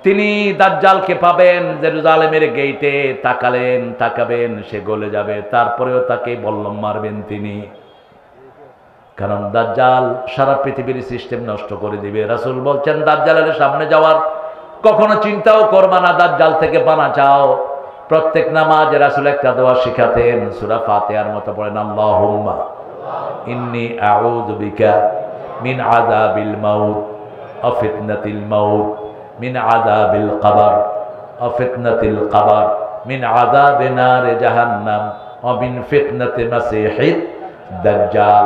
তিনি দাজ্জালকে পাবেন জেরুজালেমের গেইটে, তাকাবেন, সে গলে যাবে, তারপরেও তাকে বল্লম মারবেন তিনি, কারণ দাজ্জাল সারা পৃথিবীর সিস্টেম নষ্ট করে দিবে। রাসূল বলছেন দাজ্জালের সামনে যাওয়ার কখনো চিন্তাও করবা না, দাজ্জাল থেকে পানা চাও। প্রত্যেক নামাজে রাসূল একটা দোয়া শিখাতেন, সূরা ফাতিহার মতো পড়েন, আল্লাহুম্মা ইন্নী আউযু বিকা মিন আযাবিল মাউত ওয়া ফিতনাতিল মাউত, মিন আযাবিল কবর ওয়া ফিতনাতিল কবর, মিন আযাবি নারে জাহান্নাম ওয়া মিন ফিতনাতি মাসিহিদ দাজ্জাল।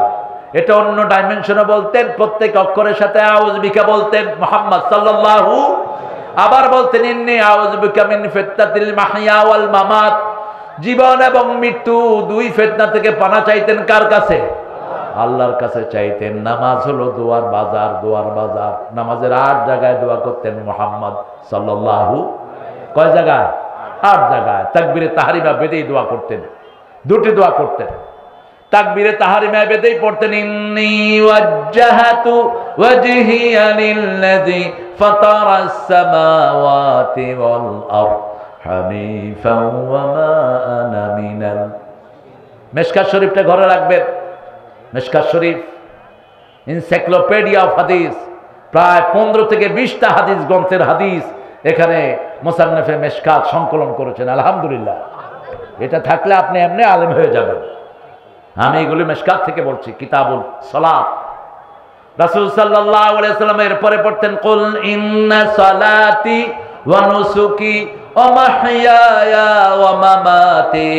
এটা অন্য ডাইমেনশনে বলতেন, প্রত্যেক অক্ষরের সাথে আউযু বিকা বলতেন মুহাম্মদ সাল্লাল্লাহু। আবার বলতেন ইন্নী আউযু বিকা মিন ফিতনাতিল মাহইয়া ওয়াল মামাত, জীবন এবং মৃত্যু দুই ফিতনা থেকে পানা চাইতেন কার কাছে? আল্লাহর কাছে চাইতেন। নামাজ হলো দোয়ার বাজার। নামাজের 8 জায়গায় দোয়া করতেন মুহাম্মদ সাল্লাল্লাহু। কয় জায়গায়? 8 জায়গায়। তাকবীরে তাহরিমা বেঁধেই দোয়া করতেন, দুটি দোয়া করতেন। তাকবীরে তাহরিমা বেঁধেই পড়তেন ইন্নী ওয়াজ্জাহাতু ওয়াজহিয়া লিল্লাযী ফাতারাস সামাওয়াতি ওয়াল আরদ হানিফাও ওয়া মা আনা মিনাল। মিশকাত শরীফটা ঘরে রাখবেন। মিশকাত শরীফ এনসাইক্লোপিডিয়া অফ হাদিস, প্রায় 15 থেকে 20টা হাদিস গ্রন্থের হাদিস এখানে মুসান্নাফে মিশকাত সংকলন করেছেন। আলহামদুলিল্লাহ, এটা থাকলে আপনি এমনি আলেম হয়ে যাবেন। আমি এগুলি মিশকাত থেকে বলছি। কিতাবুল সালাত, রাসূল সাল্লাল্লাহু আলাইহি ওয়াসাল্লাম এরপরে পড়তেন কুল ইন্না সালাতি ওয়া নুসুকি ওয়া মাহইয়ায়া ওয়া মামাতি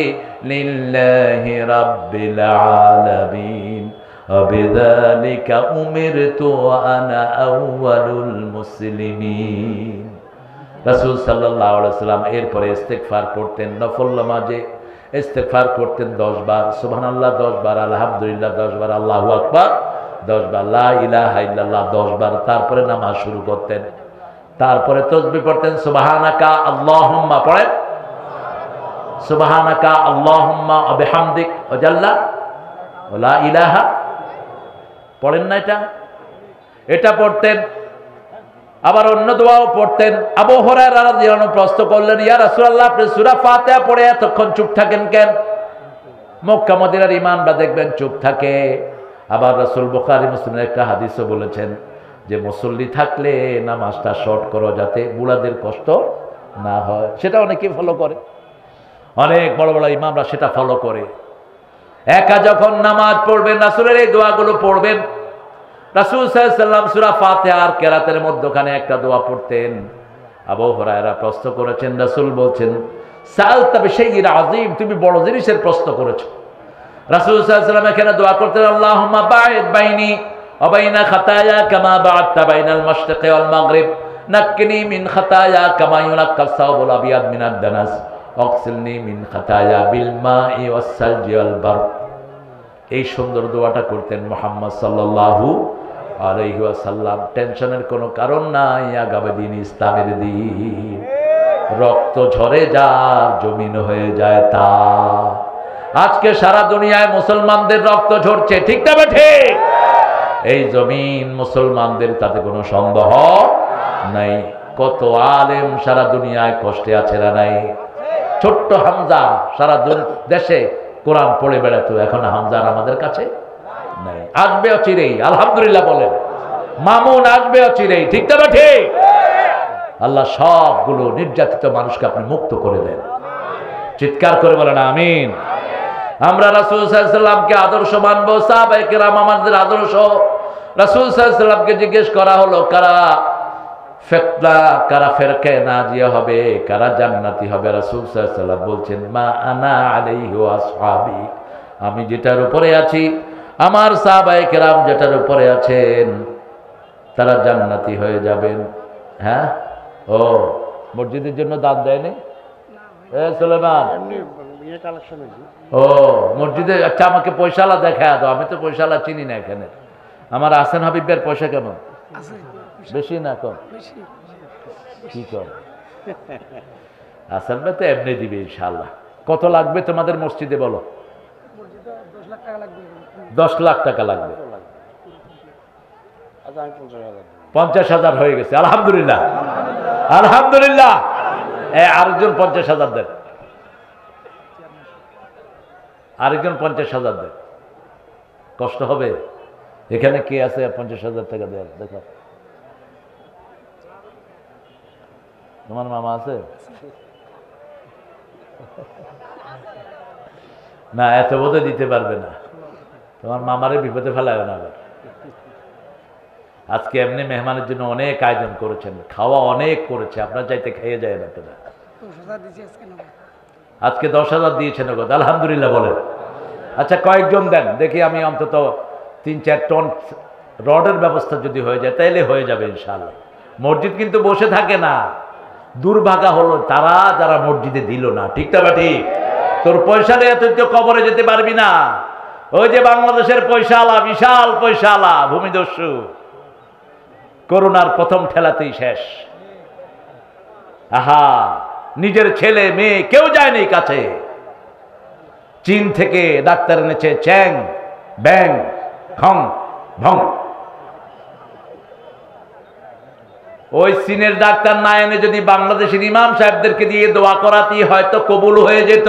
লিল্লাহি রাব্বিল আলামিন ওয়া বিযালিকা উমিরতু ওয়া আনা আউয়ালুল মুসলিমিন। রাসূল সাল্লাল্লাহু আলাইহি ওয়াসাল্লাম এরপরে ইস্তিগফার পড়তেন, নফল নামাজে ইস্তিগফার করতেন 10 বার, সুবহানাল্লাহ 10 বার, আলহামদুলিল্লাহ 10 বার, আল্লাহু আকবার 10 বার, লা ইলাহা ইল্লাল্লাহ 10 বার। তারপরে নামাজ শুরু করতেন। তারপরে তাসবিহ পড়তেন, সুবহানাকা আল্লাহুম্মা, পড়েন সুবহানাকা আল্লাহুম্মা ওয়া বিহামদিক ওয়া জাল্লা ওয়া লা ইলাহা, পড়েন না এটা পড়তেন। আবার অন্য দোয়াও পড়তেন। আবু হুরায়রা রাদিয়াল্লাহু আনহু প্রশ্ন করলেন, ইয়া রাসূলুল্লাহ, আপনি সূরা ফাতিহা পড়ে এতক্ষণ চুপ থাকেন কেন? মক্কা মদিনার ইমামরা দেখবেন চুপ থাকে। আবার রাসূল বুখারী মুসলিমের একটা হাদিসও বলেছেন যে মুসল্লি থাকলে নামাজটা শর্ট করো যাতে বুড়াদের কষ্ট না হয়। সেটা অনেকেই ফলো করে, অনেক বড় বড় ইমামরা সেটা ফলো করে। একা যখন নামাজ পড়বেন রাসূলের এই দোয়াগুলো পড়বেন। রাসূল সাল্লাল্লাহু আলাইহি ওয়াসাল্লাম সূরা ফাতিহা আর কেরাতের মধ্যখানে একটা দোয়া পড়তেন। আবু হুরায়রা প্রশ্ন করেছেন, রাসূল বলছেন সালতা বিশাইইন আযীম, তুমি বড় জিনিসের প্রশ্ন করেছো। রাসূল সাল্লাল্লাহু আলাইহি ওয়াসাল্লাম এখানে দোয়া করতেন, আল্লাহুম্মা বা'id বাইনি ওয়া বাইনা খাতায়া কামা বা'adta বাইনাল মাশরিকি ওয়াল মাগরিব, নাক্কিনি মিন খাতায়া কামা ইউনাক্কাস সাওবুল আবিয়াদ মিনাদ দানাস, ওয়াগসিলনি মিন খাতায়া বিল মাই ওয়াস সালজি ওয়াল বারদ। এই সুন্দর দোয়াটা করতেন মুহাম্মদ সাল্লাল্লাহু আলাইহি ওয়াসাল্লাম। টেনশনের কোনো কারণ নাই, আগামী দিন ইসলামের দিন। রক্ত ঝরে যার জমিন হয়ে যায় তা। আজকে সারা দুনিয়ায় মুসলমানদের রক্ত ঝরছে, ঠিক না ঠিক? এই জমিন মুসলমানদের, তাতে কোনো সন্দেহ নাই। কত আলেম সারা দুনিয়ায় কষ্টে আছে না নাই? ছোট্ট হামজা সারা দেশে কোরআন পড়ে বেড়াতো, এখন হামজার আমাদের কাছে নাই। আসবে অচিরেই, আলহামদুলিল্লাহ বলেন। মামুন আসবে অচিরেই, ঠিক না ঠিক? আল্লাহ সবগুলো নির্যাতিত মানুষকে আপনি মুক্ত করে দেন। চিৎকার করে বলেন আমিন। আমরা রাসূল সাল্লাল্লাহু আলাইহি ওয়াসাল্লামকে আদর্শ মানবো, সাহাবায়ে কেরাম আমাদের আদর্শ। রাসূল সাল্লাল্লাহু আলাইহি ওয়াসাল্লামকে জিজ্ঞেস করা হলো কারা ফিতনা, কারা ফিরকে নাজিয়া হবে, কারা জান্নাতি হবে। রাসূল সাল্লাল্লাহু আলাইহি ওয়াসাল্লাম বলছেন মা আনা আলাইহি ওয়া আসহাবি, আমি যেটার উপরে আছি, আমার সাহাবায়ে কেরাম যেটার উপরে আছেন, তারা জান্নাতি হয়ে যাবেন। হ্যাঁ, ও মসজিদের জন্য দান দেয়নি সুলেমান? ও মসজিদে, আচ্ছা আমাকে পয়সালা দেখায় দাও, আমি তো পয়সালা চিনি না এখানে। আমার আহসান হাবিবের পয়সা কেমন? বেশি না কম? কি কম? হাসান ভাই তো এমনি দিবে ইনশাআল্লাহ। কত লাগবে তোমাদের মসজিদে বলো? 10 লাখ টাকা লাগবে। 50,000 হয়ে গেছে, আলহামদুলিল্লাহ আলহামদুলিল্লাহ। আরেকজন 50,000 দেন, আরেকজন 50,000 দেন। কষ্ট হবে? এখানে কে আছে 50,000 টাকা দেওয়ার? দেখো, তোমার মামা আছে না? এত বোধহয় দিতে পারবে না, তোমার মামারে বিপদে ফেলায় না। আজকে এমনি মেহমানের জন্য অনেক আয়োজন করেছেন, খাওয়া অনেক করেছে, আপনার চাইতে খেয়ে যায় না। আজকে 10,000 দিয়েছেন, আলহামদুলিল্লাহ বলেন। আচ্ছা কয়েকজন দেন দেখি, আমি অন্তত 3-4 টন রডের ব্যবস্থা যদি হয়ে যায় তাইলে হয়ে যাবে ইনশাআল্লাহ। মসজিদ কিন্তু বসে থাকে না, দুর্ভাগা হলো তারা যারা মসজিদে দিল না। ঠিক না বা ঠিক? তোর পয়সা নিয়ে তুই তো কবরে যেতে পারবি না। ওই যে বাংলাদেশের পয়সাওয়ালা, বিশাল পয়সাওয়ালা ভূমিদস্যু, করোনার প্রথম ঠেলাতেই শেষ। আহা, নিজের ছেলে মেয়ে কেউ যায়নি কাছে। চীন থেকে ডাক্তার এনেছে, চ্যাং ব্যাং খং ভং। ওই চীনের ডাক্তার না এনে যদি বাংলাদেশের ইমাম সাহেবদেরকে দিয়ে দোয়া করাতেই হয়তো কবুল হয়ে যেত।